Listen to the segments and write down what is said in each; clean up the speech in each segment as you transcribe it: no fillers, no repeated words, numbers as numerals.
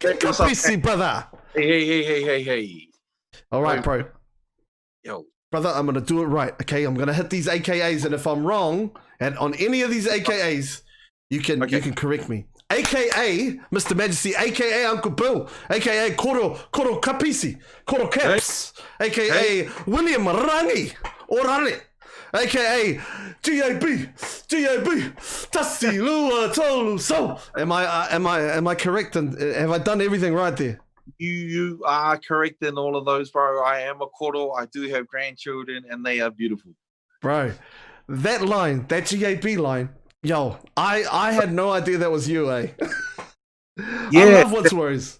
What's up? Kapisi, brother. Hey. All right, bro. Yo. Brother, I'm going to do it right, okay? I'm going to hit these AKAs, and if I'm wrong, and on any of these AKAs, you can correct me. AKA Mr. Majesty, AKA Uncle Bill, AKA Koro Kapisi, Koro Caps, AKA William Rangi Orare, AKA GAB, Tassi Lua Tolu. So, am I correct? And have I done everything right there? You are correct in all of those, bro. I am a koro. I do have grandchildren, and they are beautiful. Bro, that line, that GAB line, yo, I had no idea that was you, eh? Yeah. I love What's Worries.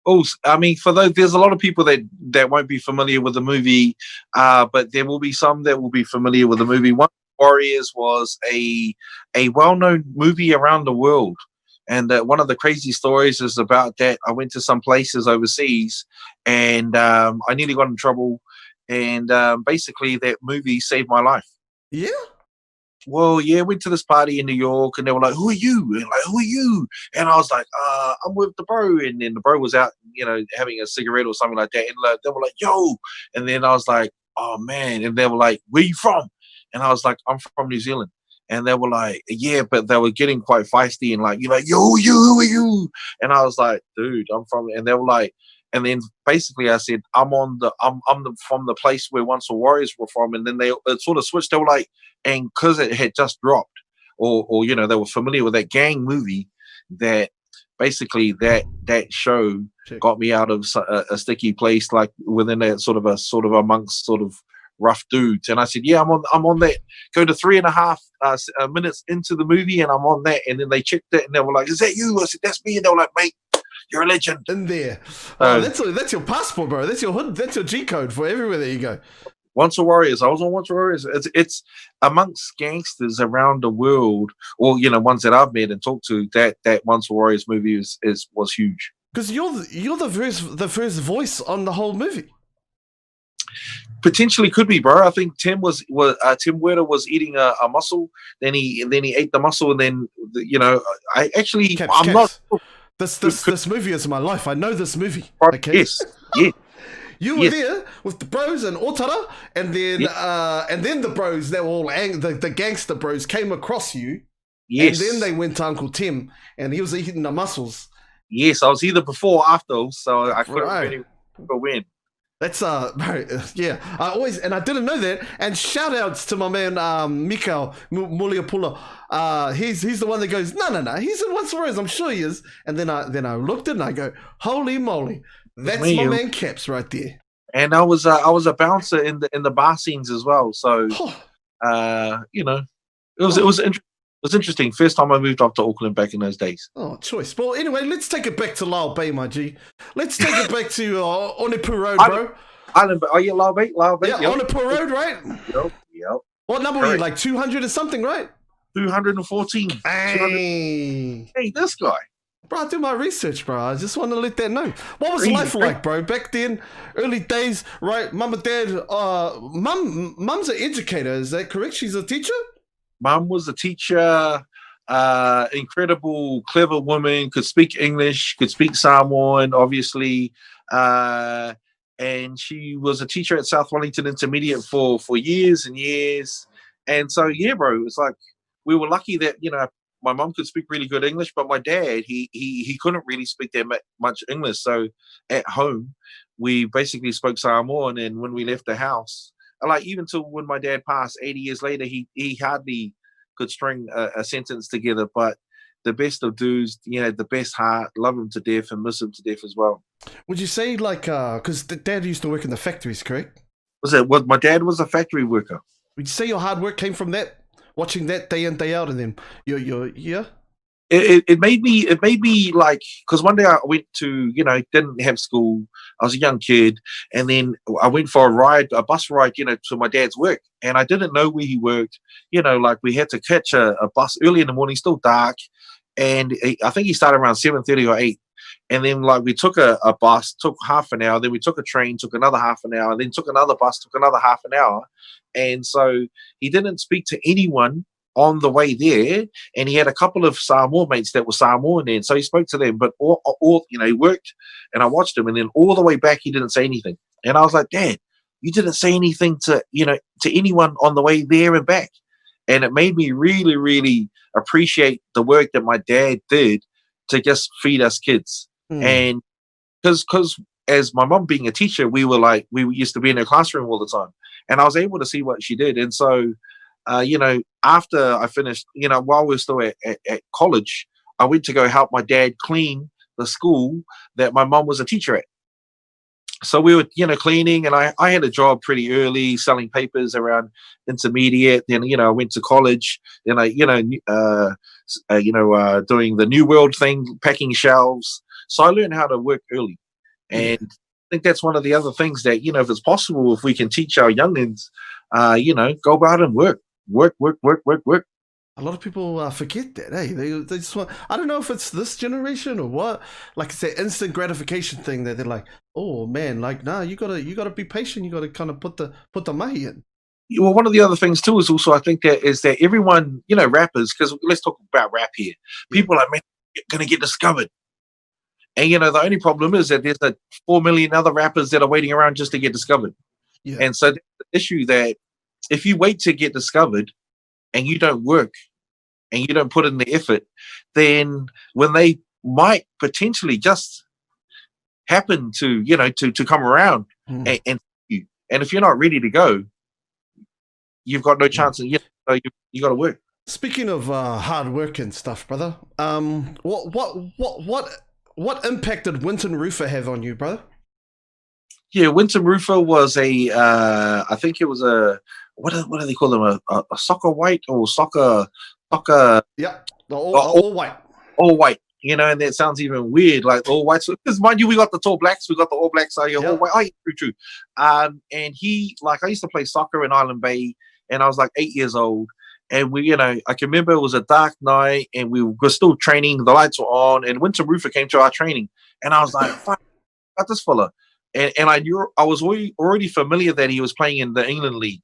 Oh, I mean, for those, there's a lot of people that won't be familiar with the movie, but there will be some that will be familiar with the movie. One Warriors was a well-known movie around the world. And one of the crazy stories is about that. I went to some places overseas, and I nearly got in trouble. And basically, that movie saved my life. Yeah. Well, yeah, went to this party in New York, and they were like, "Who are you?" And like, "Who are you?" And I was like, "I'm with the bro." And then the bro was out, having a cigarette or something like that. And they were like, "Yo!" And then I was like, "Oh man!" And they were like, "Where you from?" And I was like, "I'm from New Zealand." And they were like, "Yeah," but they were getting quite feisty and like, "You're like, yo, who are you?" And I was like, "Dude, I'm from." And they were like, and then basically I said, I'm from the place where Once Were Warriors were from. And then it sort of switched. They were like, and because it had just dropped, or they were familiar with that gang movie, that basically that show got me out of a sticky place, like within that sort of amongst sort of rough dudes. And I said, yeah, I'm on that. Go to 3.5 minutes into the movie, and I'm on that. And then they checked it, and they were like, "Is that you?" I said, "That's me." And they were like, "Mate, you're a legend." In there. That's your passport, bro. That's your hood. That's your G code for everywhere that you go. Once Were Warriors. I was on Once Were Warriors. It's amongst gangsters around the world, or ones that I've met and talked to. That Once Were Warriors movie was huge. Because you're the first voice on the whole movie. Potentially could be, bro. I think Tim Werder was eating a mussel. Then he ate the mussel, and then I actually Caps. not. This movie is my life. I know this movie. Okay. Yes. Yeah. You were there with the bros and Otara, and then the bros that were all the gangster bros came across you. Yes. And then they went to Uncle Tim, and he was eating the mussels. Yes, I was either before or after, so I couldn't really remember when. That's yeah. I didn't know that. And shout outs to my man Mikau Muliapula. He's the one that goes, no. He's in Once Were Warriors, I'm sure he is. And then I looked at it and I go, holy moly, that's my man Caps right there. And I was a bouncer in the bar scenes as well. So it was interesting. First time I moved up to Auckland back in those days. Oh, choice. Well, anyway, let's take it back to Lao Bay, my G. Let's take it back to Onipu Road, bro. Lao Bay? Yeah, yep. Onipu Road, right? Yep. What number were you, like 200 or something, right? 214. Hey, this guy. Bro, I do my research, bro. I just want to let that know. What was life like, bro? Back then, early days, right? Mum and dad, mum's an educator, is that correct? She's a teacher? Mum was a teacher, incredible, clever woman, could speak English, could speak Samoan, obviously. And she was a teacher at South Wellington Intermediate for years and years. And so, yeah, bro, it's like we were lucky that, my mom could speak really good English, but my dad, he couldn't really speak that much English. So at home, we basically spoke Samoan. And when we left the house, like even till when my dad passed 80 years later, he hardly could string a sentence together. But the best of dudes, the best heart, love him to death and miss him to death as well. Would you say because dad used to work in the factories, correct? My dad was a factory worker. Would you say your hard work came from that? Watching that day in, day out, and then you're yeah? It made me like, because one day I went to, didn't have school. I was a young kid, and then I went for a bus ride, to my dad's work, and I didn't know where he worked. Like we had to catch a bus early in the morning, still dark, and I think he started around 7:30 or 8. And then like we took a bus, took half an hour, then we took a train, took another half an hour, then took another bus, took another half an hour. And so he didn't speak to anyone on the way there, and he had a couple of Samoa mates that were Samoan then, so he spoke to them. But all he worked, and I watched him, and then all the way back he didn't say anything, and I was like, Dad, you didn't say anything to to anyone on the way there and back, and it made me really, really appreciate the work that my dad did to just feed us kids, and because as my mom being a teacher, we used to be in her classroom all the time, and I was able to see what she did, and so. After I finished, while we were still at college, I went to go help my dad clean the school that my mom was a teacher at. So we were, cleaning, and I had a job pretty early selling papers around intermediate. Then, I went to college. Then I, doing the New World thing, packing shelves. So I learned how to work early. And I think that's one of the other things that, if it's possible, if we can teach our youngins, go out and work. Work. A lot of people forget that. Hey, they just want. I don't know if it's this generation or what. Like it's that instant gratification thing that they're like, oh man, like nah, you gotta be patient. You gotta kind of put the mahi in. Well, one of the other things too is also I think that everyone, rappers, because let's talk about rap here. People are going to get discovered, and the only problem is that there's 4 million other rappers that are waiting around just to get discovered, and so the issue that. If you wait to get discovered and you don't work and you don't put in the effort, then when they might potentially just happen to, to come around and if you're not ready to go, you've got no chance. And you got to work. Speaking of hard work and stuff, brother, what impact did Winton Rufer have on you, brother? Yeah, Winton Rufer was I think it was a, what do they call them? A soccer white or soccer? Yeah, all white. All white. And that sounds even weird, like all white. Because mind you, we got the All Blacks. We got the All Blacks. So you're all white. Oh, yeah, true. And he, I used to play soccer in Island Bay, and I was like 8 years old. And we, I can remember it was a dark night, and we were still training. The lights were on, and Winton Rufer came to our training, and I was like, "Fuck, got this fella." And I knew I was already familiar that he was playing in the England League.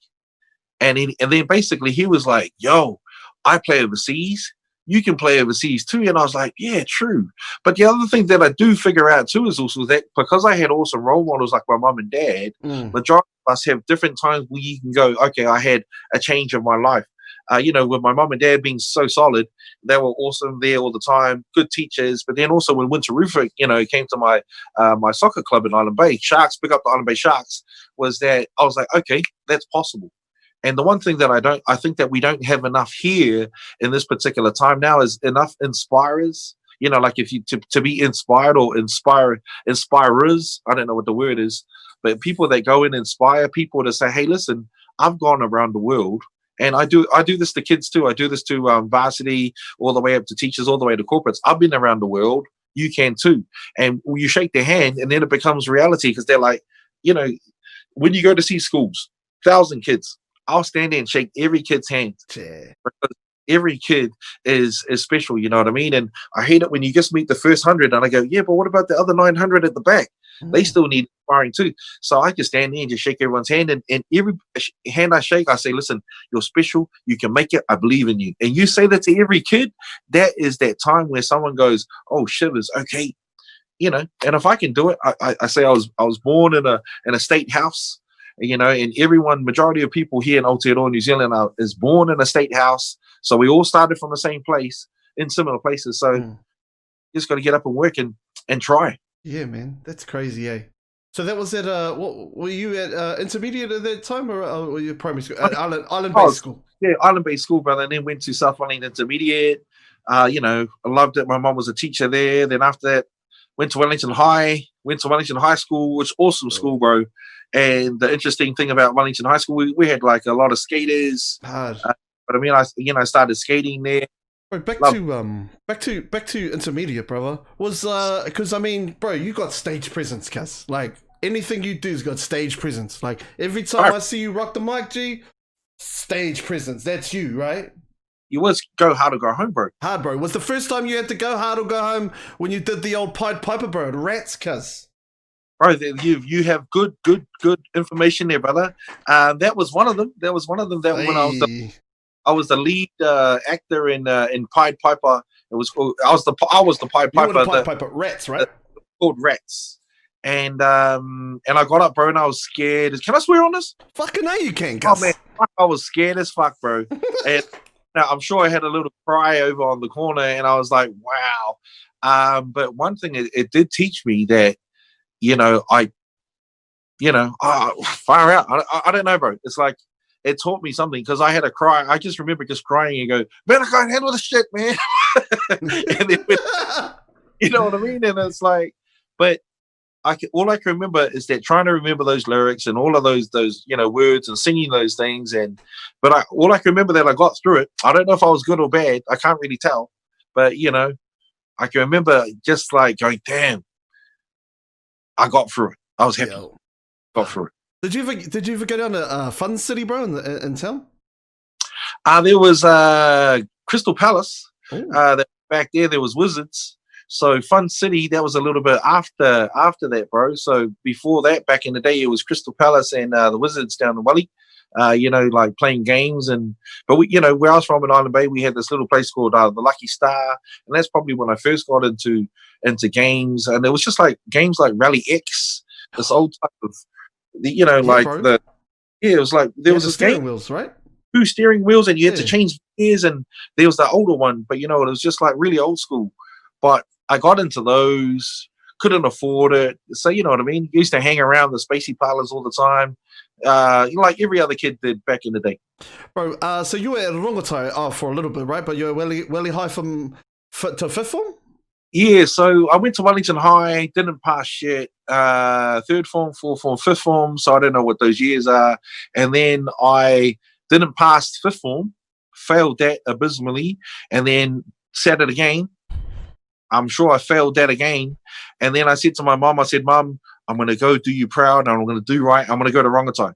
And then basically he was like, yo, I play overseas. You can play overseas too. And I was like, yeah, true. But the other thing that I do figure out too is also that because I had awesome role models like my mom and dad, majority of us have different times where you can go, okay, I had a change of my life. With my mom and dad being so solid, they were awesome there all the time, good teachers. But then also when Winton Rufer, came to my my soccer club in Island Bay, Sharks, pick up the Island Bay Sharks, was that I was like, okay, that's possible. And the one thing that I think that we don't have enough here in this particular time now is enough inspirers. Like if you to be inspired or inspirers, I don't know what the word is, but people that go and inspire people to say, hey, listen, I've gone around the world. And I do this to kids too. I do this to varsity, all the way up to teachers, all the way to corporates. I've been around the world. You can too. And you shake their hand, and then it becomes reality because they're like, when you go to see schools, 1,000 kids, I'll stand there and shake every kid's hand. Yeah. Because every kid is special, you know what I mean? And I hate it when you just meet the first 100 and I go, yeah, but what about the other 900 at the back? They still need inspiring too. So I can stand there and just shake everyone's hand. And every hand I shake, I say, listen, you're special. You can make it. I believe in you. And you say that to every kid, that is that time where someone goes, oh, shivers. Okay. And if I can do it, I say I was born in a state house, and majority of people here in Aotearoa, New Zealand is born in a state house. So we all started from the same place in similar places. So you just got to get up and work and try. Yeah, man, that's crazy, eh? So that was at what were you at intermediate at that time, or were you primary school? At Island-based school. Yeah, Island-based school, brother. And then went to South Island Intermediate. I loved it. My mom was a teacher there. Then after that, went to Wellington High. Went to Wellington High School, which awesome school, bro. And the interesting thing about Wellington High School, we had like a lot of skaters. Hard. But I mean, I started skating there. Back to intermediate, brother. Was because I mean, bro, you got stage presence, cuz. Like anything you do's got stage presence. Like every time I see you rock the mic, G, stage presence. That's you, right? You was go hard or go home, bro. Hard, bro. Was the first time you had to go hard or go home when you did the old Pied Piper, bro? The Rats, cuz. Bro, you have good information there, brother. That was one of them. That was one of them. That when I was I was the lead actor in Pied Piper. It was called. I was the Pied You were Piper. the Pied Piper. Rats, right? Called Rats. And I got up, bro, and I was scared. Can I swear on this? Fucking no, you can, Gus. Oh man, I was scared as fuck, bro. And now I'm sure I had a little cry over on the corner, and I was like, wow. But one thing it did teach me that, far out. I don't know, bro. It's like it taught me something because I had a cry. I just remember just crying and go, man, I can't handle this shit, man. And then, you know what I mean? And it's like, but all I can remember is that trying to remember those lyrics and all of those words and singing those things. But all I can remember that I got through it. I don't know if I was good or bad. I can't really tell. But I can remember just like going, damn, I got through it. I was happy. Got through it. Did you ever go down to Fun City, bro, in town? There was Crystal Palace. Back there was Wizards. So Fun City, that was a little bit after that, bro. So before that, back in the day, it was Crystal Palace and the Wizards down in Wally. Like playing games but we, where I was from in Island Bay, we had this little place called the Lucky Star, and that's probably when I first got into games, and it was just like games like Rally X, this old type of, it was like there was a steering wheels, right? 2 steering wheels, and you had to change gears, and there was the older one, but it was just like really old school. But I got into those, couldn't afford it, so you know what I mean. Used to hang around the spacey parlors all the time. Like every other kid did back in the day. Bro, so you were at Rongotai for a little bit, right? But you were Welly High to 5th form? Yeah, so I went to Wellington High, didn't pass shit. 3rd form, 4th form, 5th form, so I don't know what those years are. And then I didn't pass 5th form, failed that abysmally, and then sat it again. I'm sure I failed that again. And then I said to my mom, I said, Mom, I'm going to go do you proud, and I'm going to do right. I'm going to go to Rongotai,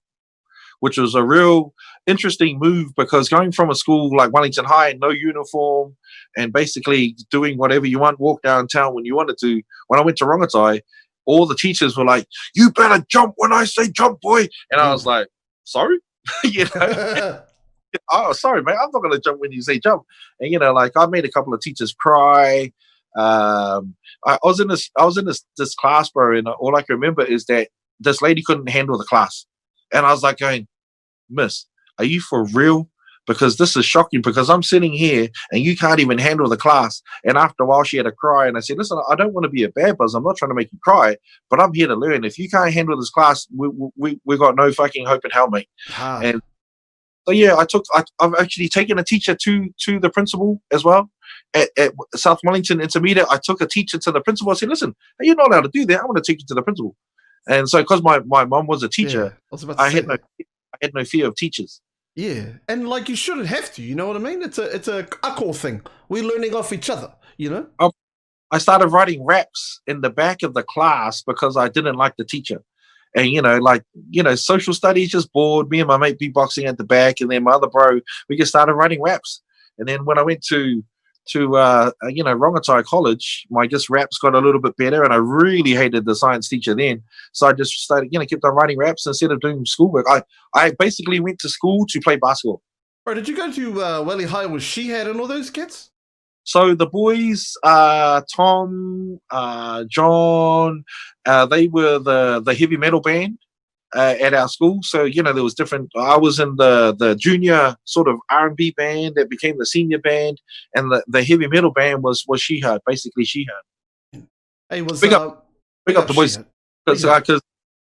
which was a real interesting move, because going from a school like Wellington High, no uniform, and basically doing whatever you want, walk downtown when you wanted to. When I went to Rongotai, all the teachers were like, you better jump when I say jump, boy. And I was like, sorry? Oh, sorry, man. I'm not going to jump when you say jump. And, I made a couple of teachers cry. I was in this class, bro, and all I can remember is that this lady couldn't handle the class, and I was like going, Miss, are you for real? Because this is shocking, because I'm sitting here and you can't even handle the class. And after a while she had a cry, and I said, listen, I don't want to be a bad buzz, I'm not trying to make you cry, but I'm here to learn. If you can't handle this class, we got no fucking hope in hell, mate. And so yeah, I've actually taken a teacher to the principal as well. At South Wellington Intermediate, I took a teacher to the principal. I said, listen, you're not allowed to do that. I want to take you to the principal. And so because my mom was a teacher, I had no fear of teachers. Yeah, and like you shouldn't have to, you know what I mean? It's a core thing. We're learning off each other, I started writing raps in the back of the class because I didn't like the teacher. And social studies just bored me and my mate beatboxing at the back, and then my other bro, we just started writing raps. And then when I went to Rongotai College, my raps got a little bit better, and I really hated the science teacher then. So I just started, kept on writing raps instead of doing schoolwork. I basically went to school to play basketball. Bro, did you go to Welly High with Sheehan and all those kids? So the boys, Tom, John, they were the heavy metal band at our school. So, there was different. I was in the junior sort of R&B band that became the senior band, and the heavy metal band was Shihad, basically Shihad. Hey, big up the boys, because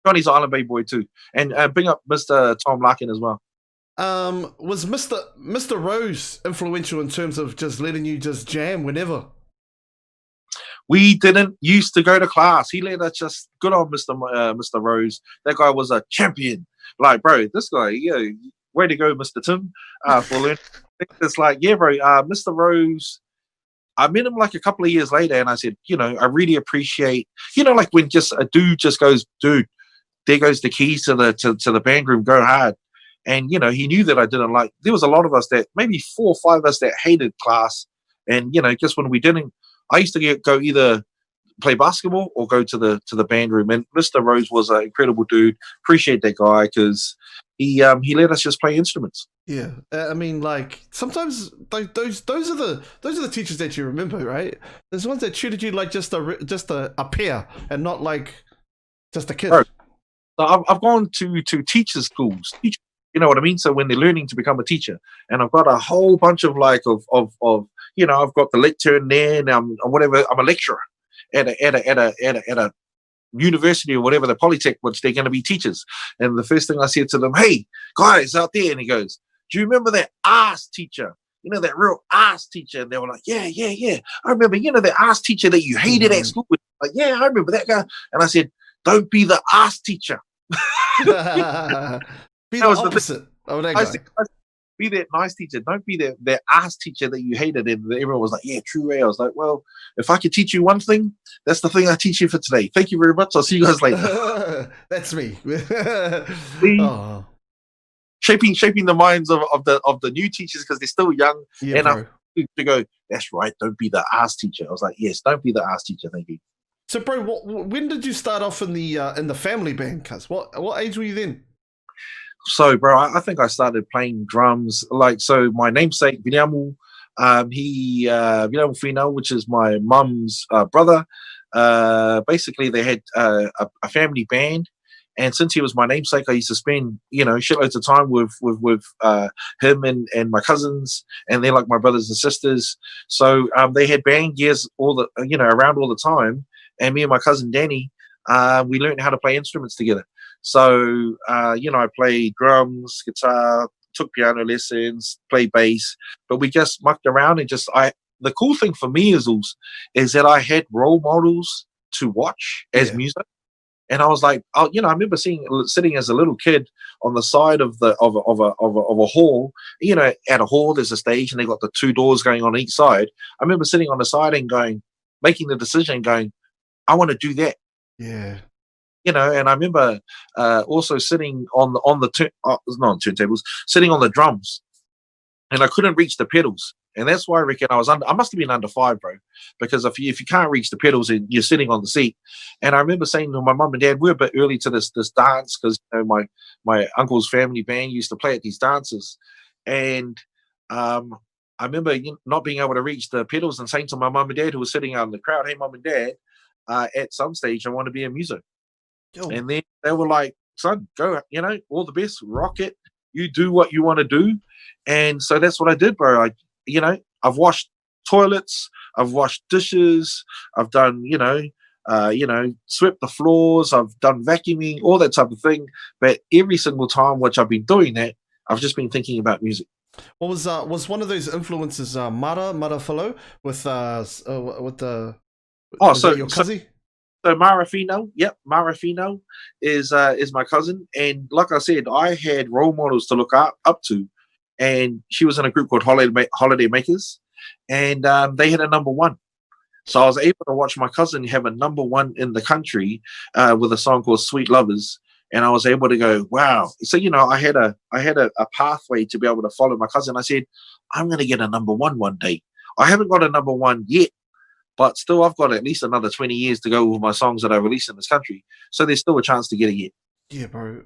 Johnny's an Island Bay boy too, and big up Mr. Tom Larkin as well. Was Mr. Rose influential in terms of just letting you just jam whenever? We didn't used to go to class. He let us just good on Mr. Rose. That guy was a champion. Like, bro, this guy, way to go, Mr. Tim, for learning. It's like, yeah, bro, Mr. Rose. I met him like a couple of years later, and I said, I really appreciate, like when just a dude just goes, dude, there goes the keys to the band room, go hard. And, he knew that I didn't like, there was a lot of us that, maybe 4 or 5 of us that hated class. And, just when we didn't, I used to go either play basketball or go to the band room. And Mr. Rose was an incredible dude. Appreciate that guy because he let us just play instruments. Yeah, I mean, like sometimes those are the teachers that you remember, right? There's ones that treated you like just a peer and not like just a kid. Bro, so I've gone to teacher schools. You know what I mean? So when they're learning to become a teacher, and I've got a whole bunch of like of I've got the lectern there, and I'm a lecturer at a university or whatever, the polytech, which they're going to be teachers. And the first thing I said to them, hey guys out there, and he goes, do you remember that ass teacher? You know, that real ass teacher? And they were like, yeah. I remember, that ass teacher that you hated at school. Like, yeah, I remember that guy. And I said, don't be the ass teacher. Be the opposite of that guy. I said, be that nice teacher. Don't be that ass teacher that you hated. And everyone was like, yeah, true. I was like, well, if I could teach you one thing, that's the thing I teach you for today. Thank you very much. I'll see you guys later. That's me. Shaping the minds of the new teachers because they're still young. Yeah, and I'm to go, that's right, don't be the ass teacher. I was like, yes, don't be the ass teacher. Thank you. So, bro, when did you start off in the family band? Cuz what age were you then? So, bro, I think I started playing drums. Like, so my namesake, Vilyamu, Vilyamu Fino, which is my mum's brother. Basically, they had a family band. And since he was my namesake, I used to spend, shitloads of time with him and my cousins, and they're like my brothers and sisters. So they had band gears around all the time. And me and my cousin Danny, we learned how to play instruments together. So I played drums, guitar, took piano lessons, played bass, but we just mucked around and the cool thing for me is that I had role models to watch as music. And I was like, I remember sitting as a little kid on the side of a hall. At a hall, there's a stage, and they got the two doors going on each side. I remember sitting on the side and making the decision, going, I want to do that. Yeah. And I remember also sitting not on turntables, sitting on the drums, and I couldn't reach the pedals. And that's why I reckon I must have been under 5, bro, because if you can't reach the pedals and you're sitting on the seat. And I remember saying to my mum and dad, we're a bit early to this dance because my uncle's family band used to play at these dances. And I remember not being able to reach the pedals and saying to my mum and dad who was sitting out in the crowd, hey, mum and dad, at some stage I want to be a music. Yo. And then they were like, son, go, all the best, rock it. You do what you want to do. And so that's what I did, bro. I've washed toilets, I've washed dishes, I've done, swept the floors, I've done vacuuming, all that type of thing. But every single time which I've been doing that, I've just been thinking about music. What was one of those influences Mara Falo with your cousin? So Marafino, Mara Fino is my cousin, and like I said, I had role models to look up to, and she was in a group called Holiday Makers, and they had a number 1. So I was able to watch my cousin have a number 1 in the country with a song called Sweet Lovers, and I was able to go, wow. So I had a pathway to be able to follow my cousin. I said, I'm going to get a number 1 one day. I haven't got a number 1 yet, but still I've got at least another 20 years to go with my songs that I release in this country. So there's still a chance to get it yet. Yeah, bro.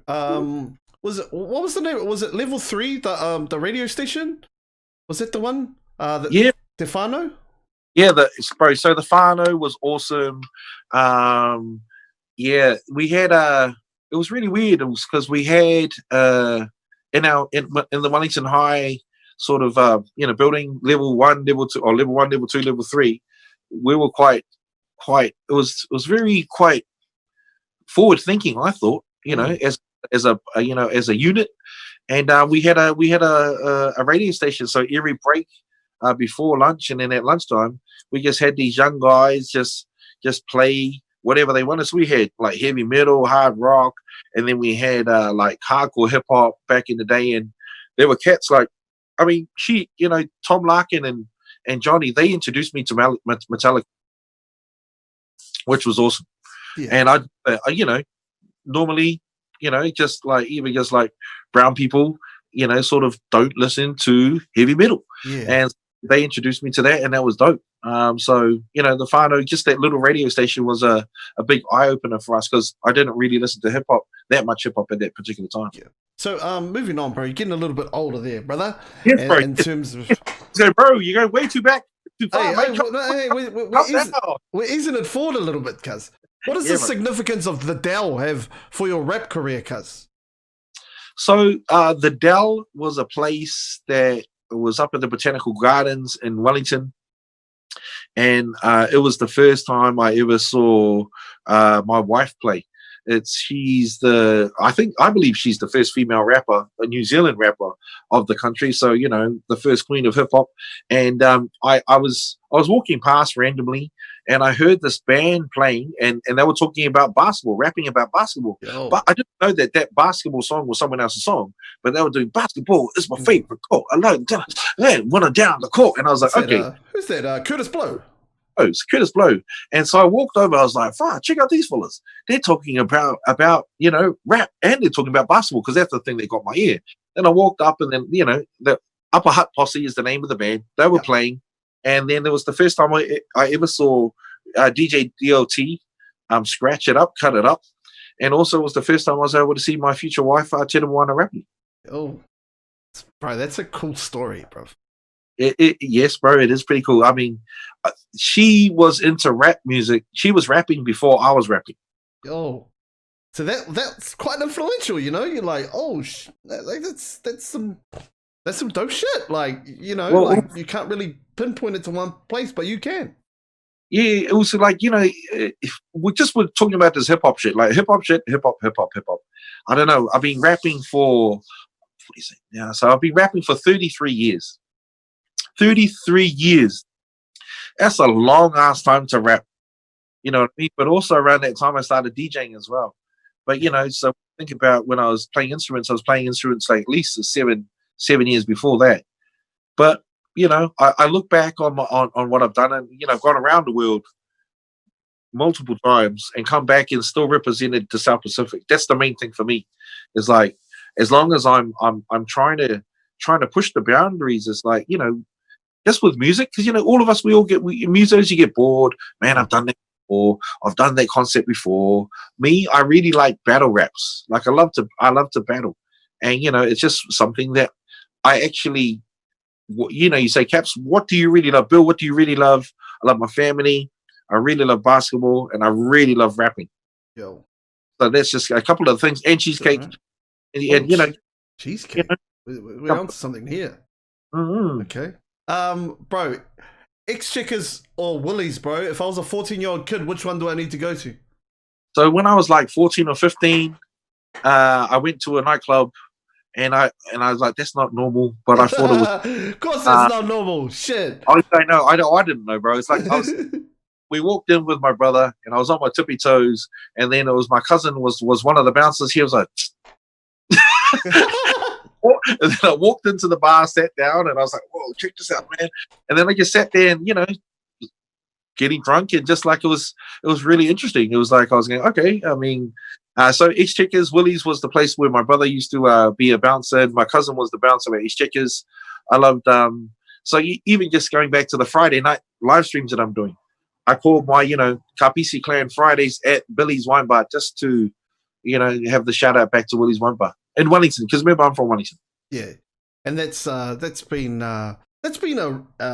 What was the name? Was it Level 3, the radio station? Was it the one? Yeah. Stefano? Yeah, bro. So the Fano was awesome. We had it was really weird. It was because we had in the Wellington High sort of building, level 1, level 2, or level 1, level 2, level 3. We were quite it was very quite forward thinking, I thought, as a unit. And we had a radio station. So every break before lunch and then at lunchtime, we just had these young guys just play whatever they wanted. So we had like heavy metal, hard rock, and then we had like hardcore hip hop back in the day. And there were cats like, Tom Larkin and Johnny, they introduced me to Metallica, which was awesome. Yeah. And I normally, just like brown people, sort of don't listen to heavy metal. Yeah. And they introduced me to that, and that was dope. So the whānau, just that little radio station was a big eye opener for us, because I didn't really listen to that much hip hop at that particular time. Yeah. So moving on, bro, you're getting a little bit older there, brother. Yes, bro. In terms of, so, bro, you go way too back, too far. We're easing it forward a little bit, cuz. What does the significance of the Dell have for your rap career, cuz? So the Dell was a place that was up at the Botanical Gardens in Wellington, and it was the first time I ever saw my wife play. I believe she's the first female rapper, a New Zealand rapper of the country. So the first queen of hip hop. And I was walking past randomly, and I heard this band playing, and they were talking about basketball, rapping about basketball. Yo. But I didn't know that basketball song was someone else's song. But they were doing basketball is my favorite court. I love man, want to down the court. And I was like, okay, who's that? Curtis Blow. Oh, it's Curtis Blow. And so I walked over. I was like, check out these fellas. They're talking about rap, and they're talking about basketball, because that's the thing that got my ear. Then I walked up, and then the Upper Hut Posse is the name of the band. They were playing, and then it was the first time I ever saw DJ DLT scratch it up, cut it up, and also it was the first time I was able to see my future wife Chedawana rapping. Oh, bro, that's a cool story, bro. Yes, bro, it is pretty cool. I mean, she was into rap music. She was rapping before I was rapping. Oh, so that's quite influential, You're like, oh, that's some dope shit. Like, you can't really pinpoint it to one place, but you can. Yeah, it was like, we just were talking about this hip hop shit, like hip hop shit, hip hop. I don't know. I've been rapping for, so I've been rapping for 33 years. 33 years. That's a long ass time to rap. You know what I mean? But also around that time I started DJing as well. But so think about when I was playing instruments, like at least 7 years before that. But I look back on what I've done, and I've gone around the world multiple times and come back and still represented the South Pacific. That's the main thing for me. Is like, as long as I'm trying to push the boundaries, it's like, just with music, because all of us, musos, you get bored. Man, I've done that before. I've done that concept before. Me, I really like battle raps. Like I love to battle, and it's just something that I actually, you say, Caps, what do you really love? Bill, what do you really love? I love my family. I really love basketball, and I really love rapping. Yo, so that's just a couple of things, and cheesecake, and cheesecake. We're onto something here. Mm-hmm. Okay. Bro, Exchequers or Woolies, bro? If I was a 14-year-old kid, which one do I need to go to? So when I was like 14 or 15, I went to a nightclub, and I was like, that's not normal, but I thought it was. Of course, that's not normal. Shit. I didn't know, bro. It's like we walked in with my brother, and I was on my tippy toes, and then it was my cousin was one of the bouncers. He was like. And then I walked into the bar, sat down, and I was like, whoa, check this out, man. And then I just sat there and, getting drunk, and just like it was really interesting. It was like I was going, okay, I mean, so Exchequers, Woolies was the place where my brother used to be a bouncer, and my cousin was the bouncer at Exchequers. I loved, so even just going back to the Friday night live streams that I'm doing, I called my, Kapisi clan Fridays at Billy's Wine Bar just to, have the shout out back to Willie's Wine Bar. In Wellington, because remember I'm from Wellington. Yeah, and that's been a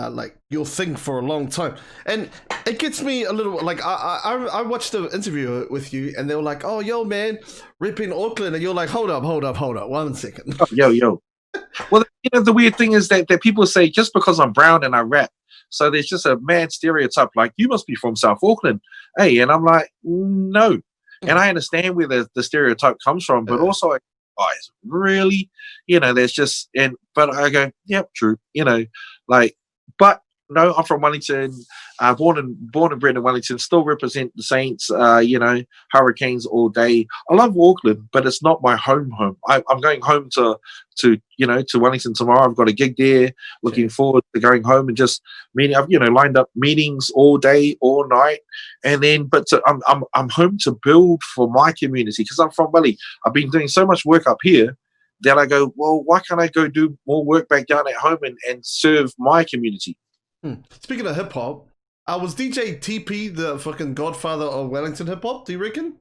like your thing for a long time, and it gets me a little like I watched the interview with you, and they were like, oh yo man, repping Auckland, and you're like, hold up 1 second. Oh, yo. Well, the weird thing is that people say just because I'm brown and I rap, so there's just a mad stereotype like you must be from South Auckland, hey, and I'm like, no, and I understand where the stereotype comes from, but also. Guys, really, there's just but I go, yep, true, but no, I'm from Wellington, born and bred in Wellington, still represent the Saints, Hurricanes all day. I love Auckland, but it's not my home. I'm going home to Wellington tomorrow. I've got a gig there. Looking forward to going home and just meeting. I've lined up meetings all day, all night, and then I'm home to build for my community because I'm from Welly. I've been doing so much work up here then I go, well, why can't I go do more work back down at home and serve my community? Speaking of hip hop, was DJ TP the fucking godfather of Wellington hip hop? Do you reckon?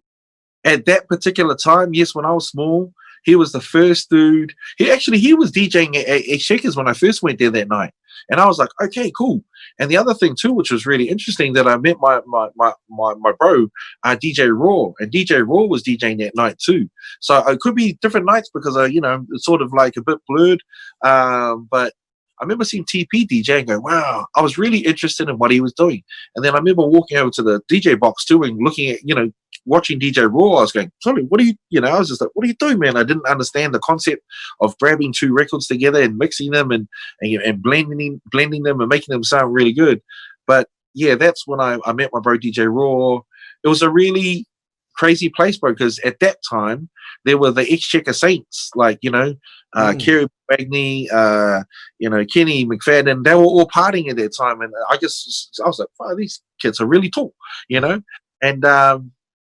At that particular time, yes, when I was small, he was the first dude. He was DJing at Shakers when I first went there that night. And I was like, okay, cool. And the other thing too, which was really interesting, that I met my bro, DJ Raw, and DJ Raw was DJing that night too. So it could be different nights because it's sort of like a bit blurred. But I remember seeing TP DJ and going, wow, I was really interested in what he was doing. And then I remember walking over to the DJ box too and looking at, watching DJ Raw. I was going, sorry, what are you, I was just like, what are you doing, man? I didn't understand the concept of grabbing two records together and mixing them and blending them and making them sound really good. But yeah, that's when I met my bro DJ Raw. It was a really crazy place, bro, because at that time there were the Exchequer Saints, like, Kerry Bagney, Kenny McFadden. They were all partying at that time, and I was like, wow, these kids are really tall,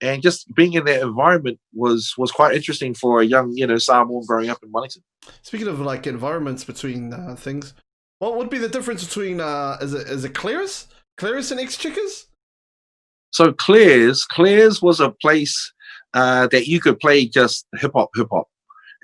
and just being in that environment was quite interesting for a young, Samoan growing up in Wellington. Speaking of like environments between things, what would be the difference between is it Claire's and Exchequers? So Claire's was a place that you could play just hip hop,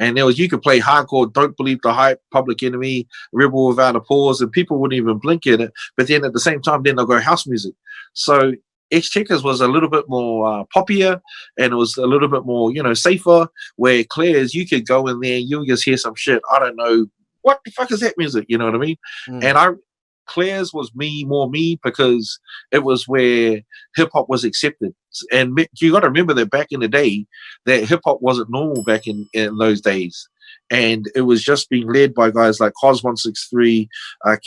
and you could play hardcore, Don't Believe the Hype, Public Enemy, Rebel Without a Pause, and people wouldn't even blink at it. But then at the same time, then they'll go house music. So Exchequers was a little bit more poppier, and it was a little bit more, safer. Where Claire's, you could go in there, you'll just hear some shit. I don't know what the fuck is that music. You know what I mean? And Claire's was more me because it was where hip hop was accepted. And you got to remember that back in the day, that hip hop wasn't normal back in those days. And it was just being led by guys like Cos 163,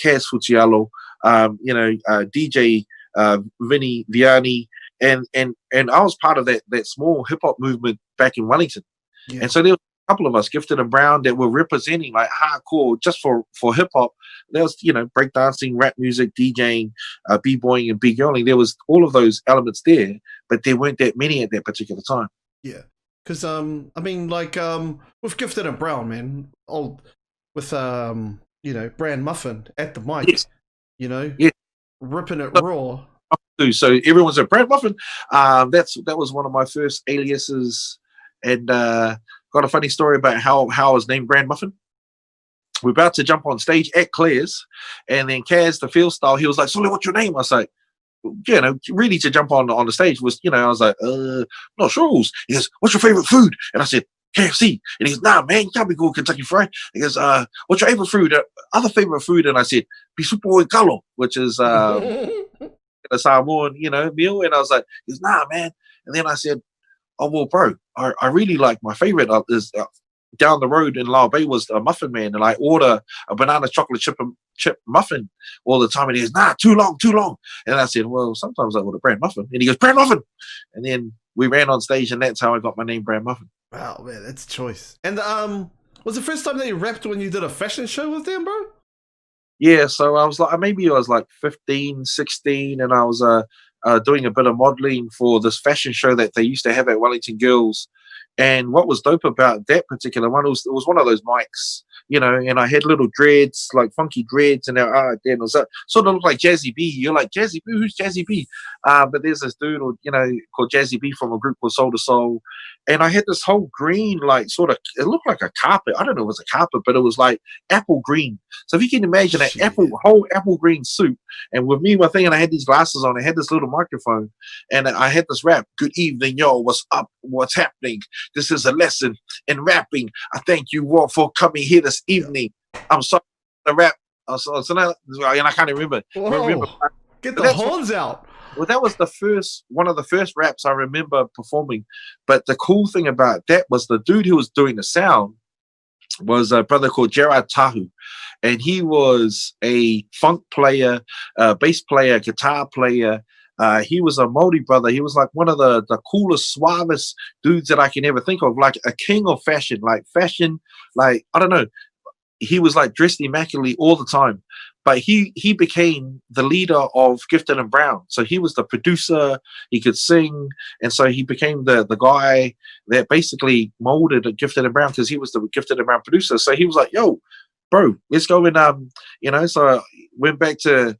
Kaz Futialo, DJ Vinny Vianney, and I was part of that small hip hop movement back in Wellington. Yeah. And so there was a couple of us, Gifted and Brown, that were representing like hardcore just for hip hop. There was breakdancing, rap music, DJing, b-boying, and b-girling. There was all of those elements there, but there weren't that many at that particular time. Yeah, because with Gifted and Brown, man, with Brand Muffin at the mic, yes. Ripping it raw. So everyone's a Brand Muffin. That was one of my first aliases, and got a funny story about how I was named Brand Muffin. We're about to jump on stage at Claire's, and then Kaz, the field style, he was like, "Sully, what's your name?" I was like, really to jump on the stage was, I was like, not sure. He goes, "What's your favorite food?" And I said, "KFC." And he goes, "Nah, man, you can't be called Kentucky Fried." He goes, "What's your favorite food?" Other favorite food? And I said, "Pisupo and Kalo," which is a Samoan, meal. And I was like, he goes, "Nah, man." And then I said, "Oh, well, bro, I really like my favorite is down the road in Lao Bay was a Muffin Man, and I order a banana chocolate chip muffin all the time." And he goes, "Nah, too long. And I said, "Well, sometimes I order Brand Muffin." And he goes, "Brand Muffin." And then we ran on stage, and that's how I got my name, Brand Muffin. Wow, man, that's choice. And was the first time that you rapped when you did a fashion show with them, bro? Yeah, so I was like 15, 16, and I was doing a bit of modeling for this fashion show that they used to have at Wellington Girls. And what was dope about that particular one, it was one of those mics, and I had little dreads, like funky dreads, and it was sort of looked like Jazzy B. You're like, Jazzy B? Who's Jazzy B? But there's this dude, called Jazzy B from a group called Soul to Soul. And I had this whole green, like, it looked like a carpet. I don't know if it was a carpet, but it was like apple green. So if you can imagine that whole apple green suit, and with me, my thing, and I had these glasses on, I had this little microphone, and I had this rap, "Good evening, yo, what's up, what's happening? This is a lesson in rapping. I thank you all for coming here this evening. I'm sorry, the rap." So now, and I can't remember. Get the horns out. Well, that was one of the first raps I remember performing. But the cool thing about that was the dude who was doing the sound was a brother called Gerard Tahu. And he was a funk player, bass player, guitar player. He was a Māori brother. He was like one of the coolest, suavest dudes that I can ever think of, like a king of fashion, like I don't know. He was like dressed immaculately all the time. but he became the leader of Gifted and Brown. So he was the producer. He could sing, and so he became the guy that basically molded Gifted and Brown, because he was the Gifted and Brown producer. So he was like, "Yo, bro, let's go and So I went back to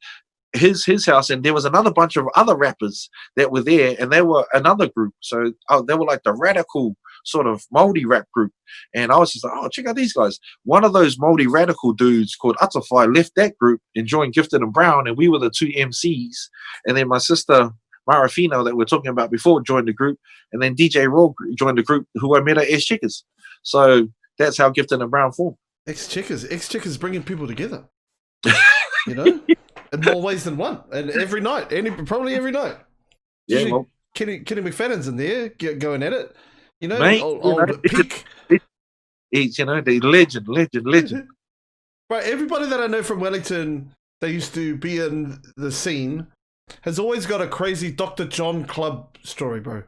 his house, and there was another bunch of other rappers that were there, and they were another group. So they were like the radical sort of moldy rap group, and I was just like, oh, check out these guys. One of those moldy radical dudes called Utterfly left that group and joined Gifted and Brown, and we were the two MCs. And then my sister Marafino, that we are talking about before, joined the group, and then DJ Raw joined the group, who I met at S Checkers. So that's how Gifted and Brown formed. X Checkers bringing people together. You know, in more ways than one, and every night, probably every night. Yeah, well, Kenny McFadden's in there going at it. You know, mate, old Peak. He's the legend. Right, everybody that I know from Wellington, they used to be in the scene, has always got a crazy Dr. John club story, bro.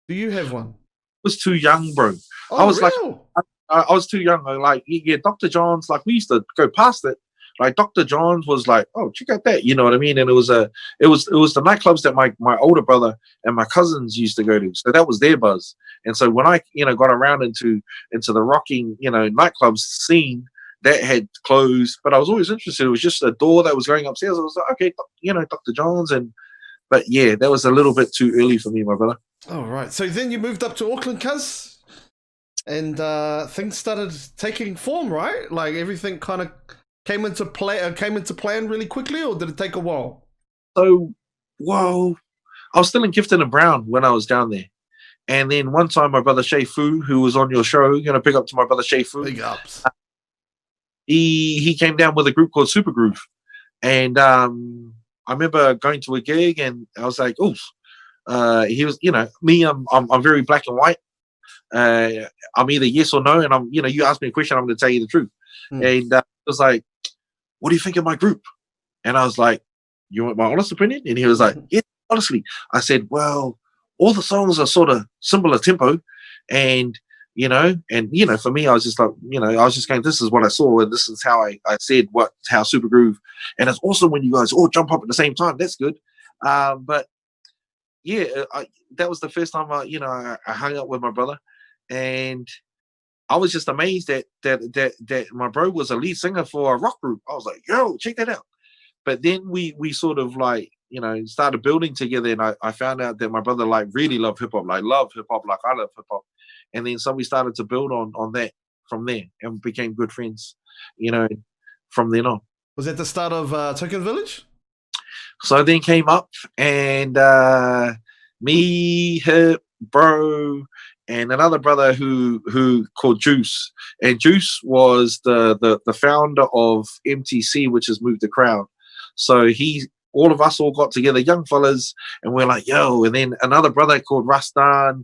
Do you have one? I was too young, bro. Oh, I was real? I was too young. Like, yeah, Dr. John's, like, we used to go past it. Like, Dr. John's was like, oh, check out that, you know what I mean? And it was the nightclubs that my older brother and my cousins used to go to. So that was their buzz. And so when I, got around into the rocking, nightclubs scene, that had closed, but I was always interested. It was just a door that was going upstairs. I was like, okay, Dr. John's. But yeah, that was a little bit too early for me, my brother. Oh, right. So then you moved up to Auckland, cuz, and things started taking form, right? Like, everything kind of came into plan really quickly, or did it take a while? So, well, I was still in Gifted and Brown when I was down there. And then one time my brother Shay Fu, who was on your show, big up to my brother Shay Fu. Big ups. He came down with a group called Super Groove. And I remember going to a gig, and I was like, oof. He was, me, I'm very black and white. I'm either yes or no. And I'm, you ask me a question, I'm going to tell you the truth. And it was like, what do you think of my group? And I was like, you want my honest opinion? And he was like, yeah, honestly. I said, well, all the songs are sort of similar tempo, and for me, I was just like, I was just going, this is what I saw, and this is how I said how Super Groove, and it's awesome when you guys all jump up at the same time. That's good. But yeah, that was the first time I hung out with my brother, and I was just amazed that my bro was a lead singer for a rock group. I was like, yo, check that out. But then we sort of like, started building together, and I found out that my brother like really loved hip hop, like love hip hop, like I love hip hop. And then so we started to build on that from there, and became good friends, from then on. Was that the start of Tongan Village? So then came up, and me, Hip, Bro, and another brother who called Juice. And Juice was the founder of MTC, which has moved the crowd. So all of us all got together, young fellas, and we're like, yo. And then another brother called Rastan,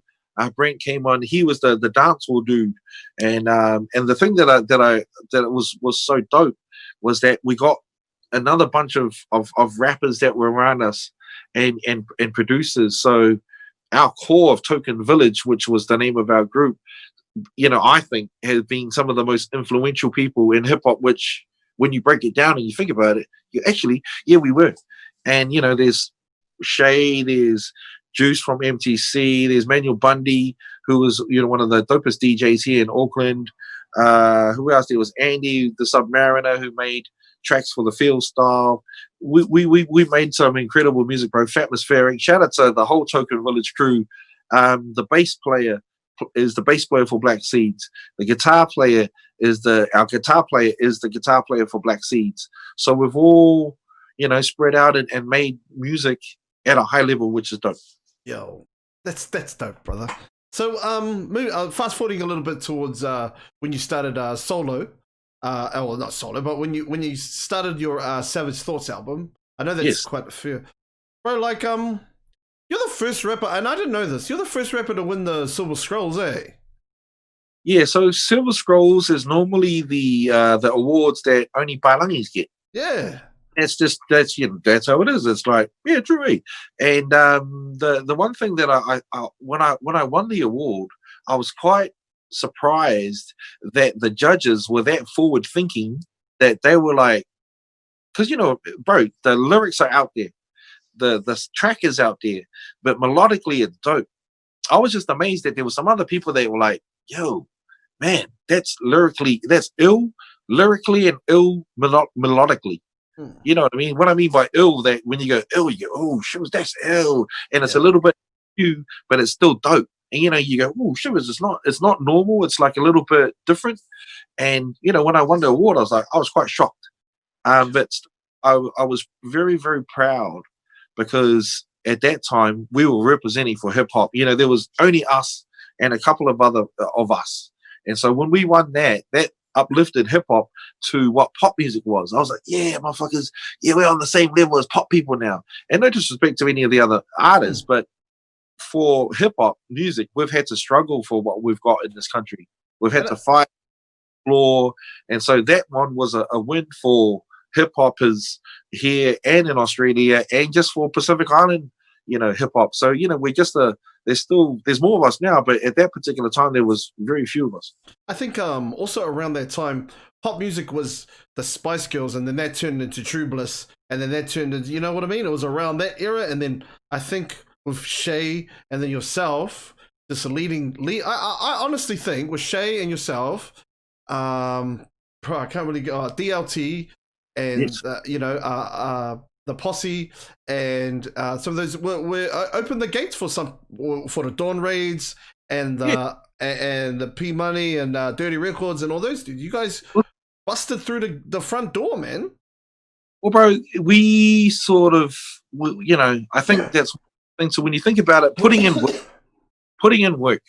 Brent, came on. He was the dancehall dude. And the thing that was so dope was that we got another bunch of rappers that were around us, and producers. So our core of Token Village, which was the name of our group, I think has been some of the most influential people in hip hop, which when you break it down and you think about it, we were. And, there's Shay, there's Juice from MTC, there's Manuel Bundy, who was, one of the dopest DJs here in Auckland. Who else? There was Andy, the Submariner, who made tracks for the Field Style. We made some incredible music, bro. Fatmospheric. Shout out to the whole Token Village crew. The bass player is the bass player for Black Seeds. The guitar player is the guitar player for Black Seeds. So we've all, spread out and made music at a high level, which is dope. Yo, that's dope, brother. So fast forwarding a little bit towards when you started solo. Well, not solo, but when you started your Savage Thoughts album. I know that's quite a few, bro. Like you're the first rapper, and I didn't know this. You're the first rapper to win the Silver Scrolls, eh? Yeah. So Silver Scrolls is normally the awards that only Pailangis get. Yeah. That's how it is. It's like, yeah, true. Eh? And the one thing that I when I won the award, I was quite surprised that the judges were that forward thinking, that they were like, because bro, the lyrics are out there, the track is out there, but melodically it's dope. I was just amazed that there were some other people that were like, yo, man, that's ill lyrically and ill melodically. You know what I mean? What I mean by ill, that when you go ill, you go, oh, shoes, that's ill. And it's a little bit new, but it's still dope. And you go, oh, shoes, it's not normal. It's like a little bit different. And when I won the award, I was quite shocked. But I was very, very proud, because at that time we were representing for hip hop. There was only us and a couple of other of us. And so when we won that uplifted hip hop to what pop music was. I was like, yeah, motherfuckers, yeah, we're on the same level as pop people now. And no disrespect to any of the other artists, but for hip hop music, we've had to struggle for what we've got in this country. We've had to fight floor. And so that one was a win for hip hoppers here and in Australia, and just for Pacific Island, hip hop. So, we're just there's more of us now, but at that particular time there was very few of us. I think also around that time, pop music was the Spice Girls, and then that turned into True Bliss, and then that turned into, you know what I mean? It was around that era, and then I think with Shay and then yourself, just I honestly think with Shay and yourself, I can't really go DLT and the Posse and some of those were opened the gates for the Dawn Raids and the P Money and Dirty Records and all those. You guys busted through the front door, man. Well, bro, we sort of, I think that's thing. So when you think about it, putting in work,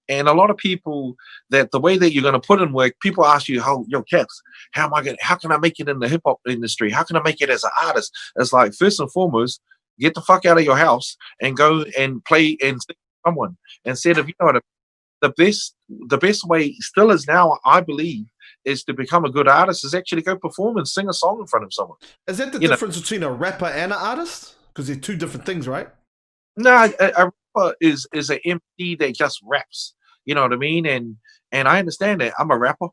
and a lot of people, that the way that you're going to put in work, people ask you, Caps, how can I make it in the hip hop industry? How can I make it as an artist? It's like, first and foremost, get the fuck out of your house and go and play and sing with someone, instead of, the best way still is now, I believe, is to become a good artist is actually go perform and sing a song in front of someone. Is that the difference between a rapper and an artist? Because they're two different things, right? No, a rapper is an MC that just raps. You know what I mean? And I understand that. I'm a rapper.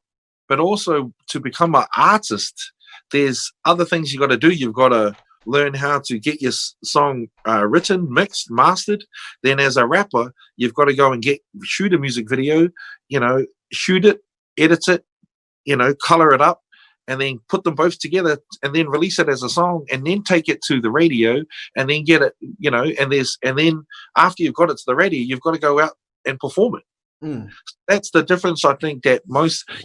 But also, to become an artist, there's other things you got to do. You've got to learn how to get your song written, mixed, mastered. Then as a rapper, you've got to go and shoot a music video, shoot it, edit it, color it up, and then put them both together and then release it as a song, and then take it to the radio and then get it, and then after you've got it to the radio, you've got to go out and perform it. That's the difference. I think that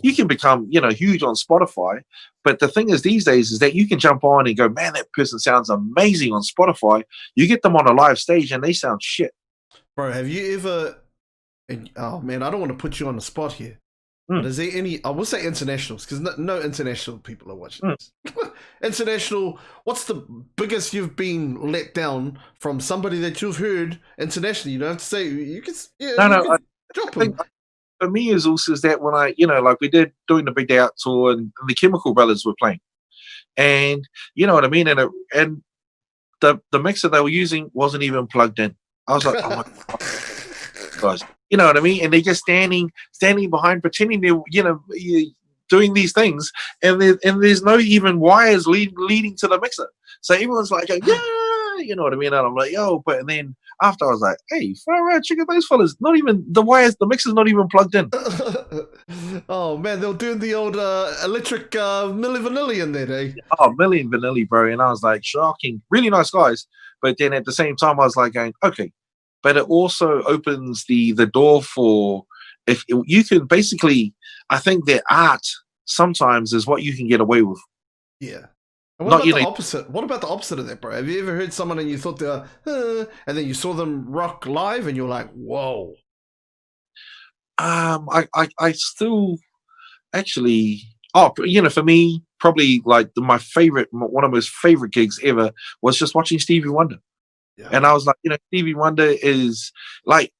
you can become, huge on Spotify, but the thing is these days is that you can jump on and go, man, that person sounds amazing on Spotify. You get them on a live stage and they sound shit. Bro, have you ever, oh man, I don't want to put you on the spot here, but is there any, I will say internationals, because no international people are watching this. International, what's the biggest you've been let down from somebody that you've heard internationally? You don't have to say, you can, I think for me is that when I, like we did doing the Big Day Out tour, and the Chemical Brothers were playing, and you know what I mean, and the mixer they were using wasn't even plugged in. I was like, oh my God, guys, you know what I mean? And they're just standing behind, pretending they're, doing these things, and there's no even wires leading to the mixer. So everyone's like, yeah, you know what I mean? And I'm like, yo, but then after I was like, hey, far out, check out those fellas. Not even the wires, the mixer's not even plugged in. Oh man, they were doing the old electric Milli Vanilli in there, eh? Oh, Milli and Vanilli, bro. And I was like, shocking. Really nice guys. But then at the same time, I was like going, okay. But it also opens the door for, if you can basically, I think that art sometimes is what you can get away with. Yeah. And what about the opposite? What about the opposite of that, bro? Have you ever heard someone and you thought they were, and then you saw them rock live and you're like, whoa? I still actually, for me, probably like one of my favorite gigs ever was just watching Stevie Wonder. Yeah. And I was like, Stevie Wonder is like,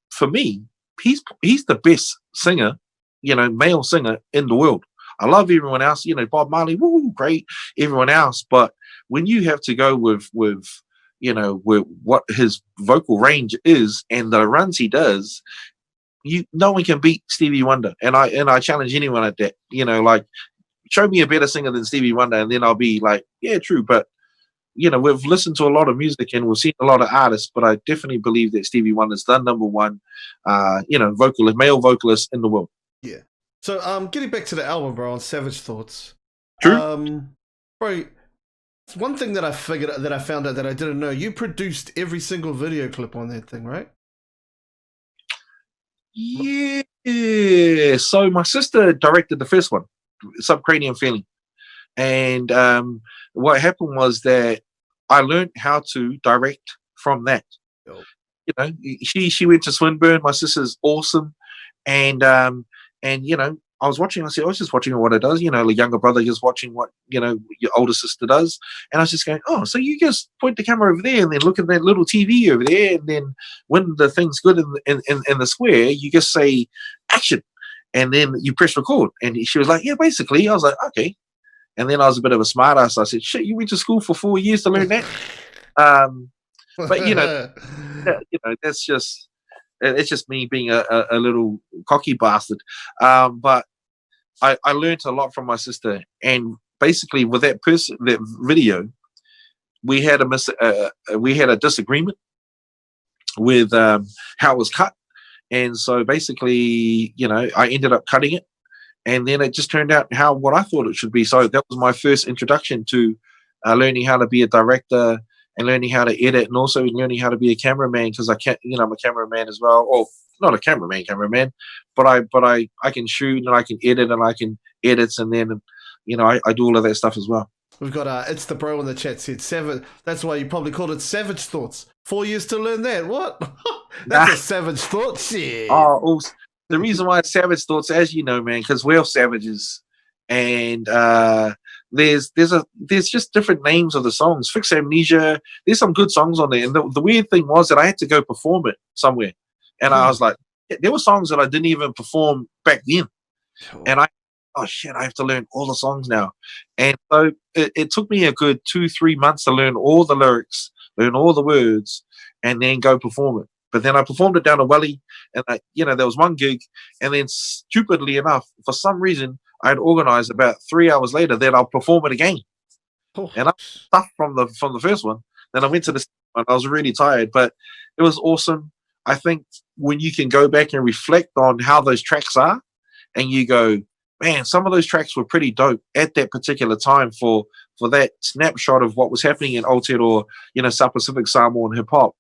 for me, he's the best singer, male singer in the world. I love everyone else, Bob Marley, woo, great, everyone else. But when you have to go with what his vocal range is and the runs he does, no one can beat Stevie Wonder. And I challenge anyone at that, like show me a better singer than Stevie Wonder, and then I'll be like, yeah, true. But we've listened to a lot of music and we've seen a lot of artists, but I definitely believe that Stevie Wonder's the number one, vocalist, male vocalist in the world. Yeah. So, getting back to the album, bro, on Savage Thoughts. True. Bro, it's one thing that I found out that I didn't know. You produced every single video clip on that thing, right? Yeah. So my sister directed the first one, Sub-Cranium Feeling. And what happened was that I learned how to direct from that. Oh. She went to Swinburne. My sister's awesome, and I was watching. I said, I was just watching what it does. The younger brother just watching what your older sister does, and I was just going, oh, so you just point the camera over there, and then look at that little TV over there, and then when the thing's good in the square, you just say action, and then you press record. And she was like, yeah, basically. I was like, okay. And then I was a bit of a smart ass. I said, shit, you went to school for 4 years to learn that? But, that's just, it's just me being a little cocky bastard. But I learned a lot from my sister. And basically with that video, we had a disagreement with how it was cut. And so basically, I ended up cutting it. And then it just turned out what I thought it should be. So that was my first introduction to learning how to be a director and learning how to edit, and also learning how to be a cameraman, because I'm a cameraman as well. Or not a cameraman, but I can shoot and I can edit and I can edit, and then I do all of that stuff as well. We've got it's the bro in the chat said seven. That's why you probably called it Savage Thoughts. 4 years to learn that. What? That's a savage thought. Shit. Oh, the reason why it's Savage Thoughts, as you know, man, because we're all savages, and there's just different names of the songs. Fix Amnesia. There's some good songs on there, and the weird thing was that I had to go perform it somewhere, and I was like, there were songs that I didn't even perform back then, and oh shit, I have to learn all the songs now, and so it took me a good 2-3 months to learn all the lyrics, learn all the words, and then go perform it. But then I performed it down a Welly, and there was one gig, and then stupidly enough, for some reason, I had organized about 3 hours later that I'll perform it again. Oh. And I stuffed from the first one. Then I went to the second one. I was really tired, but it was awesome. I think when you can go back and reflect on how those tracks are, and you go, man, some of those tracks were pretty dope at that particular time for that snapshot of what was happening in Aotearoa, South Pacific Samoa and hip hop.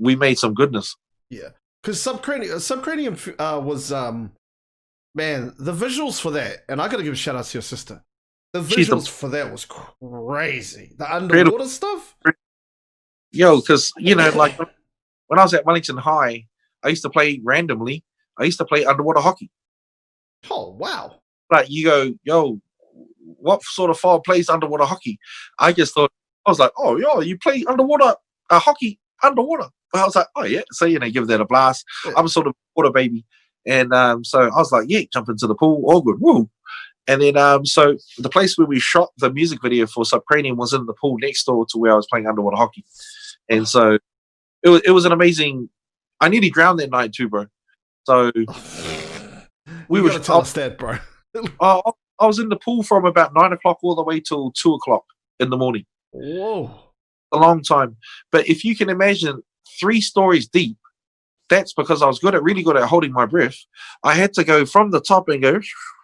We made some goodness. Yeah, because Sub-Cranium was man, the visuals for that, and I gotta give a shout out to your sister. The visuals for that was crazy. The underwater stuff. Yo, because like when I was at Wellington High, I used to play randomly. I used to play underwater hockey. Oh wow! Like you go, yo, what sort of foul plays underwater hockey? I just thought, I was like, oh, yo, you play underwater hockey underwater. I was like, oh yeah, so give that a blast. Yeah. I'm sort of water baby, and so I was like, yeah, jump into the pool, all good, woo. And then so the place where we shot the music video for Sub-Cranium was in the pool next door to where I was playing underwater hockey, and so it was an amazing. I nearly drowned that night too, bro. So we were tell us that, bro. I was in the pool from about 9 o'clock all the way till 2 o'clock in the morning. Whoa, a long time. But if you can imagine 3 stories deep, that's because I was really good at holding my breath. I had to go from the top and go,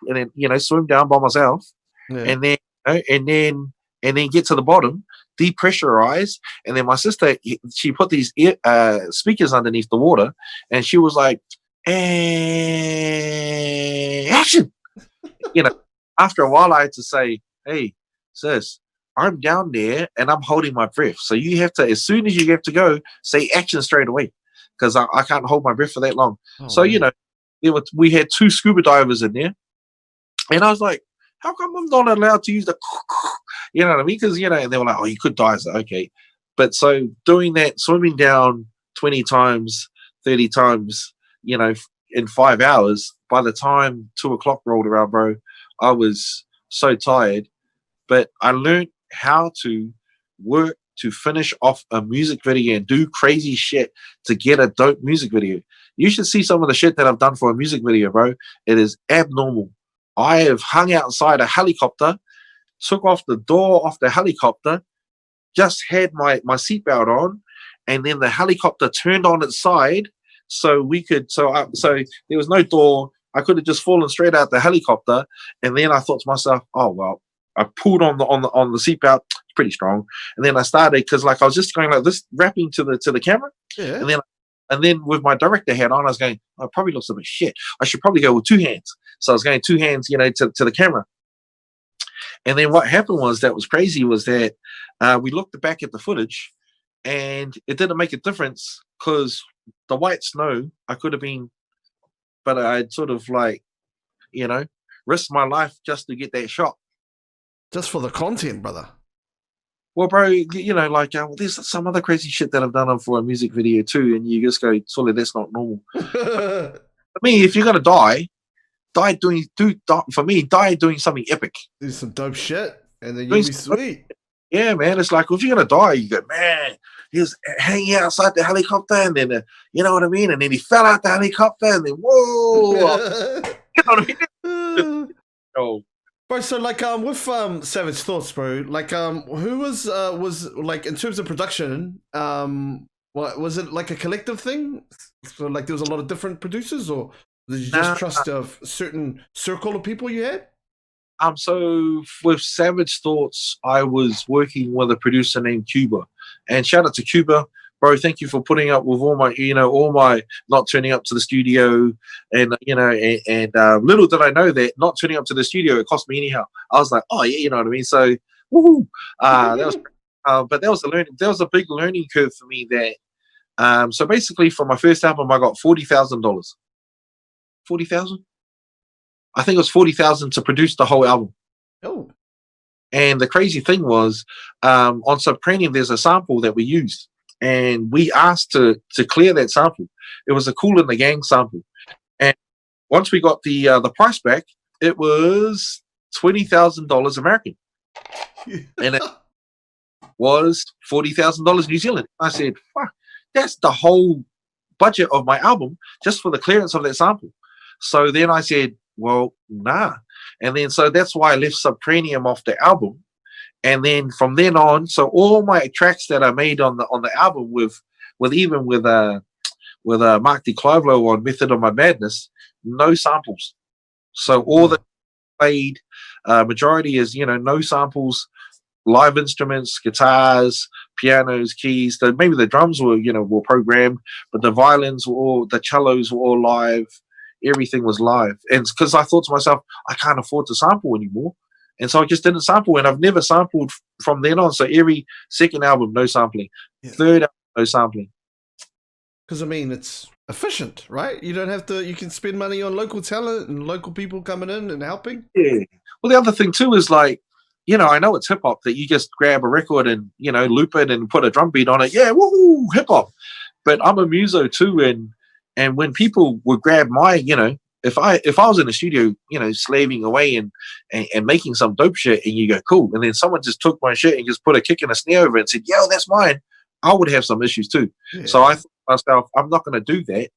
and then swim down by myself, and then and then get to the bottom, depressurize, and then my sister, she put these speakers underneath the water, and she was like, action. After a while, I had to say, hey, sis, I'm down there and I'm holding my breath. So you have to, as soon as you have to go, say action straight away, because I can't hold my breath for that long. Oh, so, man. We had 2 scuba divers in there. And I was like, how come I'm not allowed to use the, you know what I mean? Because, and they were like, oh, you could die. I was like, okay. But so doing that, swimming down 20 times, 30 times, in 5 hours, by the time 2 o'clock rolled around, bro, I was so tired. But I learned how to work to finish off a music video and do crazy shit to get a dope music video. You should see some of the shit that I've done for a music video, bro. It is abnormal. I have hung outside a helicopter, took off the door off the helicopter, just had my seatbelt on, and then the helicopter turned on its side, so we could. So there was no door. I could have just fallen straight out the helicopter, and then I thought to myself, "Oh well." I pulled on the seatbelt, pretty strong, and then I started because like I was just going like this, rapping to the camera, Yeah. and then with my director hat on, I was going, "Oh, it probably looks a bit shit. I should probably go with two hands." So I was going two hands, you know, to the camera. And then what happened was that was crazy was that we looked back at the footage, and it didn't make a difference because the white snow I could have been, but I'd sort of like, you know, risked my life just to get that shot. Just for the content, brother. Well, bro, you know, like there's some other crazy shit that I've done for a music video too, and you just go, "Sorry, that's not normal." For me, if you're gonna die doing something epic. Do some dope shit, and then you'll be sweet. Yeah, man. It's like if you're gonna die, you go, "Man, he was hanging outside the helicopter, and then you know what I mean, and then he fell out the helicopter, and then whoa." You know what I mean? Oh. Bro, so like with Savage Thoughts, bro, like who was like in terms of production, what was it, like a collective thing? So like there was a lot of different producers, or did you just trust a certain circle of people you had? So with Savage Thoughts, I was working with a producer named Cuba, and shout out to Cuba, bro. Thank you for putting up with all my not turning up to the studio, and little did I know that not turning up to the studio it cost me anyhow. I was like, oh yeah, you know what I mean. So, woohoo! That was, but that was a big learning curve for me. That, so basically, for my first album, I got $40,000. 40,000. I think it was 40,000 to produce the whole album. Oh. And the crazy thing was, on Sub-Cranium, there's a sample that we used, and we asked to clear that sample. It was a Kool in the Gang sample, and once we got the price back, it was $20,000 American, and it was $40,000 New Zealand. I said, "Fuck, that's the whole budget of my album just for the clearance of that sample." So then I said, well, nah. And then so that's why I left Sub-Cranium off the album. And then from then on, so all my tracks that I made on the album with Mark DiClivelo on Method of My Madness, no samples. So all that played, majority is, no samples, live instruments, guitars, pianos, keys. Maybe the drums were programmed, but the violins the cellos were all live. Everything was live. And because I thought to myself, I can't afford to sample anymore. And so I just didn't sample, and I've never sampled from then on. So every second album, no sampling. Yeah. Third album, no sampling. Because, I mean, it's efficient, right? You don't have to, you can spend money on local talent and local people coming in and helping. Yeah. Well, the other thing too is like, I know it's hip hop that you just grab a record and, loop it and put a drum beat on it. Yeah, woohoo, hip hop. But I'm a muso too. And when people would grab my, if I was in the studio, slaving away and making some dope shit, and you go, cool, and then someone just took my shit and just put a kick and a snare over it and said, yo, that's mine, I would have some issues too. Yeah. So I thought to myself, I'm not going to do that.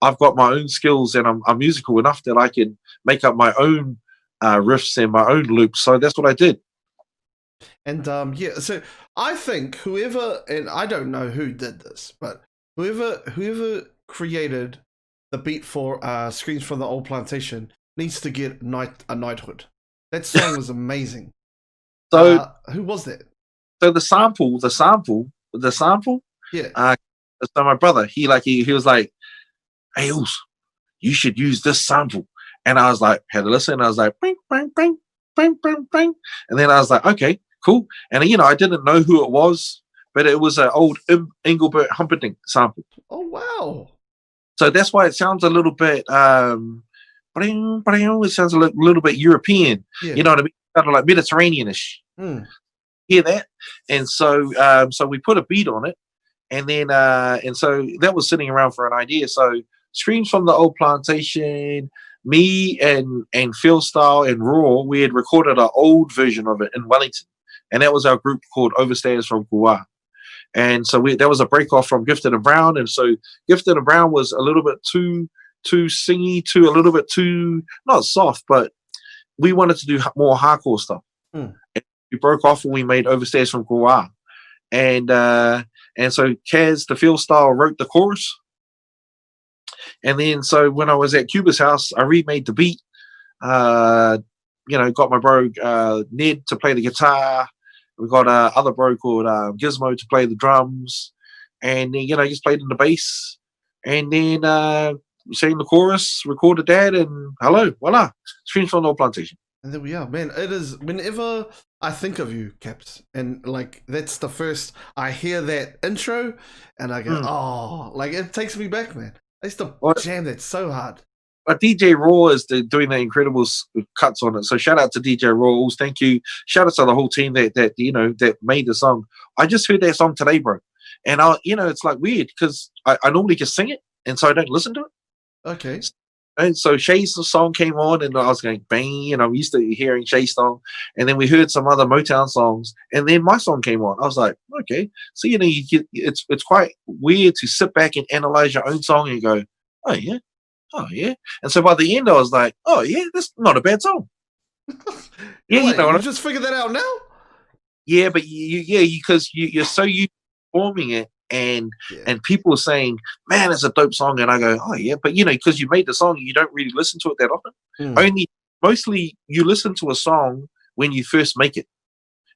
I've got my own skills, and I'm musical enough that I can make up my own riffs and my own loops. So that's what I did. And so I think whoever, and I don't know who did this, but whoever created the beat for Screams from the Old Plantation needs to get a knighthood. That song was amazing. So who was that? So the sample. Yeah. So my brother, he was like, hey, Oos, you should use this sample. And I was like, had to listen. And I was like, bing, bing, bing, bing, bing, bing. And then I was like, okay, cool. And I didn't know who it was, but it was an old Engelbert Humperdinck sample. Oh wow. So that's why it sounds a little bit, it sounds a little bit European. Yeah. You know what I mean? Kind of like Mediterranean-ish. Hear that? And so we put a beat on it, and then and so that was sitting around for an idea. So Screams from the Old Plantation, me and Phil Style and Raw, we had recorded an old version of it in Wellington, and that was our group called Overstayers from Kauai. And so that was a break off from Gifted and Brown. And so Gifted and Brown was a little bit too singy, a little bit too, not soft, but we wanted to do more hardcore stuff. Mm. We broke off and we made Overstairs from Kauai. And so Kaz, the Feel Style, wrote the chorus. And then so when I was at Cuba's house, I remade the beat. Got my bro Ned to play the guitar. We got other bro called Gizmo to play the drums. And then, just played in the bass. And then sang the chorus, recorded that, and hello, voila. Streams on Old Plantation. And there we are, man. It is, whenever I think of you, Caps, and like that's the first I hear that intro, and I go, oh, like it takes me back, man. I used to jam that so hard. But DJ Raw is doing the incredible cuts on it. So shout out to DJ Raw. Thank you. Shout out to the whole team that made the song. I just heard that song today, bro. And it's like weird because I normally just sing it, and so I don't listen to it. Okay. And so Shay's song came on, and I was going bang. I'm used to hearing Shay's song, and then we heard some other Motown songs, and then my song came on. I was like, okay. So it's quite weird to sit back and analyze your own song and go, oh yeah. And so by the end, I was like, oh yeah, that's not a bad song. You just figured that out now. Yeah, but because you're so used to performing it. And people are saying, man, it's a dope song. And I go, oh, yeah. But, because you made the song, you don't really listen to it that often. Mostly you listen to a song when you first make it.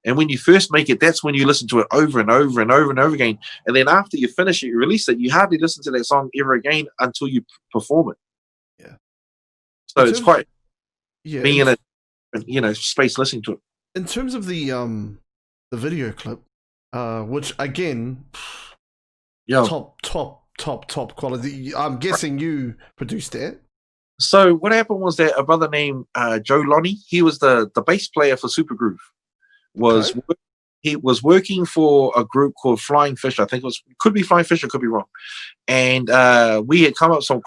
And when you first make it, that's when you listen to it over and over and over and over again. And then after you finish it, you release it, you hardly listen to that song ever again until you perform it. Yeah. So it's quite being in a space listening to it. In terms of the video clip, which again... top quality. I'm guessing you produced it. So what happened was that a brother named Joe Lonnie, he was the bass player for Supergroove. He was working for a group called Flying Fish. I think could be Flying Fish, or could be wrong. And we had come up with some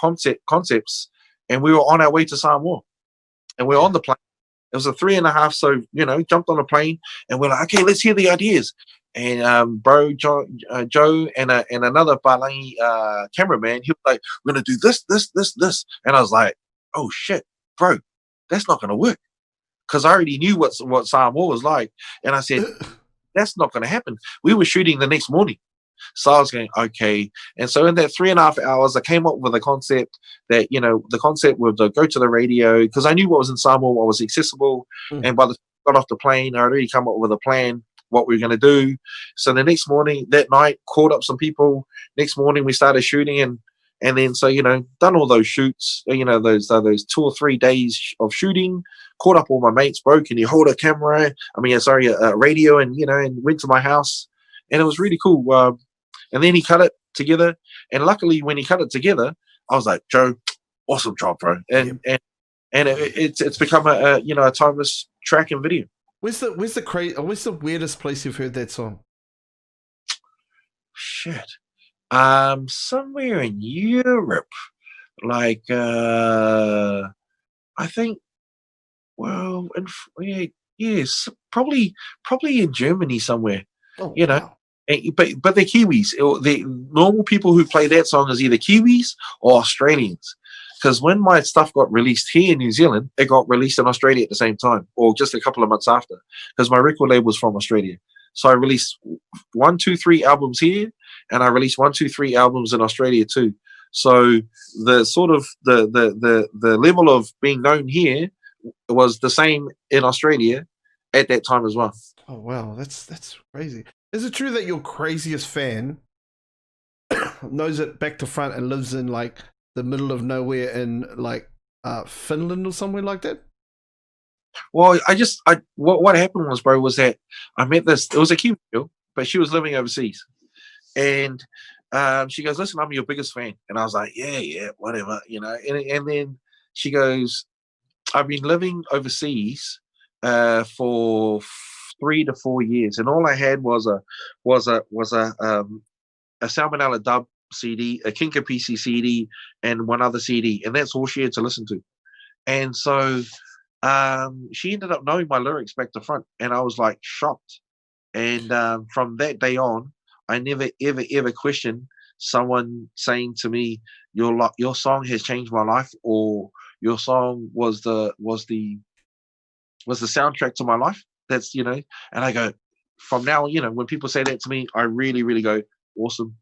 concepts, and we were on our way to Samoa, and we were on the plane. It was a 3.5, so jumped on a plane, and we're like, okay, let's hear the ideas. And bro, Joe and another Balangi cameraman, he was like, we're gonna do this, and I was like, oh shit, bro, that's not gonna work, because I already knew what Samoa was like, and I said, that's not gonna happen. We were shooting the next morning, so I was going, okay. And so in that 3.5 hours, I came up with a concept that the concept would go to the radio, because I knew what was in Samoa, what was accessible, and by the time I got off the plane, I already come up with a plan what we were going to do. So the next morning, that night, called up some people. Next morning, we started shooting, and then so done all those shoots. Those 2 or 3 days of shooting. Called up all my mates. Bro, can you hold a camera? A radio, and went to my house, and it was really cool. And then he cut it together, and luckily, when he cut it together, I was like, Joe, awesome job, bro, and it's become a timeless track and video. Where's the weirdest place you've heard that song? Shit. Somewhere in Europe. Like I think yes, probably in Germany somewhere. Oh, wow. But they're Kiwis. The normal people who play that song is either Kiwis or Australians. Because when my stuff got released here in New Zealand, it got released in Australia at the same time, or just a couple of months after, because my record label was from Australia. So I released 1, 2, 3 albums here, and I released 1, 2, 3 albums in Australia too. So the sort of the level of being known here was the same in Australia at that time as well. Oh wow, that's crazy. Is it true that your craziest fan knows it back to front and lives in like the middle of nowhere in like Finland or somewhere like that? Well, what happened was, bro, was that I met this. It was a Kiwi girl, but she was living overseas, and she goes, "Listen, I'm your biggest fan," and I was like, "Yeah, whatever," And then she goes, "I've been living overseas for 3 to 4 years, and all I had was a Salmonella Dub CD, a King Kapisi CD, and one other CD, and that's all she had to listen to." And so she ended up knowing my lyrics back to front, and I was like shocked. And from that day on, I never ever questioned someone saying to me, your song has changed my life, or your song was the was the soundtrack to my life. That's, and I go, from now, when people say that to me, I really, really go, awesome.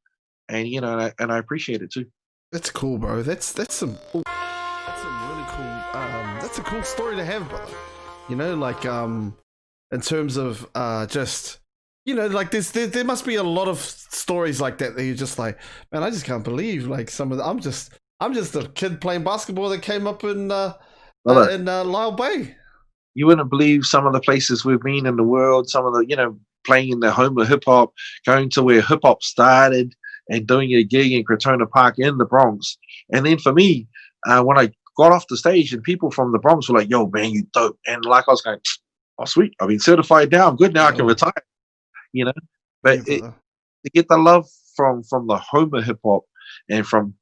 And, and I appreciate it too. That's cool, bro. That's some really cool, that's a cool story to have, brother. Like, in terms of, just, like there must be a lot of stories like that you're just like, man, I just can't believe, like, some of the, I'm just a kid playing basketball that came up in Lyle Bay. You wouldn't believe some of the places we've been in the world, some of the, playing in the home of hip hop, going to where hip hop started and doing a gig in Crotona Park in the Bronx. And then for me, when I got off the stage and people from the Bronx were like, yo, man, you dope. And like I was going, oh, sweet. I've been certified now. I'm good now. I can retire, But to get the love from the home of hip hop and from,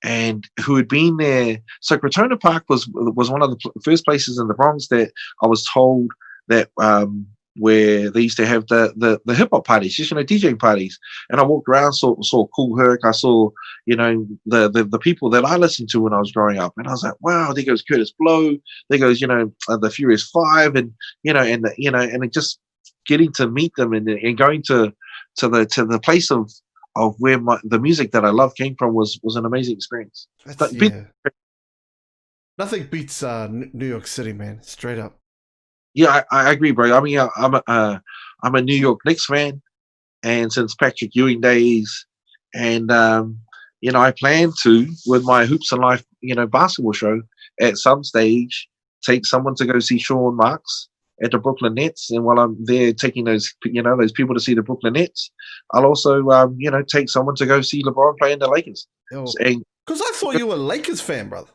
and who had been there. So Crotona Park was one of the first places in the Bronx that I was told that where they used to have the hip hop parties, just DJing parties. And I walked around, saw Kool Herc, I saw the people that I listened to when I was growing up, and I was like, wow. There goes Curtis Blow, there goes the Furious Five, and and it just getting to meet them and going to the place of where the music that I love came from was an amazing experience. Nothing beats New York City, man. Straight up. Yeah, I agree, bro. I mean, I'm a New York Knicks fan, and since Patrick Ewing days, and I plan to, with my Hoops and Life, basketball show, at some stage, take someone to go see Sean Marks at the Brooklyn Nets, and while I'm there taking those people to see the Brooklyn Nets, I'll also take someone to go see LeBron play in the Lakers. Because I thought you were a Lakers fan, brother.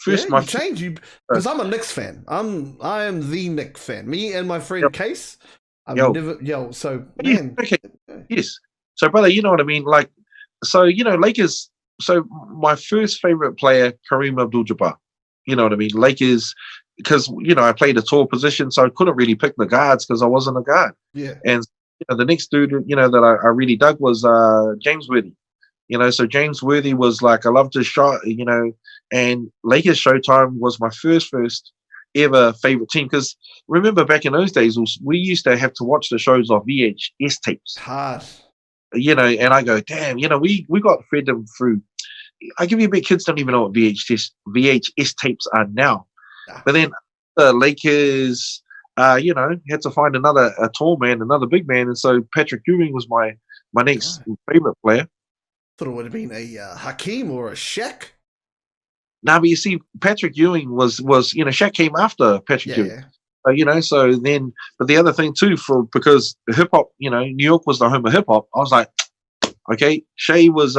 First, my change you because I'm a Knicks fan. I am the Knicks fan. Me and my friend Case. So man, okay. Yes. So brother, you know what I mean. Like, so Lakers. So my first favorite player, Kareem Abdul-Jabbar. You know what I mean. Lakers, because I played a tall position, so I couldn't really pick the guards because I wasn't a guard. Yeah. And the next dude, that I really dug was James Worthy. So James Worthy was like, I loved his shot, and Lakers Showtime was my first ever favorite team. Because remember back in those days, we used to have to watch the shows off VHS tapes. Hard. And I go, damn, we got fed them through. I give you a bit, kids don't even know what VHS tapes are now. Yeah. But then the Lakers, had to find a tall man, another big man. And so Patrick Ewing was my next favorite player. Thought it would have been a Hakeem or a Shaq. Now, but you see, Patrick Ewing was Shaq came after Patrick Ewing. So then, but the other thing too, because hip hop, New York was the home of hip hop. I was like, okay, Shea was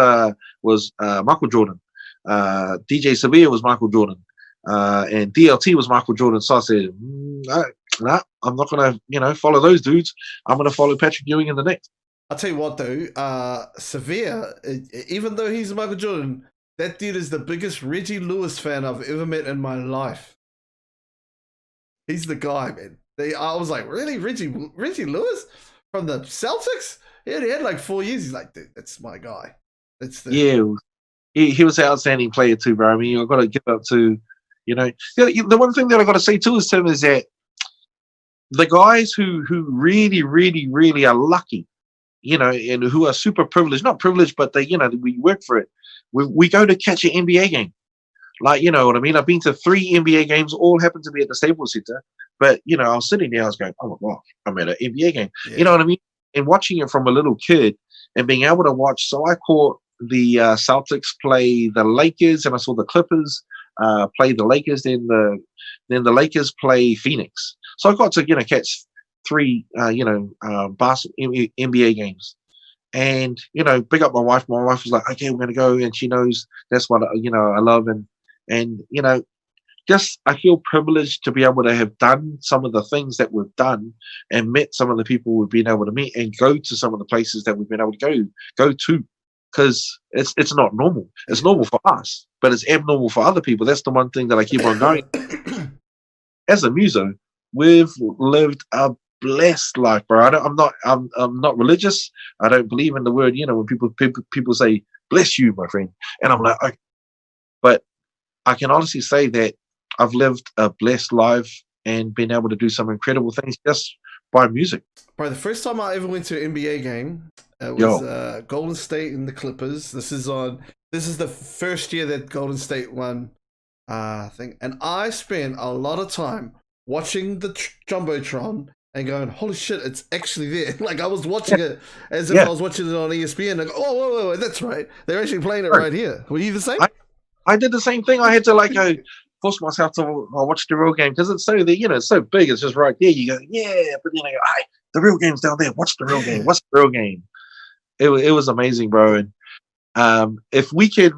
Michael Jordan, DJ Severe was Michael Jordan, and DLT was Michael Jordan. So I said, nah, I'm not gonna follow those dudes. I'm gonna follow Patrick Ewing in the Knicks. I'll tell you what though, Severe, even though he's Michael Jordan, that dude is the biggest Reggie Lewis fan I've ever met in my life. He's the guy, man. I was like, really? Reggie Lewis? From the Celtics? He had like 4 years. He's like, dude, that's my guy. He was an outstanding player too, bro. I mean, I've got to give up to, the one thing that I got to say too is that the guys who really, really, really are lucky, and who are super privileged, not privileged, but they, we work for it. We go to catch an NBA game. Like, you know what I mean? I've been to 3 NBA games, all happened to be at the Staples Center. But, I was sitting there, I was going, oh my God, I'm at an NBA game. Yeah. You know what I mean? And watching it from a little kid and being able to watch. So I caught the Celtics play the Lakers, and I saw the Clippers play the Lakers, then the Lakers play Phoenix. So I got to, catch 3, NBA games. And, big up my wife. My wife was like, okay, we're going to go. And she knows that's what, I love. And just I feel privileged to be able to have done some of the things that we've done and met some of the people we've been able to meet and go to some of the places that we've been able to go to. Because it's not normal. It's normal for us, but it's abnormal for other people. That's the one thing that I keep on going. As a muso, we've lived a blessed life, bro. I'm not religious. I don't believe in the word, when people say bless you, my friend, and I'm like, okay. But I can honestly say that I've lived a blessed life and been able to do some incredible things just by music. Bro, the first time I ever went to an NBA game, it was Yo, Golden State and the Clippers. This is the first year that Golden State won, thing, and I spent a lot of time watching the jumbotron and going, "Holy shit, it's actually there!" Like I was watching it as if yeah, I was watching it on ESPN. And oh, whoa, that's right, they're actually playing it bro. right here. Were you the same? I did the same thing. I had to like go force myself to watch the real game because it's so it's so big. It's just right there. You go, yeah, but then I go, hey, the real game's down there. Watch the real game. Watch the real game. It was amazing, bro. And if we can,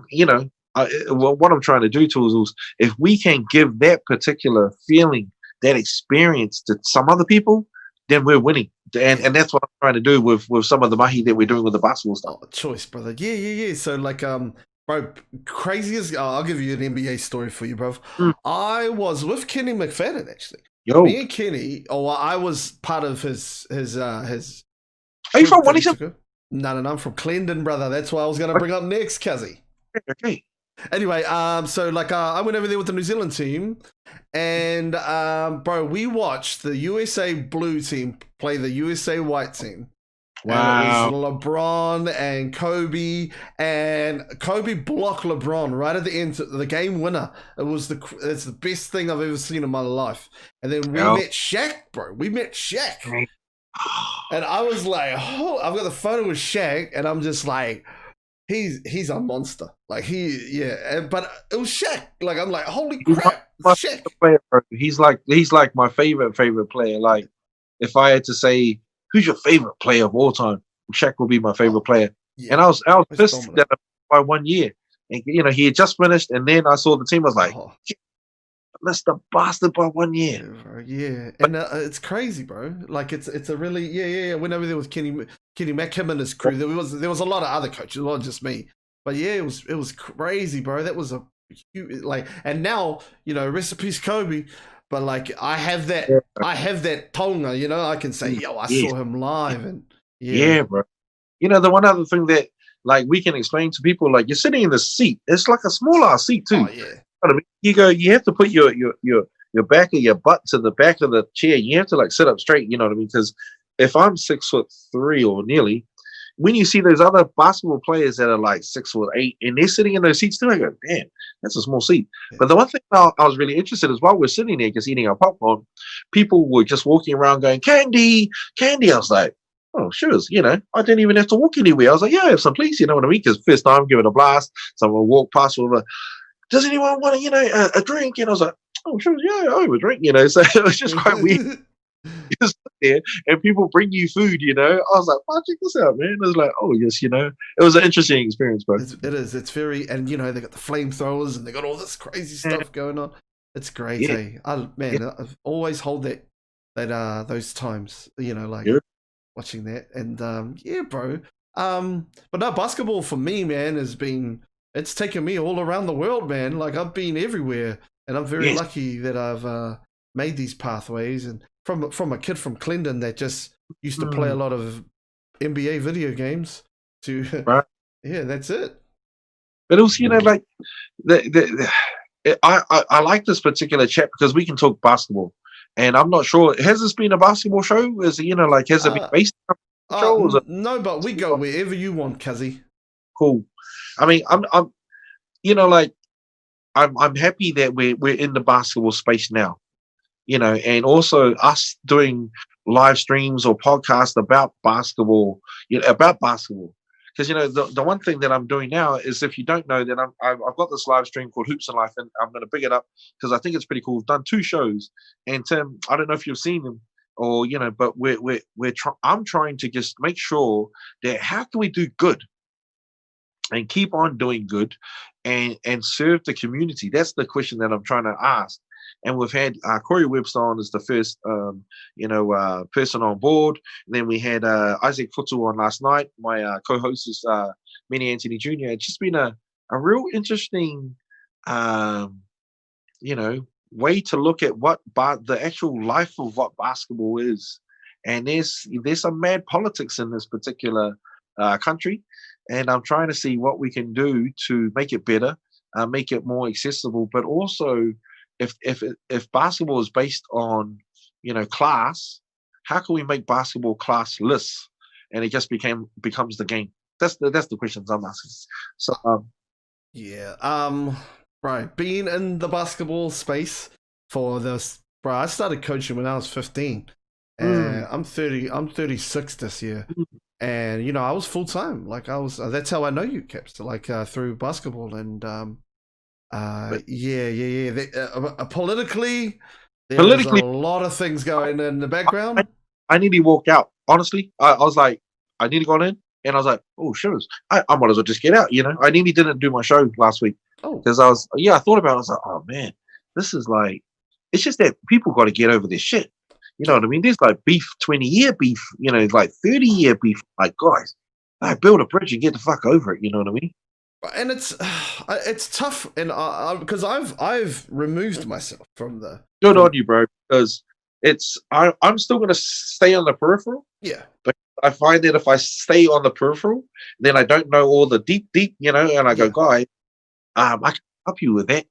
what I'm trying to do, Tools, if we can give that particular feeling, that experience to some other people, then we're winning. And that's what I'm trying to do with some of the mahi that we're doing with the basketball stuff. Oh, choice, brother. Yeah. So like, bro, craziest. I'll give you an NBA story for you, bro. I was with Kenny McFadden actually. Yo, Me and Kenny. Oh, I was part of his. are you from Wellington? No, I'm from Clendon, brother. That's what I was going to bring up next, Kazi. Okay. Anyway, so like I went over there with the New Zealand team, and bro, we watched the USA Blue team play the USA White team. Wow. And it was LeBron and Kobe blocked LeBron right at the end, the game winner. It's the best thing I've ever seen in my life. And then we met Shaq, bro. We met Shaq. And I was like, oh, I've got the photo with Shaq, and I'm just like, he's a monster. Like but it was Shaq. Like I'm like, holy crap, Shaq. He's like my favorite player. Like if I had to say who's your favorite player of all time, Shaq will be my favorite player. Yeah. And I was pissed that by 1 year. And he had just finished, and then I saw the team. I was like, missed the bastard by 1 year. Yeah, and it's crazy, bro. Like it's a really I went over there with Kenny Mack, him and his crew. There was a lot of other coaches, it wasn't just me. But yeah, it was crazy, bro. That was a huge, like, and now rest in peace Kobe. But like I have that Tonga, I can say, yo, I saw him live, and yeah, bro. The one other thing that like we can explain to people, like you're sitting in the seat. It's like a smaller seat too. Oh yeah. You have to put your back of your butt to the back of the chair. You have to like sit up straight, you know what I mean? Because if I'm 6'3" or nearly, when you see those other basketball players that are like 6'8" and they're sitting in those seats too, I go, damn, that's a small seat. Yeah. But the one thing I was really interested is while we're sitting there just eating our popcorn, people were just walking around going, candy. I was like, oh, sure. I didn't even have to walk anywhere. I was like, yeah, I have some please, you know what I mean? Because first time, give it a blast. Someone walked past with does anyone want a drink? And I was like, oh, sure, yeah, I have a drink, So it was just quite weird. You sit there and people bring you food, I was like, wow, check this out, man. I was like, oh, yes, it was an interesting experience, bro. It is. It's very, and they got the flamethrowers and they got all this crazy stuff going on. It's great, eh? I always hold that those times, watching that. And yeah, bro. But no, basketball for me, man, it's taken me all around the world, man. Like I've been everywhere, and I'm very lucky that I've made these pathways. And from a kid from Clendon that just used to play a lot of NBA video games to, right. Yeah, that's it. But also, like I like this particular chat because we can talk basketball, and I'm not sure, has this been a basketball show? Is it, like, has it been based on a show? No, but we go wherever you want, Kazi. Cool. I mean, I'm like, I'm happy that we're in the basketball space now, and also us doing live streams or podcasts about basketball, because the one thing that I'm doing now is, if you don't know, that I've got this live stream called Hoops and Life, and I'm going to big it up because I think it's pretty cool. We've done 2 shows, and Tim, I don't know if you've seen them or but I'm trying to just make sure that how can we do good and keep on doing good and serve the community. That's the question that I'm trying to ask. And we've had Corey Webster on as the first, person on board. And then we had Isaac Futu on last night. My co-host is Manny Anthony Jr. It's just been a real interesting, way to look at what the actual life of what basketball is. And there's some mad politics in this particular country. And I'm trying to see what we can do to make it better, make it more accessible, but also if basketball is based on, class, how can we make basketball classless and it just becomes the game? That's the questions I'm asking. So yeah, right. Being in the basketball space for this, bro. I started coaching when I was 15, and I'm 30. I'm 36 this year, and I was full time. Like I was. That's how I know you, Caps. Like through basketball, and yeah. Politically, there was a lot of things going in the background. I nearly walked out. Honestly, I was like, I nearly gone in, and I was like, oh shivers, I might as well just get out. I nearly didn't do my show last week because I thought about it. I was like, oh man, this is like, it's just that people got to get over this shit. You know what I mean? There's like beef, 20-year beef, like 30-year beef. Like guys, build a bridge and get the fuck over it. You know what I mean? And it's tough, and because I've removed myself from the. Good on you, bro. Because I'm still gonna stay on the peripheral. Yeah. But I find that if I stay on the peripheral, then I don't know all the deep, and I go, guys, I can help you with that,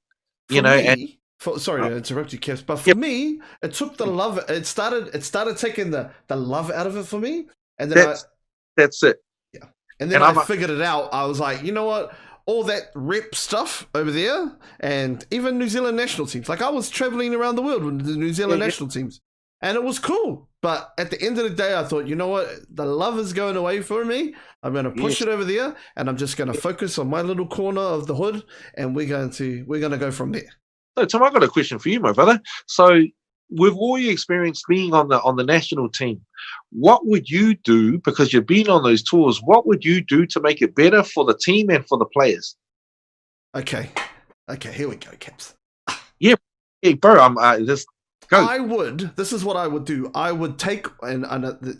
sorry to interrupt you, Kev, but for me, it took the love. It started taking the love out of it for me, and then that's it. Yeah, and then I figured it out. I was like, you know what? All that rep stuff over there, and even New Zealand national teams. Like I was traveling around the world with the New Zealand national teams, and it was cool. But at the end of the day, I thought, you know what? The love is going away for me. I'm going to push it over there, and I'm just going to focus on my little corner of the hood, and we're going to go from there. So, Tom, I got a question for you, my brother. So, with all your experience being on the national team, what would you do, because you've been on those tours, what would you do to make it better for the team and for the players? Okay, here we go, Caps. Yeah, hey, bro, I'm just go. This is what I would do. I would take, and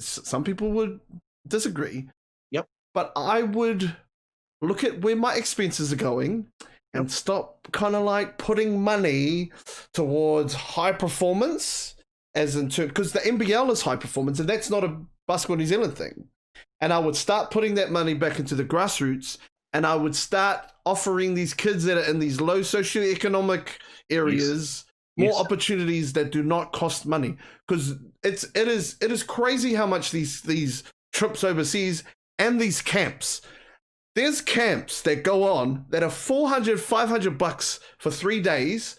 some people would disagree. Yep. But I would look at where my expenses are going and stop kind of like putting money towards high performance, as in because the NBL is high performance, and that's not a Basketball New Zealand thing. And I would start putting that money back into the grassroots, and I would start offering these kids that are in these low socioeconomic areas more opportunities that do not cost money. Because it is crazy how much these trips overseas and these camps. There's camps that go on that are $400, $500 for 3 days,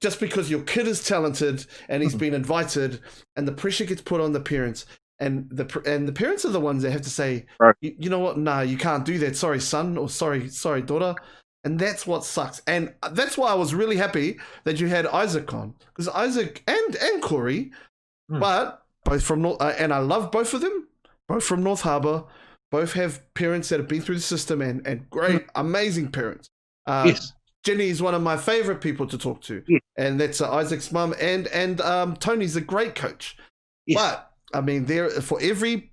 just because your kid is talented and he's been invited, and the pressure gets put on the parents, and the parents are the ones that have to say, you know what, nah, you can't do that. Sorry, son, or sorry, daughter. And that's what sucks. And that's why I was really happy that you had Isaac on, because Isaac and Corey, but both from North, and I love both of them, both from North Harbour. Both have parents that have been through the system and great, amazing parents. Jenny is one of my favorite people to talk to, and that's Isaac's mum. And Tony's a great coach. But I mean, there for every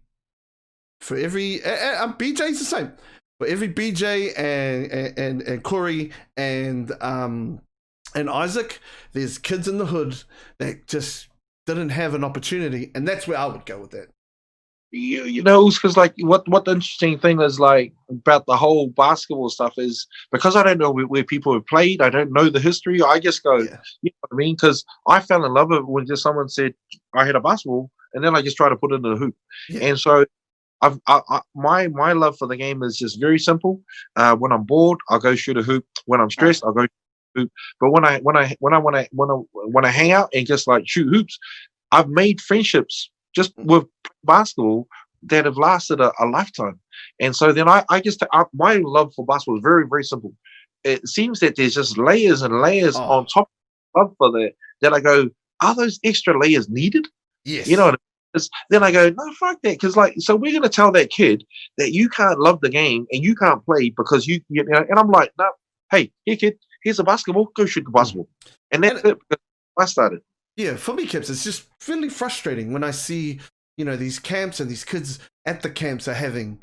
BJ's the same. For every BJ and Corey and Isaac, there's kids in the hood that just didn't have an opportunity, and that's where I would go with that. Because like what the interesting thing is like about the whole basketball stuff is, because I don't know where people have played, I don't know the history. I just go, you know what I mean? Because I fell in love with it when just someone said I had a basketball, and then I just try to put it in the hoop. And so my love for the game is just very simple. When I'm bored, I'll go shoot a hoop. When I'm stressed, I'll go shoot a hoop. But when I want to hang out and just like shoot hoops, I've made friendships just with basketball that have lasted a lifetime. And so then I just my love for basketball is very, very simple. It seems that there's just layers and layers on top of love for that I go, are those extra layers needed? Yes. You know what I mean? Then I go, no, fuck that. Because like, so we're going to tell that kid that you can't love the game and you can't play because you know, and I'm like, no, hey, here kid, here's a basketball, go shoot the basketball. And that's it, because I started. Yeah, for me, Kips, it's just really frustrating when I see, these camps and these kids at the camps are having,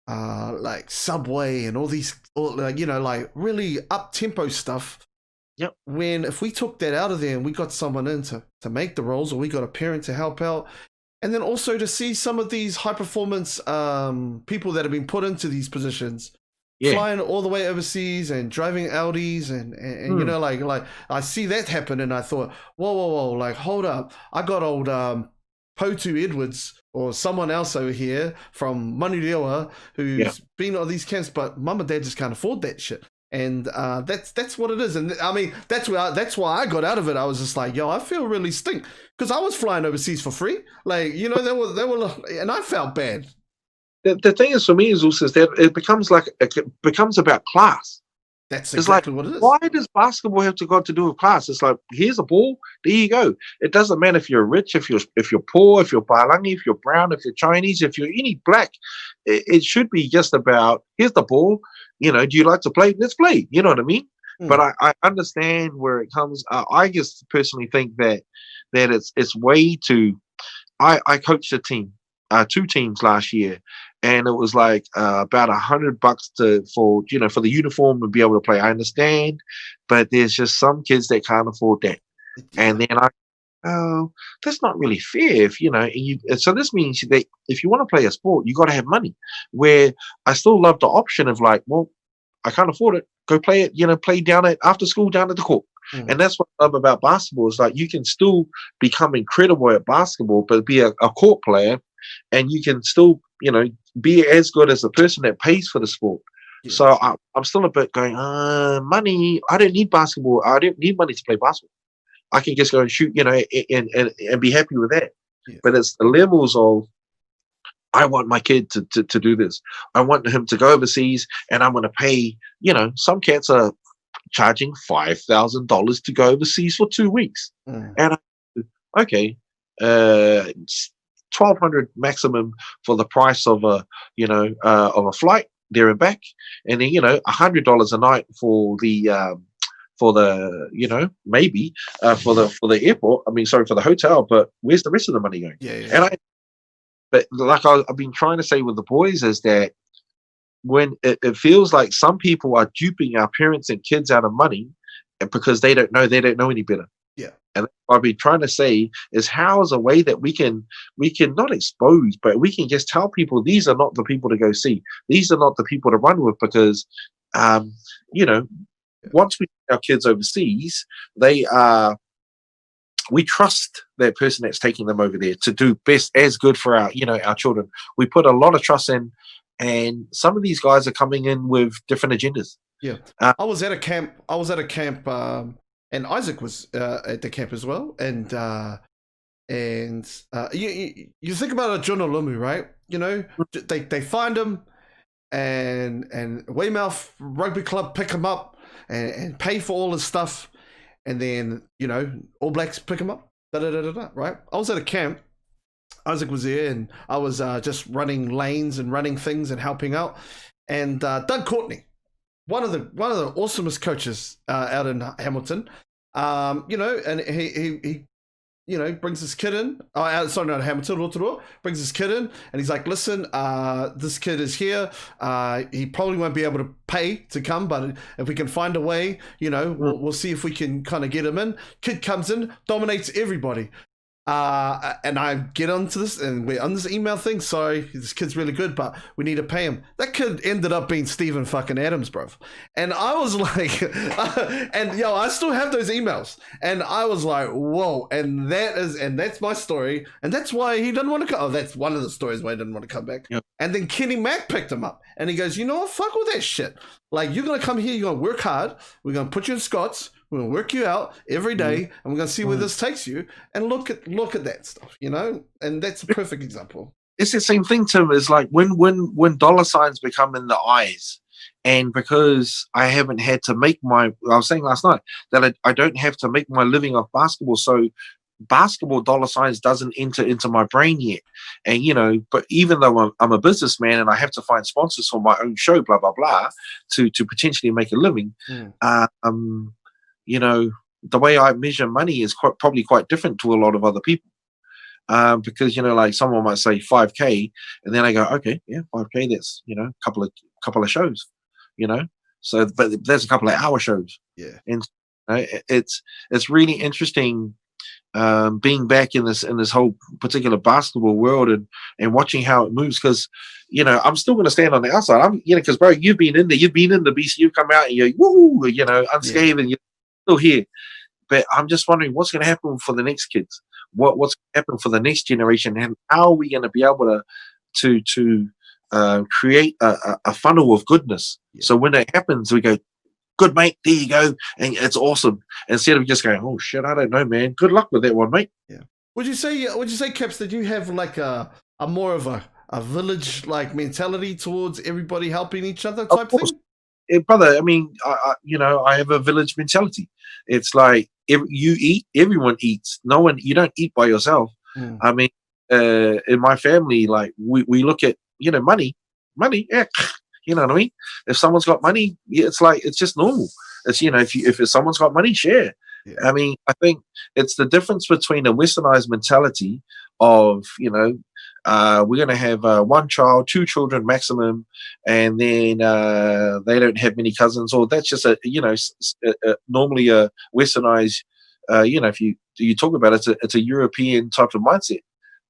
like Subway and all these, like really up-tempo stuff. Yep. When if we took that out of there and we got someone in to make the roles, or we got a parent to help out, and then also to see some of these high-performance people that have been put into these positions Yeah. flying all the way overseas and driving Audis and you know, like I see that happen and I thought, whoa, like hold up, I got old Potu Edwards or someone else over here from Manurewa who's been on these camps, but mum and dad just can't afford that shit. And that's what it is. And I mean, that's why I got out of it. I was just like, yo, I feel really stink because I was flying overseas for free. Like, you know, they were, and I felt bad. The thing is for me is also that it becomes about class. That's exactly what it is. Why does basketball have to do with class? It's like, here's a ball, there you go. It doesn't matter if you're rich, if you're poor, if you're Palangi, if you're brown, if you're Chinese, if you're any black. It should be just about, here's the ball. You know, do you like to play? Let's play. You know what I mean? But I understand where it comes. I just personally think that it's way too. I coached a team, 2 teams last year, and it was like about $100 for the uniform and be able to play. I understand, but there's just some kids that can't afford that, and then that's not really fair. So this means that if you want to play a sport, you got to have money. Where I still love the option of like, well, I can't afford it. Go play it. Play down at after school down at the court. And that's what I love about basketball is like you can still become incredible at basketball, but be a court player, and you can still be as good as the person that pays for the sport. Yeah. So I'm still a bit going, money. I don't need basketball. I don't need money to play basketball. I can just go and shoot, and be happy with that. Yeah. But it's the levels of, I want my kid to do this. I want him to go overseas, and I'm going to pay, some cats are charging $5,000 to go overseas for 2 weeks. And okay, $1,200 maximum for the price of a flight there and back. And then, $100 a night for the, maybe for the airport. I mean, sorry, for the hotel, but where's the rest of the money going? Yeah. But like I've been trying to say with the boys is that when it feels like some people are duping our parents and kids out of money because they don't know any better. Yeah. And what I've been trying to say is how is a way that we can not expose, but we can just tell people these are not the people to go see. These are not the people to run with because, once we take our kids overseas, we trust that person that's taking them over there to do best as good for our children. We put a lot of trust in, and some of these guys are coming in with different agendas. Yeah. I was at a camp, and Isaac was at the camp as well. And you think about a Jonolumu, right? They find him, and Weymouth Rugby Club pick him up and pay for all his stuff. And then, All Blacks pick him up, right? I was at a camp. Isaac was there, and I was just running lanes and running things and helping out. And Doug Courtney, one of the awesomest coaches out in Hamilton, and he brings his kid in. Sorry, not Hamilton, Rotorua. Brings his kid in, and he's like, listen, this kid is here. He probably won't be able to pay to come, but if we can find a way, we'll see if we can kind of get him in. Kid comes in, dominates everybody. And I get onto this, and we're on this email thing. Sorry, this kid's really good, but we need to pay him. That kid ended up being Stephen fucking Adams, bro. And I was like, I still have those emails. And I was like, whoa. And that's my story. And that's why he didn't want to come. Oh, that's one of the stories why he didn't want to come back. Yep. And then Kenny Mack picked him up, and he goes, you know what? Fuck with that shit. Like, you're going to come here, you're going to work hard. We're going to put you in Scots. We're gonna work you out every day, and we're gonna see where this takes you. And look at that stuff, And that's a perfect example. It's the same thing, Tim. Is like when dollar signs become in the eyes, and because I haven't had to make I was saying last night that I don't have to make my living off basketball, so basketball dollar signs doesn't enter into my brain yet. And but even though I'm a businessman and I have to find sponsors for my own show, blah blah blah, to potentially make a living. The way I measure money is probably quite different to a lot of other people. Because, like someone might say 5K, and then I go, okay, yeah, 5K, that's, a couple of shows, so, but there's a couple of hour shows. Yeah. And it's really interesting. being back in this whole particular basketball world and watching how it moves, because I'm still going to stand on the outside. I'm because bro, you've been in there, you've been in the beast, you've come out and you're woo, unscathed, and you're still here. But I'm just wondering what's going to happen for the next kids. What's going to happen for the next generation, and how are we going to be able to create a funnel of goodness? So when that happens, we go, good mate, there you go, and it's awesome. Instead of just going, oh shit, I don't know, man. Good luck with that one, mate. Yeah. Would you say, Caps, that you have like a more of a village like mentality towards everybody helping each other type thing? Brother, I mean, I have a village mentality. It's like you eat, everyone eats. You don't eat by yourself. I mean, in my family, like we look at money, yeah. You know what I mean? If someone's got money, it's just normal. It's if someone's got money, share. Yeah. I mean, I think it's the difference between a westernized mentality of we're going to have one child, two children maximum, and then they don't have many cousins, or that's just normally a westernized. If you talk about it, it's a European type of mindset.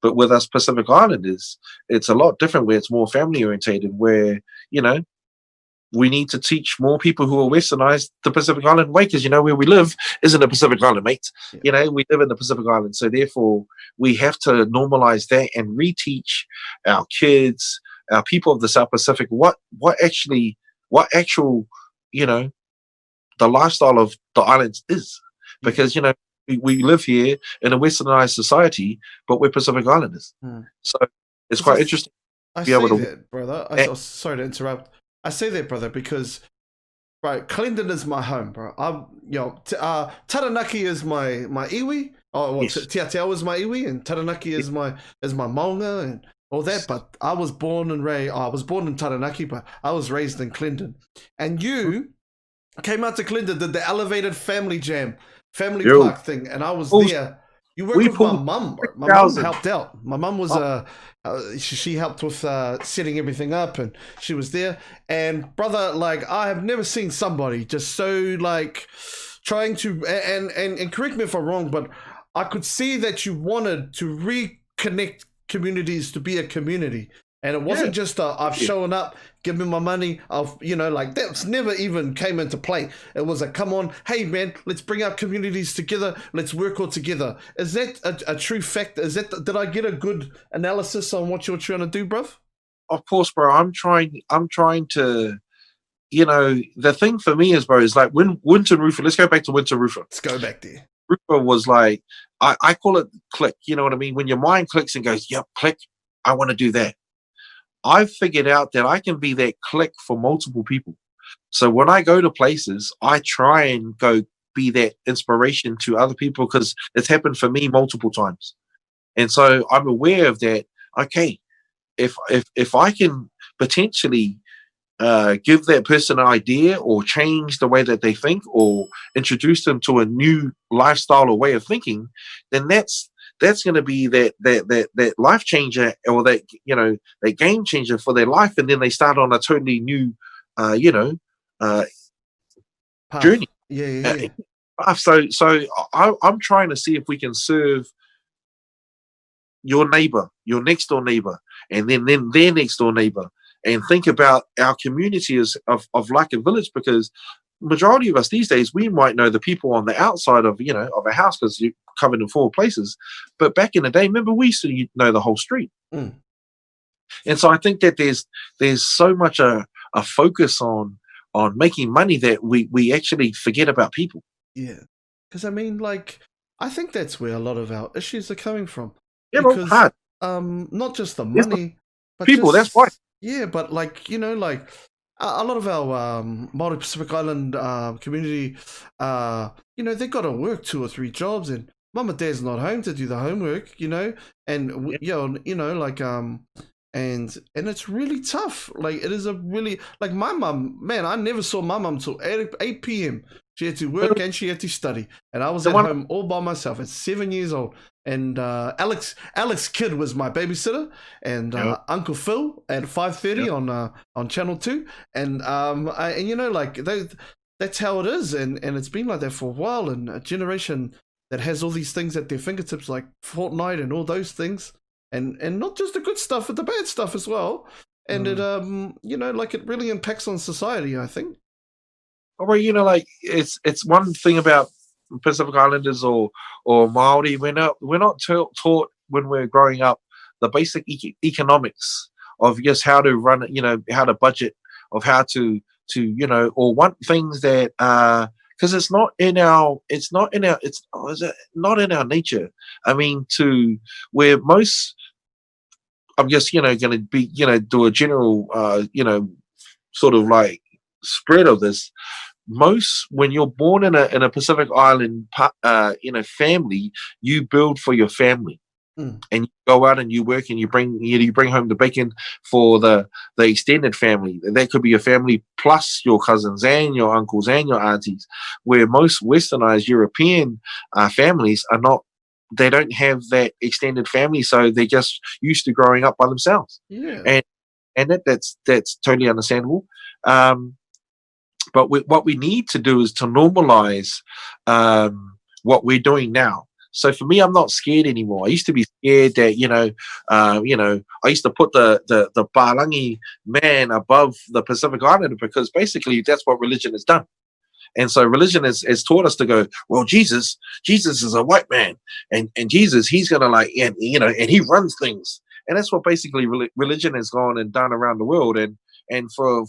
But with us Pacific Islanders, it's a lot different, where it's more family orientated, where we need to teach more people who are westernized the Pacific Island way, because where we live isn't a Pacific Island, mate. Yeah. We live in the Pacific Island, so therefore we have to normalize that and reteach our kids, our people of the South Pacific, what actual the lifestyle of the islands is, because we live here in a westernized society, but we're Pacific Islanders. So it's quite interesting to be able to. That, brother. Sorry to interrupt. I say that, brother, because Clendon is my home, bro. Taranaki is my iwi. Tiateo is my iwi, and Taranaki is my maunga and all that. But I was born in Taranaki, but I was raised in Clendon. And you came out to Clendon, did the elevated family park thing, and I was there. You worked with my mum. My mum helped out. My mum was she helped with setting everything up, and she was there. And brother, like, I have never seen somebody just so like trying to and correct me if I'm wrong, but I could see that you wanted to reconnect communities to be a community. And it wasn't just I've shown up, give me my money. That's never even came into play. It was a come on, hey man, let's bring our communities together. Let's work all together. Is that a true fact? Did I get a good analysis on what you're trying to do, bruv? Of course, bro. I'm trying to. The thing for me is, bro, is like when Winter Roofer. Let's go back to Winter Roofer. Let's go back there. Roofer was like, I call it click. You know what I mean? When your mind clicks and goes, yep, click. I want to do that. I've figured out that I can be that click for multiple people. So when I go to places, I try and go be that inspiration to other people, because it's happened for me multiple times. And so I'm aware of that. Okay, if I can potentially give that person an idea, or change the way that they think, or introduce them to a new lifestyle or way of thinking, then that's going to be that life changer, or that game changer for their life, and then they start on a totally new journey. Yeah. So I'm trying to see if we can serve your neighbor, your next door neighbor, and then their next door neighbor, and think about our community as of like a village, because majority of us these days, we might know the people on the outside of a house, because you're covered in 4 places. But back in the day, remember, we used to know the whole street. And so I think that there's so much a focus on making money that we actually forget about people. Yeah, because I mean, like, I think that's where a lot of our issues are coming from. Yeah, because, hard. Not just the money, but people. That's why. Yeah, but like a lot of our Māori Pacific Island community, they've got to work 2 or 3 jobs, and mum and dad's not home to do the homework, and it's really tough. Like, it is a really, like, my mum, man, I never saw my mum till 8 p.m. She had to work and she had to study, and I was at home all by myself at 7 years old. And Alex Kidd was my babysitter, and Uncle Phil at 5:30 on Channel 2, and that's how it is, and it's been like that for a while. And a generation that has all these things at their fingertips, like Fortnite and all those things, and not just the good stuff, but the bad stuff as well. And it like it really impacts on society, I think. Or like it's one thing about Pacific Islanders or Maori. We're not taught when we're growing up the basic economics of just how to run, how to budget, of how to or want things that because it's not in our not in our nature. I mean, to where most, I'm just going to be do a general sort of like spread of this. Most, when you're born in a Pacific Island family, you build for your family. And you go out and you work and you bring home the bacon for the extended family. That could be your family plus your cousins and your uncles and your aunties. Where most westernized European families are not, they don't have that extended family, so they're just used to growing up by themselves. Yeah. And that's totally understandable. But what we need to do is to normalize what we're doing now. So for me, I'm not scared anymore. I used to be scared that I used to put the Palangi man above the Pacific Islander, because basically that's what religion has done. And so religion has taught us to go, well, Jesus is a white man, and Jesus, he's gonna and he runs things. And that's what basically religion has gone and done around the world. And for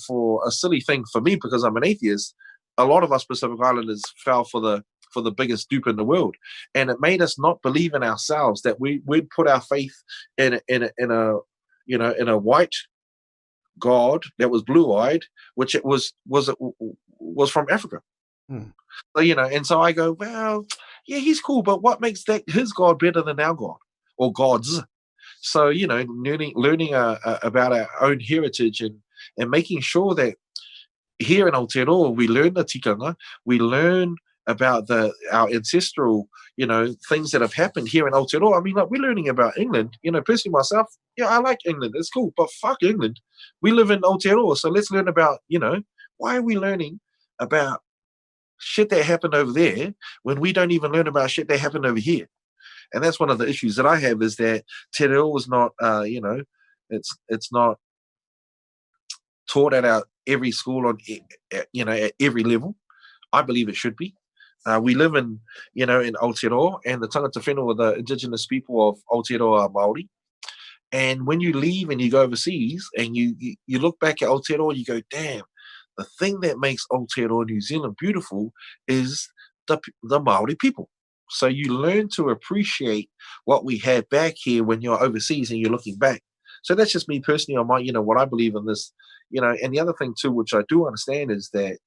a silly thing for me, because I'm an atheist, a lot of us Pacific Islanders fell for the biggest dupe in the world, and it made us not believe in ourselves, that we'd put our faith in a white God that was blue-eyed, which it was from Africa. So and so I go, well, yeah, he's cool, but what makes that his God better than our God or gods? So learning about our own heritage and making sure that here in Aotearoa we learn the tikanga, we learn about our ancestral things that have happened here in Aotearoa. I mean, like, we're learning about England. Personally myself, yeah, I like England. It's cool, but fuck England. We live in Aotearoa, so let's learn about why are we learning about shit that happened over there when we don't even learn about shit that happened over here. And that's one of the issues that I have, is that te reo is not, it's not taught at every school at every level. I believe it should be. We live in Aotearoa, and the tangata whenua, the indigenous people of Aotearoa, are Māori. And when you leave and you go overseas and you look back at Aotearoa, you go, damn, the thing that makes Aotearoa, New Zealand beautiful is the Māori people. So you learn to appreciate what we had back here when you're overseas and you're looking back. So that's just me personally on my, what I believe in this, and the other thing too, which I do understand, is that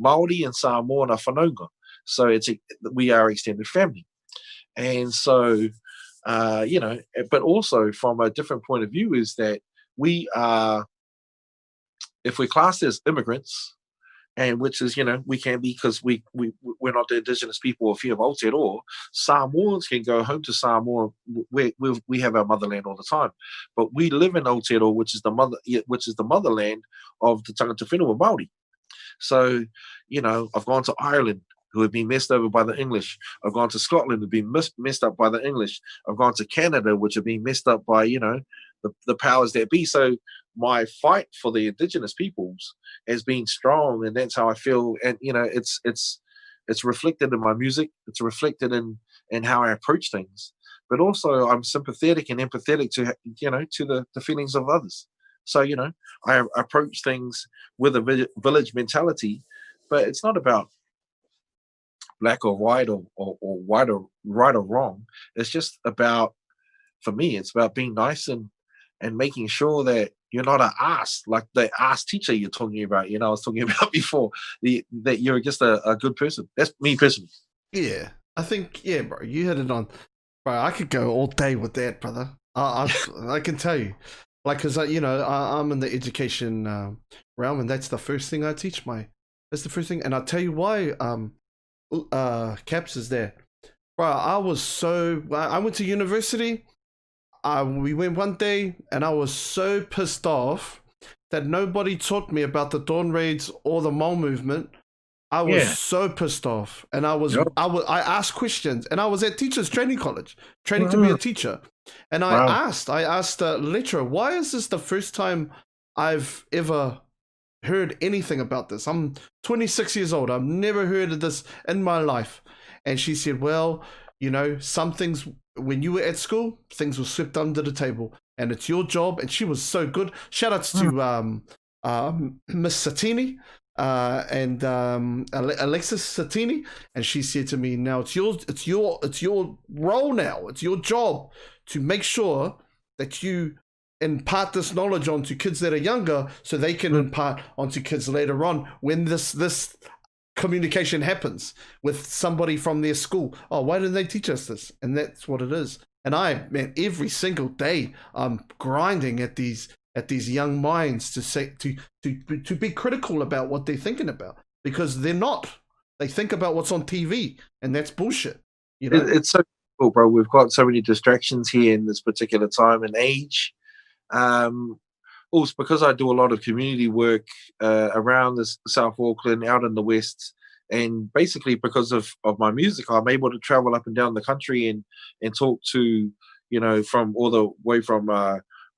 Māori and Samoan are whanaunga. So we are extended family. And so, but also from a different point of view, is that we are, if we're classed as immigrants, and which is, we can be, because we're not the indigenous people of here of Aotearoa. Samoans can go home to Samoa. We have our motherland all the time, but we live in Aotearoa, which is the motherland of the tangata whenua Māori. So, I've gone to Ireland, who have been messed over by the English. I've gone to Scotland, who have been messed up by the English. I've gone to Canada, which have been messed up by, the powers that be. So my fight for the indigenous peoples has been strong, and that's how I feel. And it's reflected in my music. It's reflected in how I approach things. But also, I'm sympathetic and empathetic to the feelings of others. So I approach things with a village mentality, but it's not about black or white or white or right or wrong. It's just about, for me, it's about being nice and making sure that you're not an ass, like the ass teacher you're talking about. I was talking about before, that you're just a good person. That's me personally. Yeah, I think, yeah, bro, you hit it on. Bro, I could go all day with that, brother. I can tell you. Like, because, I'm in the education realm, and that's the first thing I teach that's the first thing. And I'll tell you why Caps is there. Bro, I went to university. We went one day, and I was so pissed off that nobody taught me about the Dawn Raids or the Mole movement I was Yeah. so pissed off, and Yep. I asked questions, and I was at teachers training college, training to be a Mhm. teacher, and Wow. I asked the lecturer, why is this the first time I've ever heard anything about this? I'm 26 years old. I've never heard of this in my life. And she said, well, you know, some things, when you were at school, things were swept under the table, and it's your job. And she was so good. Shout outs Mm. to Miss Satini and Alexis Satini. And she said to me, now it's your role now. It's your job to make sure that you impart this knowledge onto kids that are younger, so they can impart onto kids later on when this communication happens with somebody from their school. Oh, why didn't they teach us this? And that's what it is. And man, every single day I'm grinding at these young minds to say to be critical about what they're thinking about, because they're not. They think about what's on TV, and that's bullshit. You know, It's so cool, bro. We've got so many distractions here in this particular time and age. Um, Also, because I do a lot of community work around the South Auckland, out in the West, and basically because of my music, I'm able to travel up and down the country and talk to, you know, from all the way from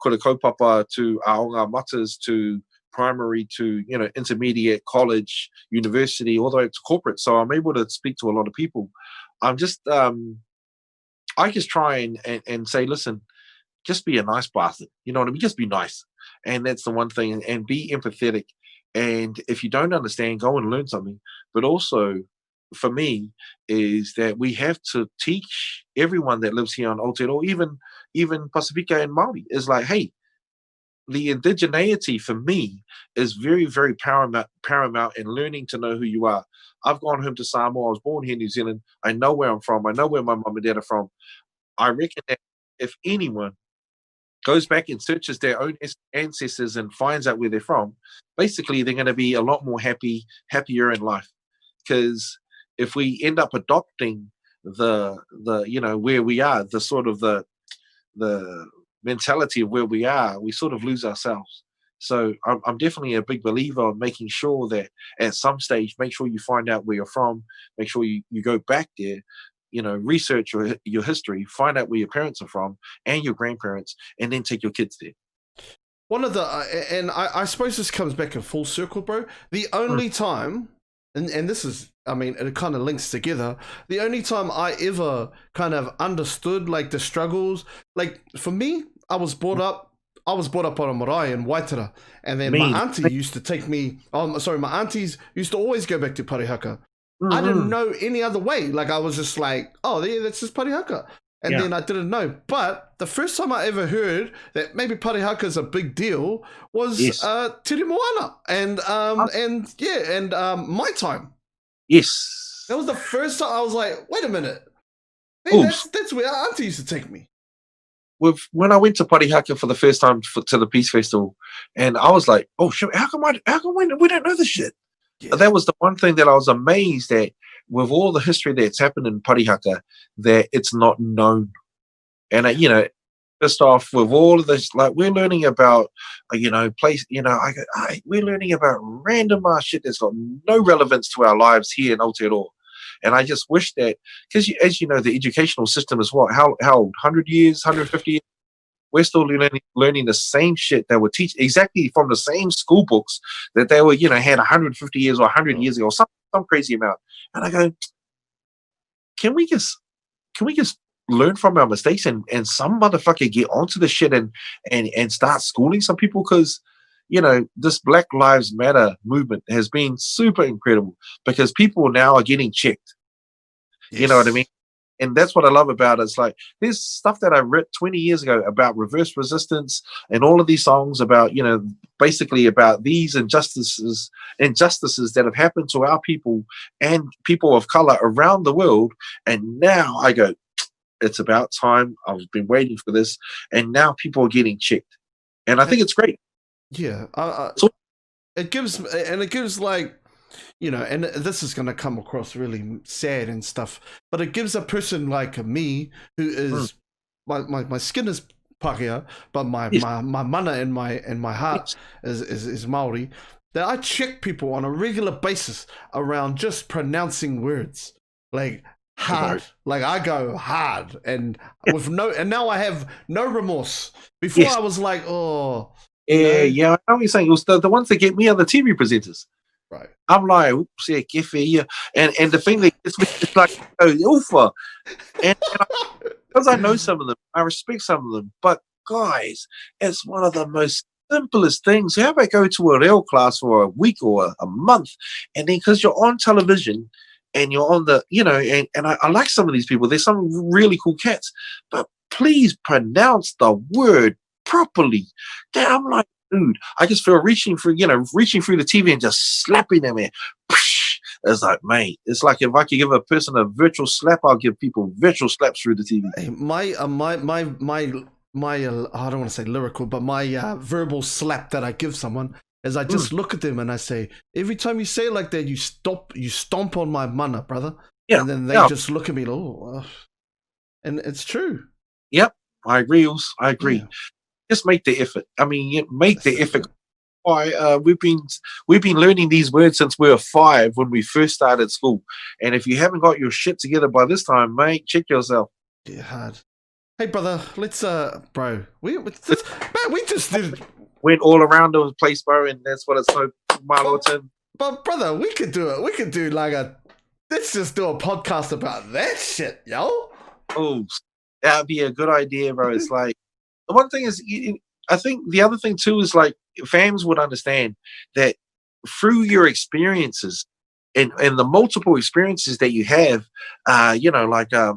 Kura Kaupapa to Aonga Matas to primary to, you know, intermediate, college, university, all the way up to corporate. So I'm able to speak to a lot of people. I'm just, I just try and say, listen, just be a nice bastard. You know what I mean? Just be nice. And that's the one thing. And be empathetic. And if you don't understand, go and learn something. But also, for me, is that we have to teach everyone that lives here on Aotearoa, even Pasifika and Maori, is like, hey, the indigeneity for me is very, very paramount in learning to know who you are. I've gone home to Samoa. I was born here in New Zealand. I know where I'm from. I know where my mum and dad are from. I reckon that if anyone goes back and searches their own ancestors and finds out where they're from, basically they're going to be a lot more happier in life. Because if we end up adopting the you know where we are, the sort of the mentality of where we are, we sort of lose ourselves. So I'm definitely a big believer of making sure that at some stage, make sure you find out where you're from, make sure you go back there, you know, research your history, find out where your parents are from and your grandparents, and then take your kids there. one of the and I suppose this comes back in full circle, bro. The only time, and this is, I mean, it kind of links together. The only time I ever kind of understood like the struggles, like for me, I was brought up on a marae in Waitara, and then my auntie used to take me. My aunties used to always go back to Parihaka. I didn't know any other way. Like I was just like, oh yeah, that's just Parihaka. And then I didn't know. But the first time I ever heard that maybe Parihaka is a big deal was Tiri Moana and My Time. Yes. That was the first time I was like, wait a minute. Hey, that's where our auntie used to take me. When I went to Parihaka for the first time to the Peace Festival, and I was like, oh shit, how come we don't know this shit? Yeah. That was the one thing that I was amazed at, with all the history that's happened in Parihaka, that it's not known. And you know, first off, with all of this, like we're learning about, you know, we're learning about random ass shit that's got no relevance to our lives here in Aotearoa. And I just wish that, because as you know, the educational system is how old? 100 years, 150 years? We're still learning the same shit that were teach exactly from the same school books that they were, you know, had 150 years or 100 years ago, some crazy amount. And I go, can we just learn from our mistakes and some motherfucker get onto the shit and start schooling some people? Because, you know, this Black Lives Matter movement has been super incredible because people now are getting checked. Yes. You know what I mean? And that's what I love about it. It's like there's stuff that I wrote 20 years ago about reverse resistance and all of these songs about, you know, basically about these injustices that have happened to our people and people of color around the world. And now I go, it's about time. I've been waiting for this. And now people are getting checked. And I think it's great. Yeah. It gives like, you know, and this is going to come across really sad and stuff, but it gives a person like me who is my skin is Pākehā, but my mana and my heart is Maori. that I check people on a regular basis around just pronouncing words. Like hard. Like I go hard and now I have no remorse. Before I was like, oh, yeah, I know what you're saying. It was the ones that get me are the TV presenters. Right. I'm like, oops, yeah, get here. And the thing that gets me is like, Alpha. And because I know some of them, I respect some of them. But guys, it's one of the most simplest things. How about go to a real class for a week or a month, and then because you're on television and you're on the, and I like some of these people. There's some really cool cats, but please pronounce the word properly. Then I'm like, dude, I just feel reaching through the TV and just slapping them in. It's like, mate, it's like if I could give a person a virtual slap, I'll give people virtual slaps through the TV. Hey, my I don't want to say lyrical, but my verbal slap that I give someone is I just look at them and I say, every time you say it like that, you stomp on my mana, brother. Yeah. And then they just look at me, and it's true. Yep, I agree. I agree. Yeah. Just make the effort. I mean, make the effort. We've been learning these words since we were 5 when we first started school. And if you haven't got your shit together by this time, mate, check yourself. Yeah, hard. Hey, brother, let's bro, we just went all around the place, bro, and that's what it's so Marlton. But brother, we could do it. We could do let's just do a podcast about that shit, yo. Oh, that'd be a good idea, bro. It's like the one thing is, I think the other thing too is like fans would understand that through your experiences and the multiple experiences that you have, I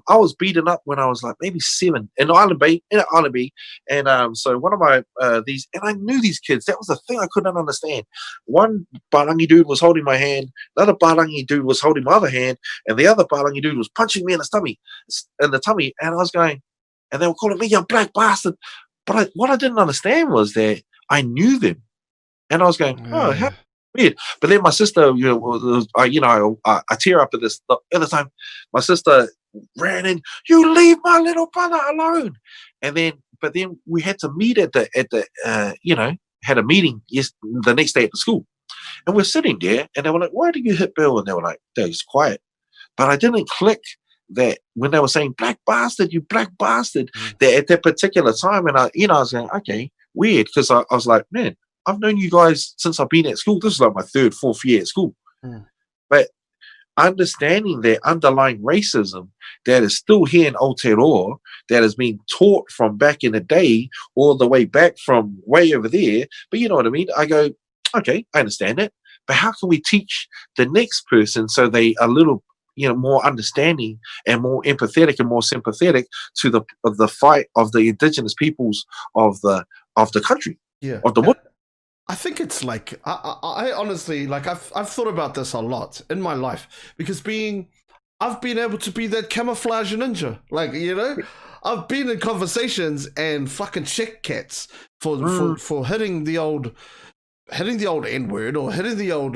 was beaten up when I was like maybe 7 in Island Bay, and so one of my these, and I knew these kids. That was the thing I couldn't understand. One Barangi dude was holding my hand, the other Barangi dude was holding my other hand, and the other Barangi dude was punching me in the tummy, and I was going, and they were calling me, "You black bastard." But what I didn't understand was that I knew them, and I was going, "Oh, how weird." But then my sister, I tear up at this. At the time, my sister ran in. "You leave my little brother alone!" But then we had to meet at the had a meeting the next day at the school, and we're sitting there, and they were like, "Why do you hit Bill?" And they were like, "They're just quiet." But I didn't click that when they were saying "black bastard, you black bastard," that at that particular time, and I was going, okay, weird, because I was like, man, I've known you guys since I've been at school. This is like my 3rd, 4th year at school. But understanding that underlying racism that is still here in Aotearoa, that has been taught from back in the day, all the way back from way over there. But you know what I mean? I go, okay, I understand it. But how can we teach the next person so they a little more understanding and more empathetic and more sympathetic to the fight of the indigenous peoples of the country, of the world. I think it's like I honestly I've thought about this a lot in my life because I've been able to be that camouflage ninja, I've been in conversations and fucking check cats for hitting the old N-word or hitting the old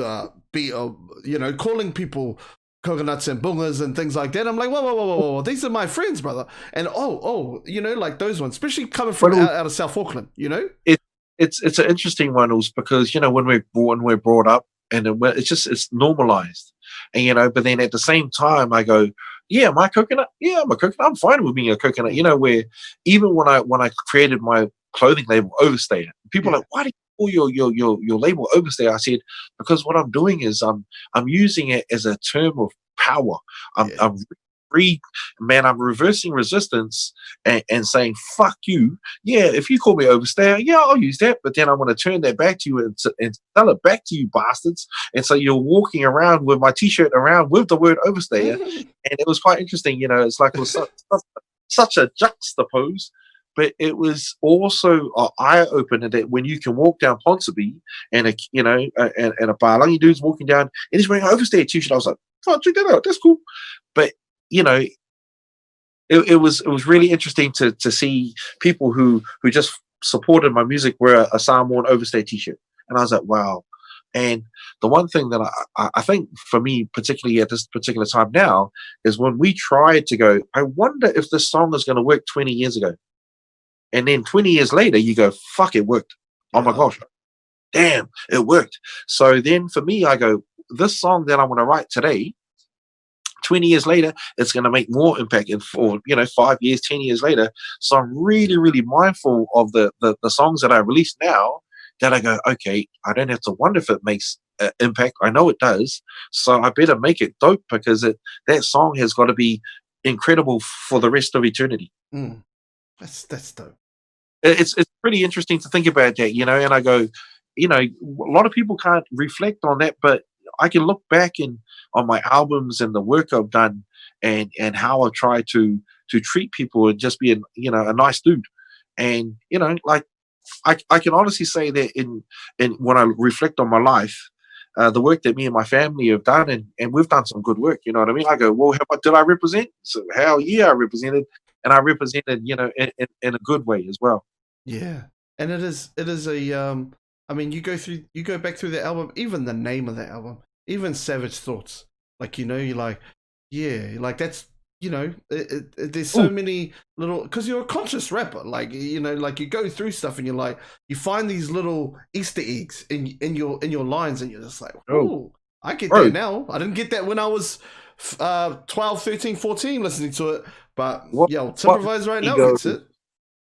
calling people coconuts and bungas and things like that. I'm like, whoa, these are my friends, brother. And like those ones, especially coming from out of South Auckland, It's an interesting one, also because when we're brought up and it's normalized, and but then at the same time I go, yeah, am I coconut? Yeah, I'm a coconut. I'm fine with being a coconut. Where even when I created my clothing label Overstay, people are like, why do you call your label Overstay? I said, because what I'm doing is I'm using it as a term of power. I'm reversing resistance and saying fuck you. Yeah, if you call me Overstay, yeah, I'll use that. But then I'm going to turn that back to you and tell it back to you, bastards. And so you're walking around with my T-shirt around with the word Overstay, and it was quite interesting. It's like it was such a juxtapose. But it was also an eye-opener that when you can walk down Ponsonby and a Palangi dude's walking down and he's wearing an Overstay T-shirt, I was like, oh, check that out, that's cool. But it was really interesting to see people who just supported my music wear a Samoan Overstay T-shirt, and I was like, wow. And the one thing that I think for me, particularly at this particular time now, is when we tried to go, I wonder if this song is going to work 20 years ago. And then 20 years later, you go, fuck, it worked. Oh my gosh. damn, it worked. So then for me, I go, this song that I want to write today, 20 years later, it's going to make more impact. And for, 5 years, 10 years later. So I'm really, really mindful of the songs that I release now, that I go, okay, I don't have to wonder if it makes impact. I know it does. So I better make it dope, because that song has got to be incredible for the rest of eternity. That's dope. It's pretty interesting to think about that, and I go, a lot of people can't reflect on that, but I can look back on my albums and the work I've done, and how I try to treat people and just be a nice dude. And like, I can honestly say that in when I reflect on my life, the work that me and my family have done, and we've done some good work. You know what I mean? I go, well, did I represent? So hell yeah, I represented, and I represented, in a good way as well. Yeah, and it is a I mean, you go back through the album, even the name of the album, even Savage Thoughts, like, you're like, yeah, like that's, there's so many little, because you're a conscious rapper, like, like you go through stuff and you're like, you find these little Easter eggs in your lines, and you're just like, oh, I get that now. I didn't get that when I was 12, 13, 14 listening to it, but Provise right now gets it.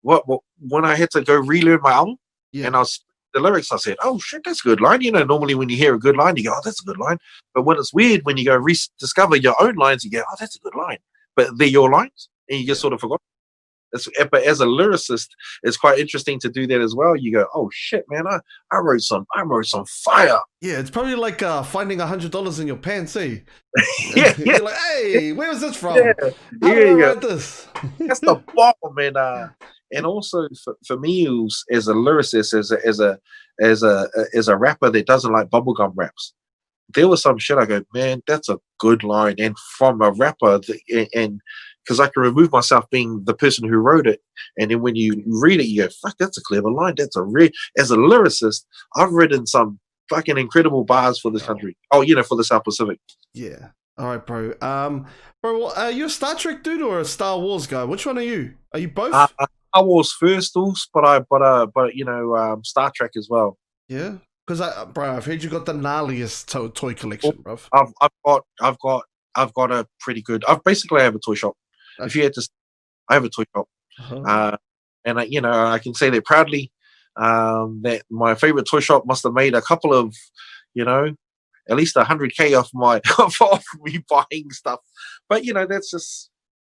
When I had to go relearn my album, and I was the lyrics, I said, oh shit, that's a good line. Normally when you hear a good line, you go, oh, that's a good line. But when it's weird, when you go rediscover your own lines, you go, oh, that's a good line. But they're your lines, and you just sort of forgot. But as a lyricist, it's quite interesting to do that as well. You go, oh shit, man, I wrote some fire. Yeah, it's probably like finding $100 in your pants, eh? Yeah. You're like, hey, where was this from? Yeah. How did I write this? That's the bomb, and also for me, as a lyricist, as a rapper that doesn't like bubblegum raps, there was some shit I go, man, that's a good line. And from a rapper, and because I can remove myself being the person who wrote it, and then when you read it, you go, fuck, that's a clever line. That's as a lyricist, I've written some fucking incredible bars for this country. Oh, for the South Pacific. Yeah. All right, bro. Bro, are you a Star Trek dude or a Star Wars guy? Which one are you? Are you both? Star Wars first, but Star Trek as well. Yeah, because I've heard you got the gnarliest toy collection, bro. I've got a pretty good. I have a toy shop. Okay. If you had to, I have a toy shop, and I can say that proudly. That my favorite toy shop must have made a couple of, at least $100K off off me buying stuff. But that's just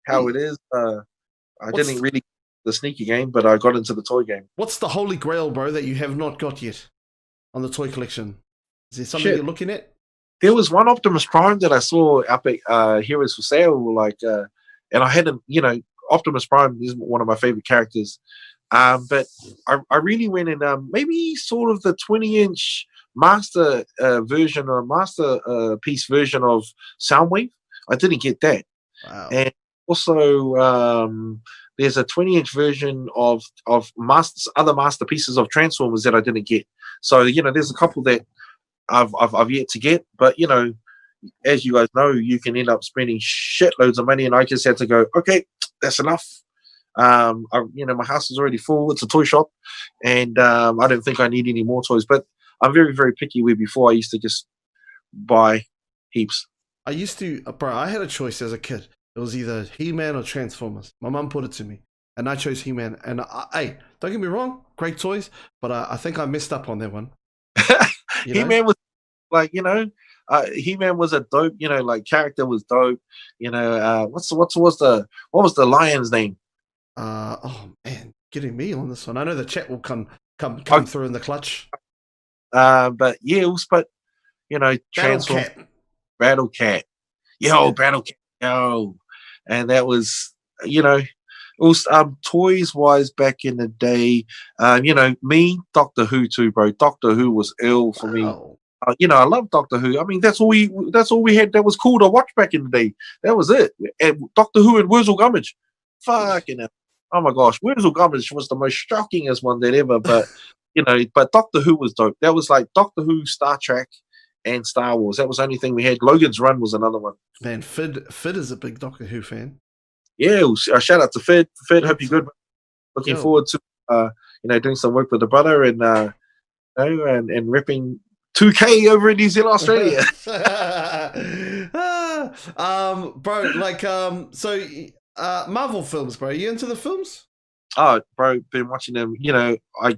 how it is. I didn't really the sneaker game, but I got into the toy game. What's the holy grail, bro, that you have not got yet on the toy collection? Is there something you're looking at? There was one Optimus Prime that I saw up at Heroes for Sale, and I hadn't, Optimus Prime is one of my favorite characters. But I really went in maybe sort of the 20-inch master version or masterpiece version of Soundwave. I didn't get that. Wow. And also there's a 20-inch version of other masterpieces of Transformers that I didn't get. So there's a couple that I've yet to get, but as you guys know, you can end up spending shitloads of money, and I just had to go, okay, that's enough. My house is already full. It's a toy shop, and I don't think I need any more toys. But I'm very, very picky. Where before I used to just buy heaps. I used to, bro. I had a choice as a kid. It was either He-Man or Transformers. My mum put it to me, and I chose He-Man. And hey, don't get me wrong, great toys, but I think I messed up on that one. He-Man was like, He-Man was a dope, character was dope. What was the lion's name? Oh man, getting me on this one. I know the chat will come through in the clutch. But Transform Battle Cat. Battle Cat. And that was, also, toys wise back in the day, me, Doctor Who too, bro. Doctor Who was ill for me. I love Doctor Who. I mean, that's all we had that was cool to watch back in the day. That was it. And Doctor Who and Wurzel Gummidge. Fucking hell. Oh my gosh, Wurzel Gummidge was the most shockingest one that ever, but but Doctor Who was dope. That was like Doctor Who, Star Trek, and Star Wars. That was the only thing we had. Logan's Run was another one. Man, Fid is a big Doctor Who fan. Yeah, shout out to Fid. Fid, hope you're good. Looking forward to doing some work with the brother, and and ripping 2K over in New Zealand, Australia. Bro, like, so, Marvel films, bro. Are you into the films? Oh, bro, been watching them. You know, I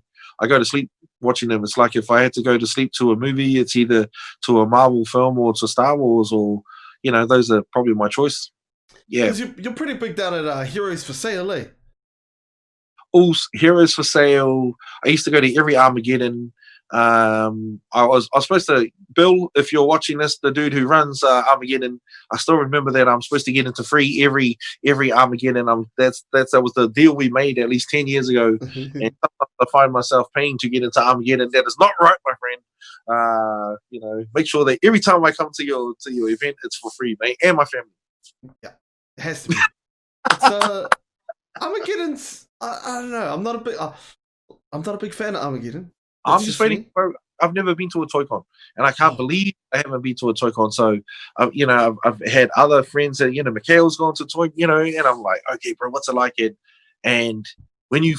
go to sleep watching them. It's like if I had to go to sleep to a movie, it's either to a Marvel film or to Star Wars, or you know, those are probably my choice. Yeah, because you're pretty big down at Heroes for Sale, eh? all Heroes for Sale. I used to go to every Armageddon. I was supposed to, Bill, if you're watching this, the dude who runs Armageddon, I still remember that I'm supposed to get into free every Armageddon. That was the deal we made at least 10 years ago, and sometimes I find myself paying to get into Armageddon. That is not right, my friend. You know, make sure that every time I come to your event, it's for free, mate, and my family. Yeah, it has to be. It's, Armageddon's. I don't know. I'm not a big fan of Armageddon. I'm just waiting, bro. I've never been to a Toy Con, and I can't believe I haven't been to a Toy Con. So, you know, I've had other friends that, you know, Mikhail's gone to Toy, you know, and I'm like, okay, bro, what's it like? And when you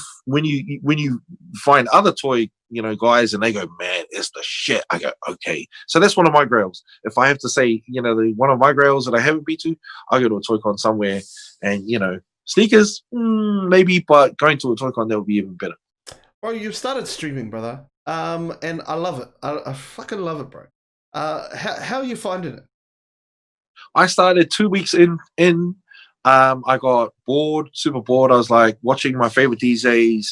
find other toy, you know, guys, and they go, man, it's the shit. I go, okay. So that's one of my grails. If I have to say, you know, one of my grails that I haven't been to, I go to a Toy Con somewhere, and you know, sneakers, maybe, but going to a Toy Con, that would be even better. Bro, you've started streaming, brother. And I love it. I fucking love it, bro. How are you finding it? I started 2 weeks in. I got bored, super bored. I was like watching my favorite DJs,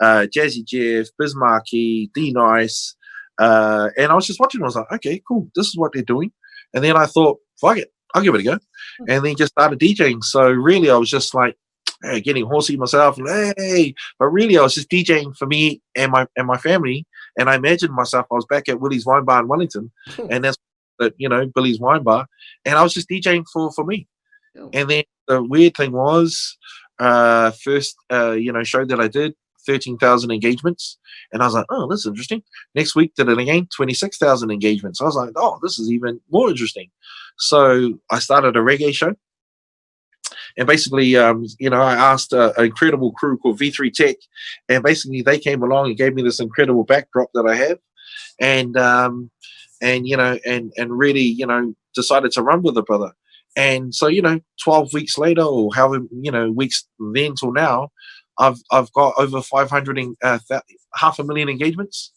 Jazzy Jeff, Bismarcky, D Nice, and I was just watching. I was like, okay, cool. This is what they're doing. And then I thought, fuck it, I'll give it a go. And then just started DJing. So really, I was just like, getting horsey myself, hey, but really I was just DJing for me and my family, and I imagined myself I was back at Willie's Wine Bar in Wellington, and that's you know, Billy's Wine Bar, and I was just DJing for me. And then the weird thing was, first you know, show that I did 13,000 engagements, and I was like, oh, this is interesting. Next week did it again, 26,000 engagements. I was like, oh, this is even more interesting. So I started a reggae show. And basically, you know, I asked an incredible crew called V3 Tech, and basically they came along and gave me this incredible backdrop that I have, and you know, and really, you know, decided to run with it, brother. And so, you know, 12 weeks later, or however, you know, weeks then till now, I've got over 500,000 engagements,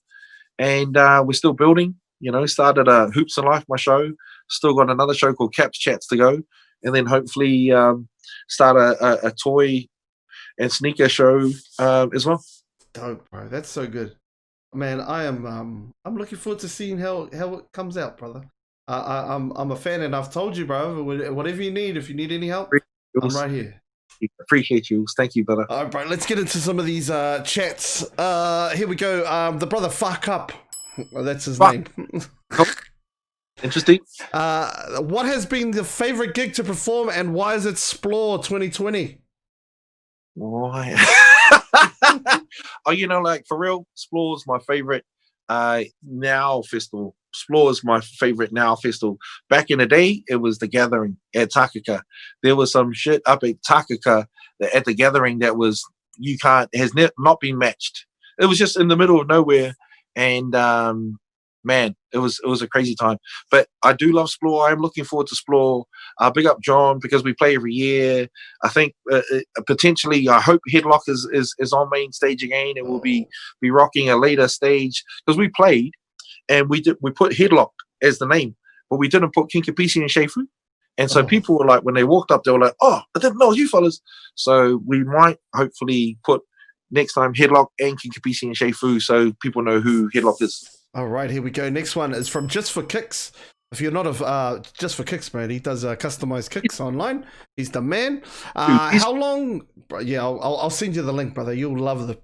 and we're still building. You know, started Hoops in Life, my show. Still got another show called Caps Chats to go, and then hopefully start a toy and sneaker show as well. Dope, bro. That's so good, man. I'm looking forward to seeing how it comes out, brother. I'm a fan, and I've told you, bro. Whatever you need, if you need any help, I'm right here. Appreciate you. Thank you, brother. All right, bro. Let's get into some of these chats. Here we go. The brother Fuck Up. Well, that's his name. Interesting. What has been the favorite gig to perform, and why is it Splore 2020? Why? Oh, you know, like for real, Splore is my favorite now festival. Splore is my favorite now festival. Back in the day, it was the Gathering at Takaka. There was some shit up at Takaka at the Gathering that was has not been matched. It was just in the middle of nowhere, and man, it was a crazy time. But I do love Splore. I'm looking forward to Splore. Big up John, because we play every year. I think potentially, I hope Headlock is on main stage again, and we'll be rocking a later stage, because we played and we put Headlock as the name, but we didn't put King Kapisi and Shefu. And so people were like, when they walked up, they were like, oh, I didn't know it was you fellas. So we might hopefully put next time Headlock and King Kapisi and Shefu, so people know who Headlock is. All right, here we go. Next one is from Just for Kicks. If you're not of Just for Kicks, man, he does customized kicks online. He's the man. How long? Yeah, I'll send you the link, brother. You'll love the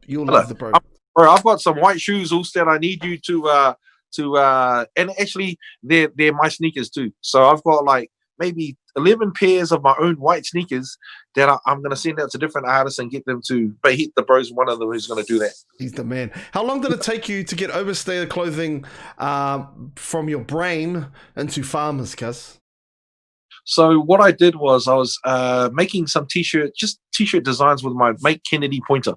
bro. Bro, I've got some white shoes also that I need you to and actually they're my sneakers too. So I've got like maybe 11 pairs of my own white sneakers that I'm going to send out to different artists and get them to, but the bro's one of them who's going to do that. He's the man. How long did it take you to get overstay clothing from your brain into farmers, cuz? So what I did was I was making some t-shirt designs with my mate Kennedy Pointer.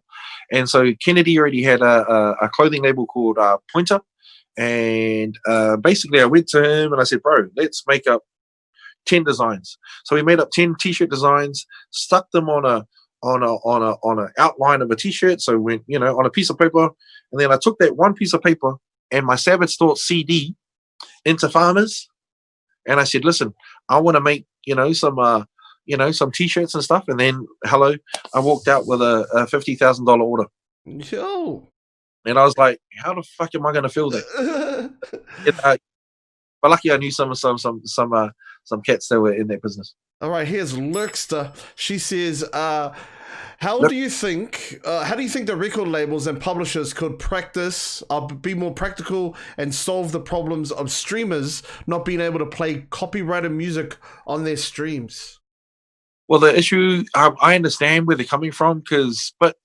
And so Kennedy already had a clothing label called Pointer. And basically, I went to him and I said, "Bro, let's make up 10 designs." So we made up 10 t-shirt designs, stuck them on a outline of a t-shirt. So when on a piece of paper, and then I took that one piece of paper and my Savage Thoughts CD into farmers, and I said, "Listen, I want to make some t-shirts and stuff." And then I walked out with a $50,000 order. Yo. And I was like, "How the fuck am I going to fill that?" But lucky I knew some cats that were in that business. All right, here's Lurkster. She says, how do you think the record labels and publishers could be more practical and solve the problems of streamers not being able to play copyrighted music on their streams? Well, the issue, I understand where they're coming from, but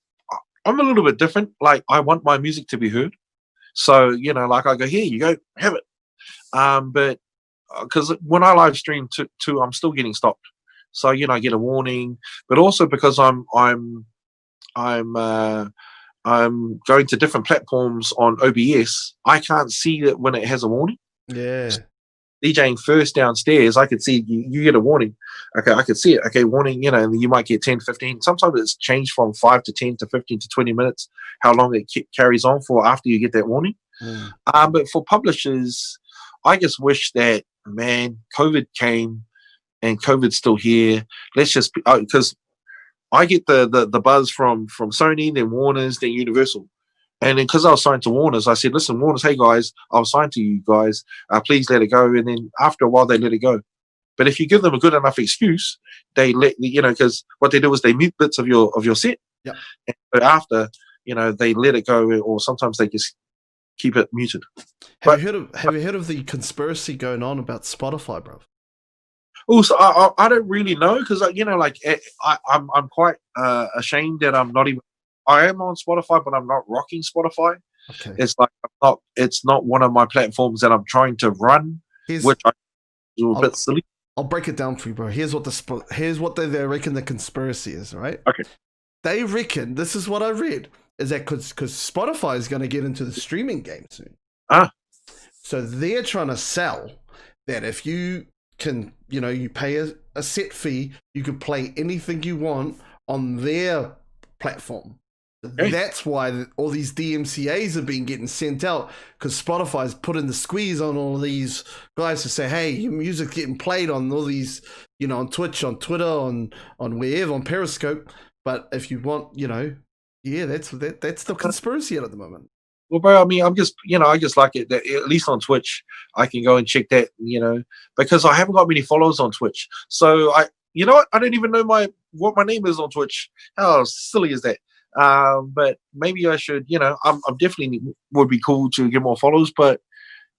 I'm a little bit different. Like, I want my music to be heard. So, like, I go, "Here you go, have it." But because when I live stream too, I'm still getting stopped. So, I get a warning, but also because I'm going to different platforms on OBS, I can't see that when it has a warning. Yeah. DJing first downstairs, I could see you get a warning. Okay, I could see it. Okay, warning, and you might get 10, 15. Sometimes it's changed from 5 to 10 to 15 to 20 minutes, how long it carries on for after you get that warning. But for publishers, I just wish that, man, COVID came and COVID's still here. Let's just, because I get the buzz from Sony, then Warner's, then Universal. And then because I was signed to Warner's, I said, "Listen, Warner's, hey guys, I was signed to you guys. Please let it go." And then after a while, they let it go. But if you give them a good enough excuse, they let because what they do is they mute bits of your set. Yeah. And so after, they let it go, or sometimes they just keep it muted. Have you heard of the conspiracy going on about Spotify, bro? Also, I don't really know because I'm quite ashamed that I'm not even. I am on Spotify, but I'm not rocking Spotify. Okay. It's like it's not one of my platforms that I'm trying to run, which I do a bit silly. I'll break it down for you, bro. Here's what they reckon the conspiracy is, right? Okay. They reckon, this is what I read, is that because Spotify is going to get into the streaming game soon. So they're trying to sell that if you can, you pay a set fee, you can play anything you want on their platform. Okay. That's why all these DMCAs have been getting sent out, because Spotify's putting the squeeze on all these guys to say, "Hey, your music's getting played on all these, on Twitch, on Twitter, on wherever, on Periscope. But if you want, that's the conspiracy at the moment." Well, bro, I mean, I just like it that at least on Twitch, I can go and check that, because I haven't got many followers on Twitch. So I don't even know what my name is on Twitch. How silly is that? But maybe I should, I'm definitely would be cool to get more followers, but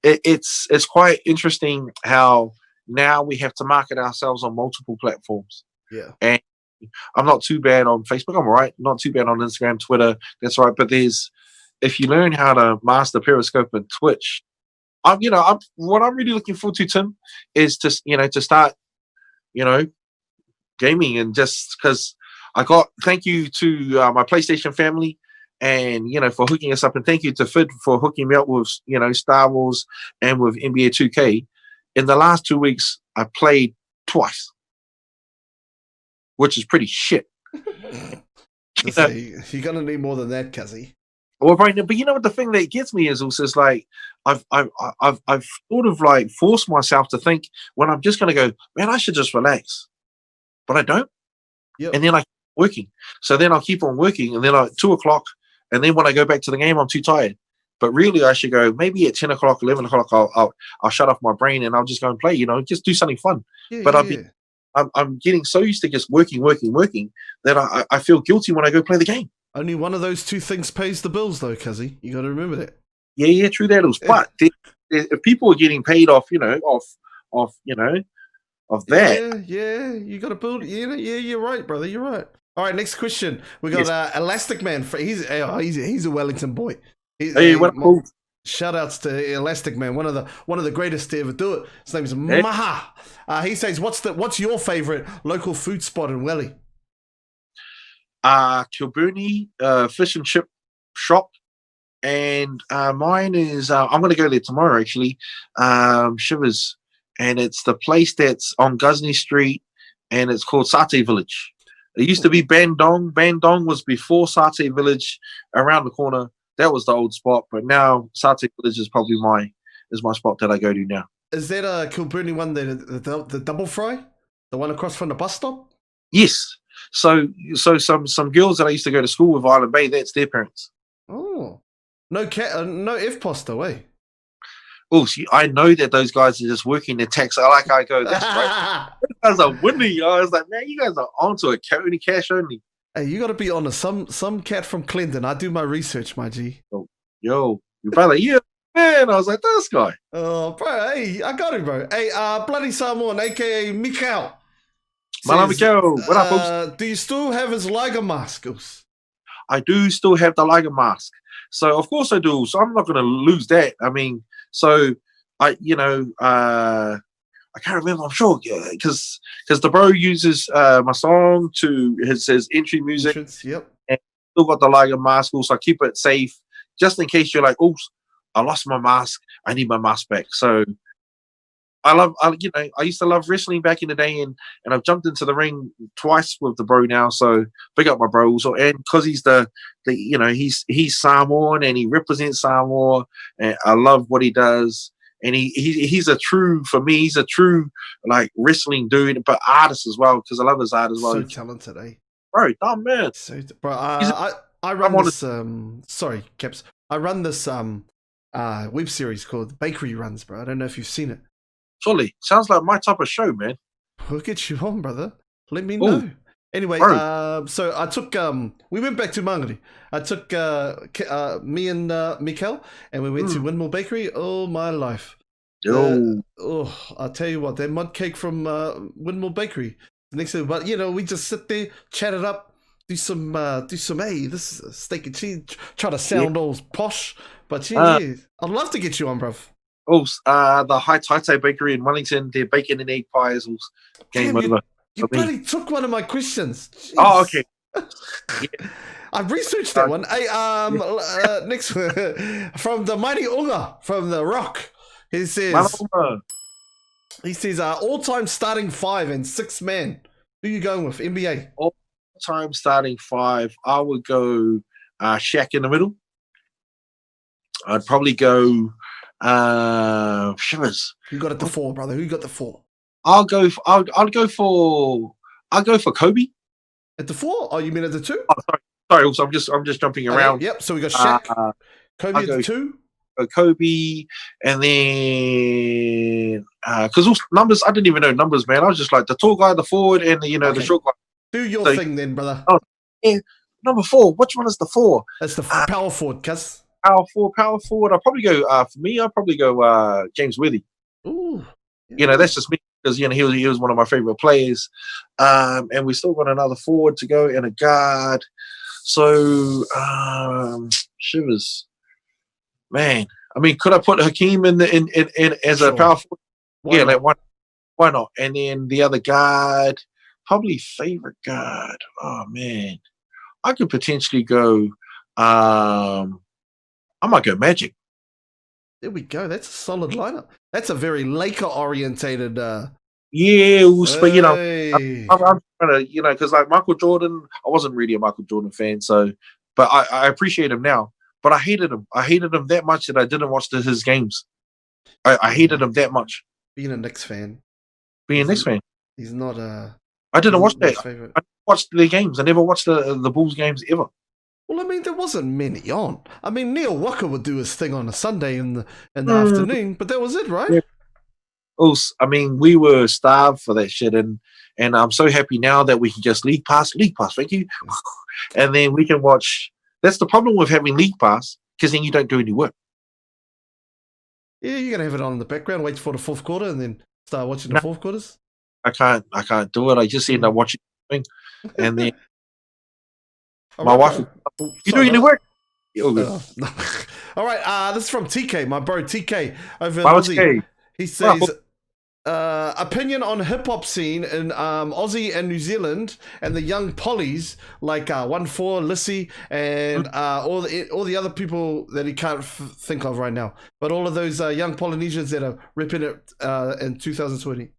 it's quite interesting how now we have to market ourselves on multiple platforms. Yeah. And I'm not too bad on Facebook. I'm all right. Not too bad on Instagram, Twitter. That's right. But if you learn how to master Periscope and Twitch, what I'm really looking forward to, Tim, is to start, gaming, and just because thank you to my PlayStation family, and for hooking us up, and thank you to Fid for hooking me up with Star Wars and with NBA 2K. In the last 2 weeks, I played twice, which is pretty shit. You're gonna need more than that, Kazzy. Well, right now, but what the thing that gets me is also is like I've sort of like forced myself to think when I'm just gonna go, man, I should just relax, but I don't. Yep. And then I keep working. So then I'll keep on working, and then at 2:00, and then when I go back to the game, I'm too tired. But really, I should go maybe at 10:00, 11:00. I'll shut off my brain and I'll just go and play. Just do something fun. Yeah, but I'm getting so used to just working that I feel guilty when I go play the game. Only one of those two things pays the bills, though, Kazzy. You got to remember that. Yeah, true that. But if people are getting paid off, of that. Yeah, you got to build. Yeah, you're right, brother. You're right. All right, next question. We got Elastic Man. He's a Wellington boy. Shout outs to Elastic Man, one of the greatest to ever do it. His name is Maha. He says, "What's your favorite local food spot in Welly?" Kilburnie fish and chip shop. and mine is I'm going to go there tomorrow actually. Shivers, and it's the place that's on Ghuznee Street, and it's called Satay Village. It used to be Bandong. Bandong was before Satay Village, around the corner. That was the old spot, but now Satay Village is probably my spot that I go to now. Is that a Kilburnie one, the double fry? The one across from the bus stop? Yes. So some girls that I used to go to school with, Island Bay, that's their parents. Oh. No FPOS though, eh? Oh, see, I know that those guys are just working their tax. I go, that's right. You guys are winning. I was like, man, you guys are onto it. Only cash only. Hey, you got to be honest. Some cat from Clinton. I do my research, my G. Yo, your brother, yeah, man. I was like, this guy. Oh, bro, hey, I got him, bro. Hey, Bloody Samoan, aka Mikau. Mikau, what up, folks? Do you still have his Liger mask? I do still have the Liger mask. So, of course I do. So, I'm not going to lose that. I mean, so, I can't remember, I'm sure, because the bro uses my song to his entry music. Yep. And still got the Liger mask, so I keep it safe, just in case you're like, oh, I lost my mask, I need my mask back. So, I used to love wrestling back in the day, and I've jumped into the ring twice with the bro now. So big up my bro also, and because he's he's Samoan and he represents Samoa, and I love what he does. And he's a true like wrestling dude, but artist as well, because I love his art as well. So talented, eh? Bro, dumb man. So, bro, I run this. Sorry, Caps. I run this web series called Bakery Runs, bro. I don't know if you've seen it. Surely, sounds like my type of show, man. We'll get you on, brother. Let me know. Anyway, so I took we went back to Mangere. I took me and Mikel, and we went to Windmill Bakery. Oh my life! I'll tell you what, that mud cake from Windmill Bakery. Next thing, but we just sit there, chat it up, do some hey, this is steak and cheese. Try to sound all posh, but I'd love to get you on, bruv. The High Taite Bakery in Wellington, their bacon and egg pie is game over. You bloody took one of my questions. Jeez. Oh, okay. Yeah. I've researched that one. Hey, next from the mighty Unga from the Rock. He says all-time starting 5 and 6 man. Who are you going with? NBA. All-time starting 5. I would go Shaq in the middle. I'd probably go Shivers. Who got it the 4, brother? Who got the 4? I'll go for Kobe at the 4. Oh, you mean at the 2? Oh, sorry. Also, I'm just jumping around. Yep. So we got Shaq, Kobe at the 2. Kobe, and then because numbers, I didn't even know numbers, man. I was just like the tall guy, the forward, and the short guy. Do your thing then, brother. Oh, yeah. Number 4. Which one is the 4? That's the power forward, cuz. Power forward. I'll probably go. For me, I'll probably go James Worthy. Ooh. That's just me, because he was one of my favorite players, and we still got another forward to go and a guard. So Shivers, man. I mean, could I put Hakeem in as a power forward? Like why not? And then the other guard, probably favorite guard. Oh man, I could potentially go. I might go Magic. There we go. That's a solid lineup. That's a very Laker-orientated. But I'm trying to, because like Michael Jordan, I wasn't really a Michael Jordan fan, so, but I appreciate him now. But I hated him. I hated him that much that I didn't watch his games. I hated him that much. Being a Knicks fan. He's not a. I didn't watch that. I watched their games. I never watched the Bulls games ever. Well, I mean, there wasn't many on. I mean, Neil Walker would do his thing on a Sunday in the afternoon, but that was it, right? Yeah. Also, I mean, we were starved for that shit, and I'm so happy now that we can just league pass, thank you, and then we can watch. That's the problem with having league pass, because then you don't do any work. Yeah, you're gonna have it on in the background, wait for the fourth quarter, and then start watching the fourth quarters. I can't do it. I just end up watching, and then. My wife, you doing any work? All right, this is from TK, my bro TK over in Aussie. He says, opinion on hip hop scene in Aussie and New Zealand, and the young pollies like 1-4, Lissy, and all the other people that he can't think of right now. But all of those young Polynesians that are ripping it in 2020.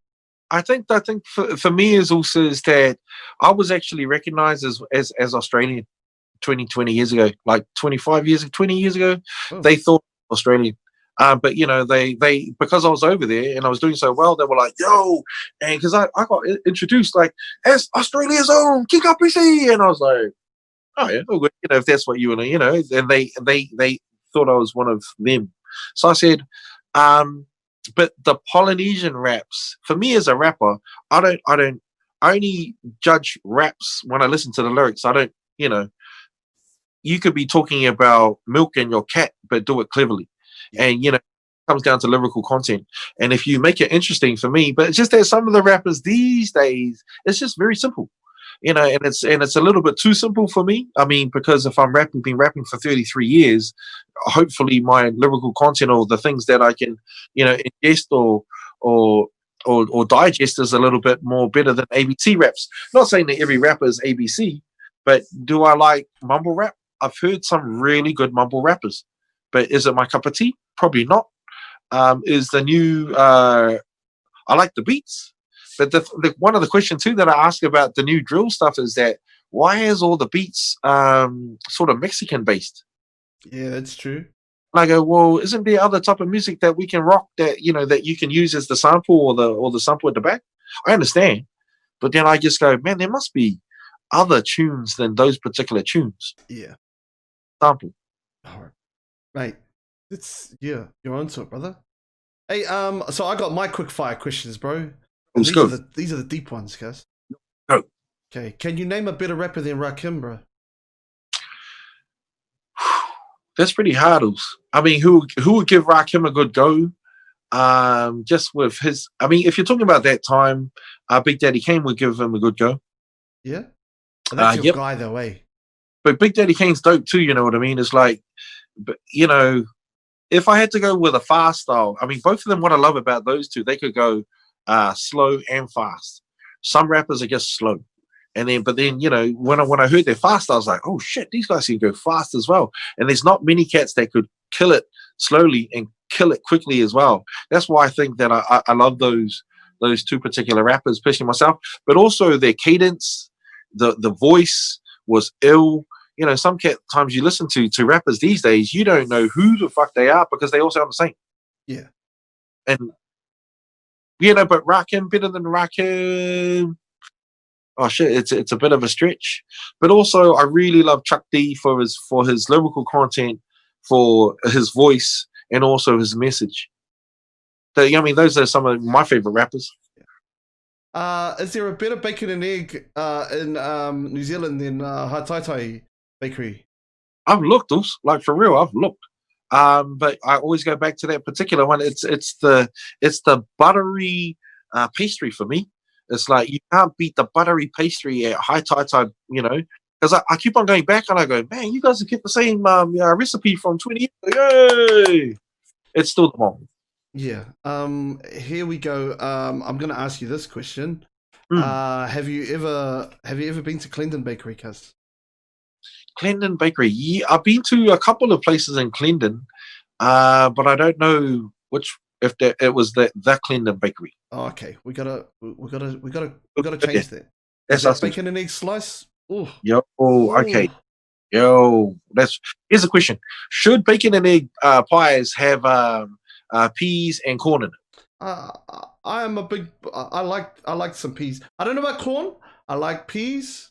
I think for me is that I was actually recognized as Australian 20 years ago, like 20 years ago. Oh. They thought Australian. But you know, they because I was over there and I was doing so well, they were like, "Yo," and because I got introduced like as Australia's own Kapisi, and I was like, "Oh yeah, oh, good. You know, if that's what you want to, you know." And they thought I was one of them. So I said, but the Polynesian raps, for me as a rapper, I only judge raps when I listen to the lyrics. I don't, you know, you could be talking about milk and your cat, but do it cleverly. And you know, it comes down to lyrical content. And if you make it interesting for me, but it's just that some of the rappers these days, it's just very simple, you know, and it's a little bit too simple for me. I mean, because if I'm been rapping for 33 years, hopefully my lyrical content or the things that I can, you know, ingest or digest is a little bit more better than ABC raps. Not saying that every rapper is ABC, but do I like mumble rap? I've heard some really good mumble rappers. But is it my cup of tea? Probably not. Is the new? I like the beats, but the one of the questions too that I ask about the new drill stuff is that why is all the beats sort of Mexican based? Yeah, that's true. And I go, well, isn't there other type of music that we can rock that you know that you can use as the sample or the sample at the back? I understand, but then I just go, man, there must be other tunes than those particular tunes. Yeah, sample. All right. Mate, you're onto it, brother. Hey, so I got my quick fire questions, bro. Let's go. These are the deep ones, guys. Go. Okay, can you name a better rapper than Rakim, bro? That's pretty hard. I mean, who would give Rakim a good go? Just with his, I mean, if you're talking about that time, Big Daddy Kane would give him a good go. Yeah, and that's your guy, though, eh? But Big Daddy Kane's dope too. You know what I mean? It's like. But you know, if I had to go with a fast style, I mean, both of them. What I love about those two, they could go slow and fast. Some rappers are just slow, but then you know, when I heard their fast, I was like, oh shit, these guys can go fast as well. And there's not many cats that could kill it slowly and kill it quickly as well. That's why I think that I love those two particular rappers, especially myself. But also their cadence, the voice was ill. You know, times you listen to rappers these days, you don't know who the fuck they are because they all sound the same. Yeah. And, you know, but Rakim, better than Rakim. Oh, shit, it's a bit of a stretch. But also, I really love Chuck D for his lyrical content, for his voice, and also his message. So, I mean, those are some of my favorite rappers. Is there a better bacon and egg in New Zealand than Hataitai Bakery? I've looked, like for real, I've looked. But I always go back to that particular one. It's the buttery pastry for me. It's like you can't beat the buttery pastry at High Tai, you know, because I keep on going back and I go, man, you guys have kept the same recipe from 20 years ago. Yay! It's still the bomb. Yeah. Here we go. I'm gonna ask you this question. Have you ever been to Clendon Bakery, cuz? Clendon Bakery. Yeah, I've been to a couple of places in Clendon, but I don't know if it was the Clendon Bakery. Oh, okay. We gotta change that. That's that bacon and egg slice. Ooh. Yo, okay. Yo, here's a question: should bacon and egg pies have peas and corn in it? I am a big. I like some peas. I don't know about corn. I like peas.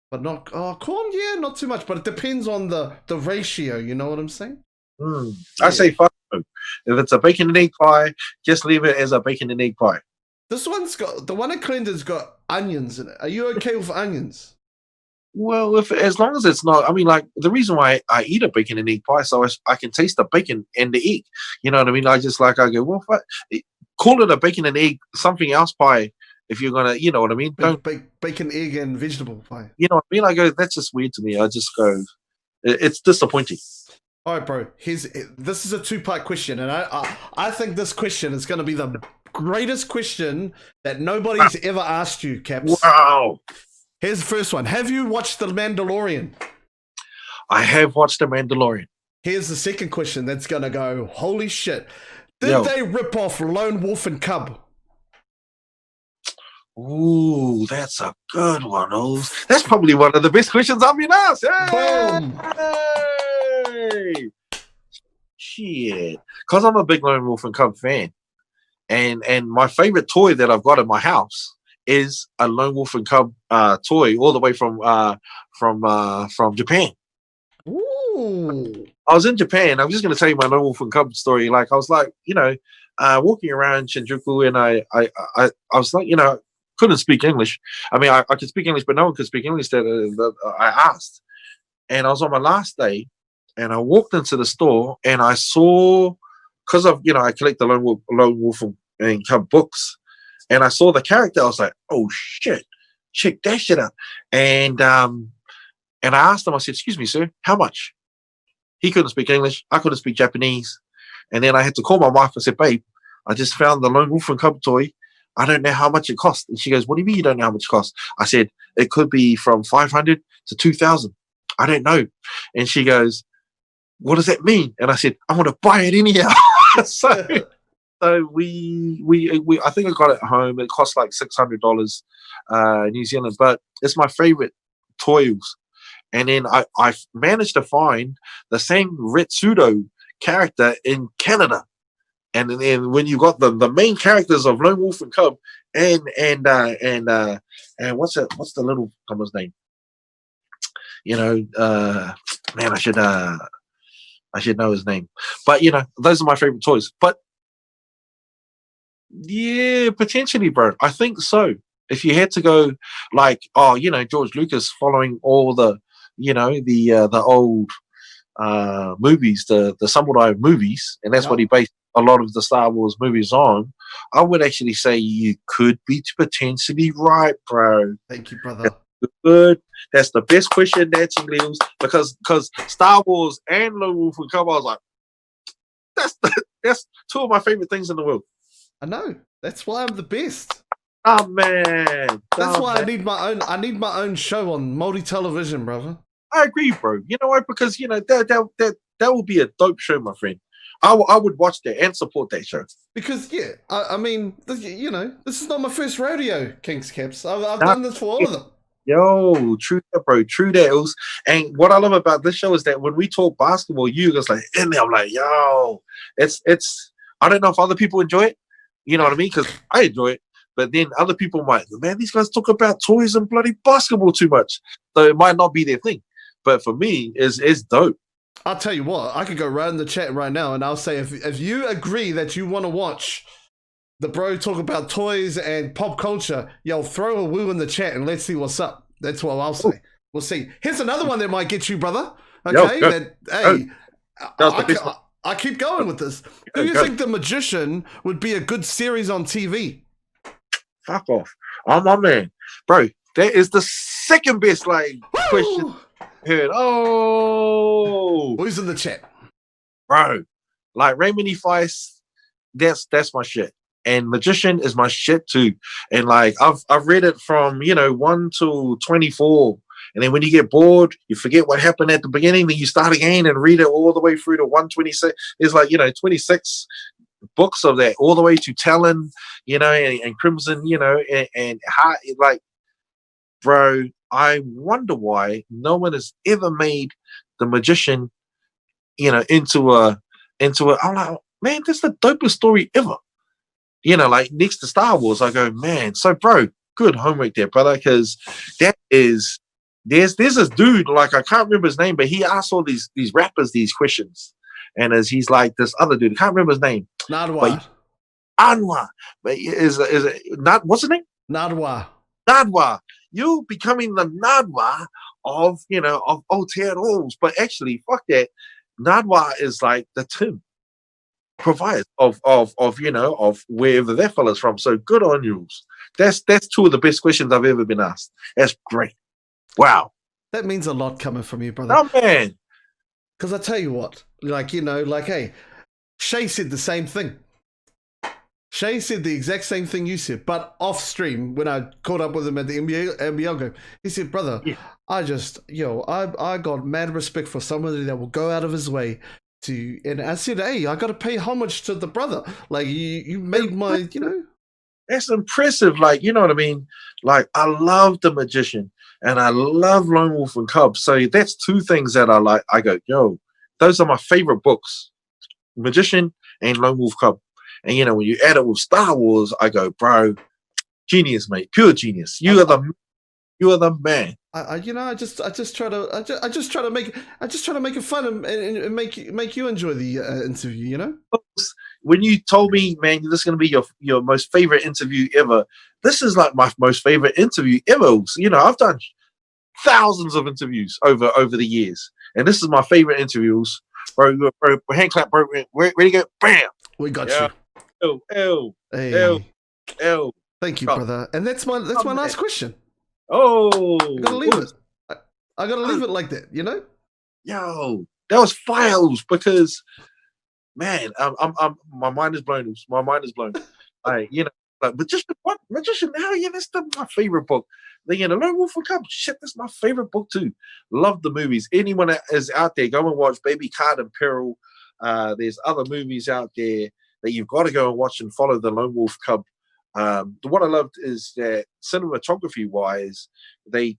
But not corn, yeah, not too much. But it depends on the ratio. You know what I'm saying? Yeah. I say fuck. If it's a bacon and egg pie, just leave it as a bacon and egg pie. This one's got the one at Clendon's got onions in it. Are you okay with onions? Well, as long as it's not. I mean, like the reason why I eat a bacon and egg pie, so I can taste the bacon and the egg. You know what I mean? I go, well, call it a bacon and egg something else pie. If you're gonna, you know what I mean? Don't bacon, egg, and vegetable pie. You know what I mean? I go, that's just weird to me. I just go, it's disappointing. All right, bro. This is a 2-part question, and I think this question is going to be the greatest question that nobody's ever asked you, Caps. Wow. Here's the first one. Have you watched The Mandalorian? I have watched The Mandalorian. Here's the second question that's going to go, holy shit. Did they rip off Lone Wolf and Cub? Ooh, that's a good one, Oz. That's probably one of the best questions I've been asked. Hey! Boom. Hey! Shit. Because I'm a big Lone Wolf and Cub fan. And my favorite toy that I've got in my house is a Lone Wolf and Cub toy, all the way from Japan. Ooh. I was in Japan. I'm just going to tell you my Lone Wolf and Cub story. Like, I was like, walking around Shinjuku, and I was like, couldn't speak English. I mean, I could speak English, but no one could speak English that I asked. And I was on my last day, and I walked into the store, and I saw, because of, I collect the Lone Wolf and Cub books, and I saw the character. I was like, oh shit, check that shit out. And I asked him, I said, excuse me, sir, how much? He couldn't speak English. I couldn't speak Japanese. And then I had to call my wife and said, babe, I just found the Lone Wolf and Cub toy. I don't know how much it costs. And she goes, what do you mean you don't know how much it costs? I said, it could be from 500 to 2,000. I don't know. And she goes, what does that mean? And I said, I want to buy it anyhow. so we I think I got it at home. It cost like $600 New Zealand, but it's my favorite toys. And then I managed to find the same Retsudo character in Canada. And then when you got the main characters of Lone Wolf and Cub and what's the little Thomas name? Man, I should know his name. But those are my favorite toys. But yeah, potentially, bro. I think so. If you had to go like, George Lucas following all the the old movies, the samurai movies, and that's what he based a lot of the Star Wars movies on, I would actually say you could be potentially right, bro. Thank you, brother. That's good. That's the best question that you lose, because Star Wars and Lone Wolf and Cub, I was like, that's two of my favorite things in the world. I know. That's why I'm the best. Oh man. That's why man. I need my own show on multi-television, brother. I agree, bro. You know what? Because that will be a dope show, my friend. I would watch that and support that show. Because I mean, this is not my first rodeo, King's Caps. I've done this for all of them. Yo, true that, bro. True that. And what I love about this show is that when we talk basketball, you guys like in there. I'm like, yo, it's. I don't know if other people enjoy it. You know what I mean? Because I enjoy it. But then other people might, man, these guys talk about toys and bloody basketball too much. So it might not be their thing. But for me, it's dope. I'll tell you what, I could go right in the chat right now and I'll say, if you agree that you want to watch the bro talk about toys and pop culture, yo, throw a woo in the chat and let's see what's up. That's what I'll say. We'll see. Here's another one that might get you, brother. Okay? I keep going with this. Do you think The Magician would be a good series on TV? Fuck off. Oh, my man. Bro, that is the second best, question heard. Oh. Who's in the chat? Bro, Raymond E. Feist, that's my shit. And Magician is my shit too. And I've read it from 1 to 24. And then when you get bored, you forget what happened at the beginning, then you start again and read it all the way through to 126. It's 26 books of that, all the way to Talon, and Crimson, and Heart. Bro, I wonder why no one has ever made The Magician, into a. I'm like, man, that's the dopest story ever. Next to Star Wars, I go, man. So, bro, good homework there, brother, because that is. There's this dude, I can't remember his name, but he asked all these rappers these questions. And as he's like this other dude, I can't remember his name. Nadwa. Anwar. But is it not, what's his name? Nadwa. Nadwa. You becoming the Nadwa of Aotearoa. But actually, fuck that. Nadwa is like the Tim Provise of wherever that fella's from. So good on you. That's two of the best questions I've ever been asked. That's great. Wow. That means a lot coming from you, brother. Oh, man. Because I tell you what, hey, Shay said the same thing. Shane said the exact same thing you said, but off stream when I caught up with him at the NBA game, he said, "Brother, Yeah. I got mad respect for somebody that will go out of his way to." And I said, "Hey, I got to pay homage to the brother. Like you made my, you know." That's impressive. Like, you know what I mean? Like, I love The Magician and I love Lone Wolf and Cub. So that's two things that I like. I go, yo, those are my favorite books, Magician and Lone Wolf Cub. And, you know, when you add it with Star Wars, I go, bro, genius, mate, pure genius. You are the man. I just try to make it fun and make you enjoy the interview. You know. When you told me, man, this is going to be your most favorite interview ever, this is like my most favorite interview ever. You know, I've done thousands of interviews over the years, and this is my favorite interviews. Bro, hand clap, bro. Ready to go? Bam. We got you. L. Thank you, brother. And that's my last question. Oh, I gotta leave it. I gotta leave it like that. You know. Yo, that was files because. Man, my mind is blown. My mind is blown. You know, like Magician? Hell yeah, that's my favorite book. You know, Lone Wolf and Cub. Shit, that's my favorite book too. Love the movies. Anyone that is out there, go and watch Baby Card in Peril. There's other movies out there that you've got to go and watch and follow the Lone Wolf Cub. What I loved is that cinematography wise, they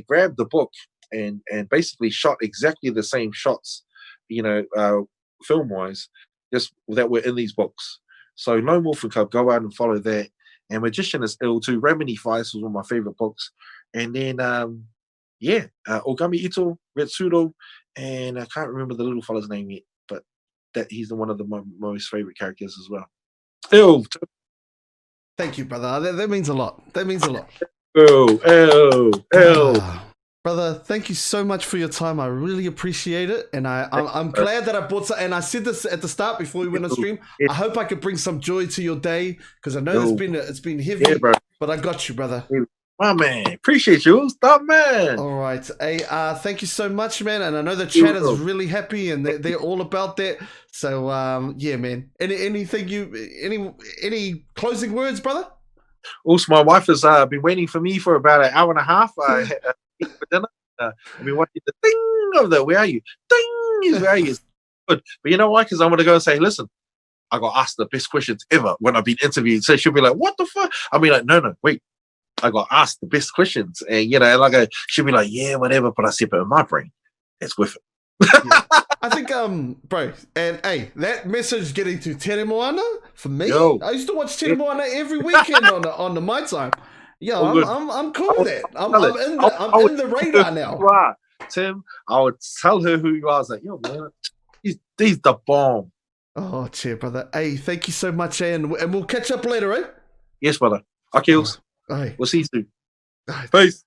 grabbed the book and basically shot exactly the same shots. You know. Film wise, just that were in these books. So Lone Wolf and Cub, go out and follow that. And Magician is ill too. Remini Files was one of my favorite books. And then Ogami Ito, Retsudo, and I can't remember the little fella's name yet, but that he's one of the most favorite characters as well. Ill. Thank you, brother. That means a lot. That means a lot. Brother, thank you so much for your time. I really appreciate it, and I'm glad that I brought some. And I said this at the start before we went on stream. I hope I could bring some joy to your day because I know it's been heavy, but I got you, brother. My man, appreciate you. Stop, man. All right, hey, thank you so much, man. And I know the chat is really happy, and they're all about that. So, yeah, man. Any closing words, brother? Also, my wife has been waiting for me for about an hour and a half. For dinner. I've been watching the ding of the where are you? Ding is where are you? But you know why? Because I'm gonna go and say, listen, I got asked the best questions ever when I've been interviewed. So she'll be like, what the fuck? I'll be like, no, wait. I got asked the best questions. And you know, she'll be like, yeah, whatever, but I see it in my brain. It's with it. Yeah. I think, bro, and hey, that message getting to Tere Moana for me. I used to watch Tere Moana every weekend on the My Time. Yeah, I'm cool with that. I'm in the radar now. Tim, I would tell her who you are. I was like, yo, man, he's the bomb. Oh, cheer, brother. Hey, thank you so much, and we'll catch up later, eh? Yes, brother. Okay, we'll see you soon. Peace.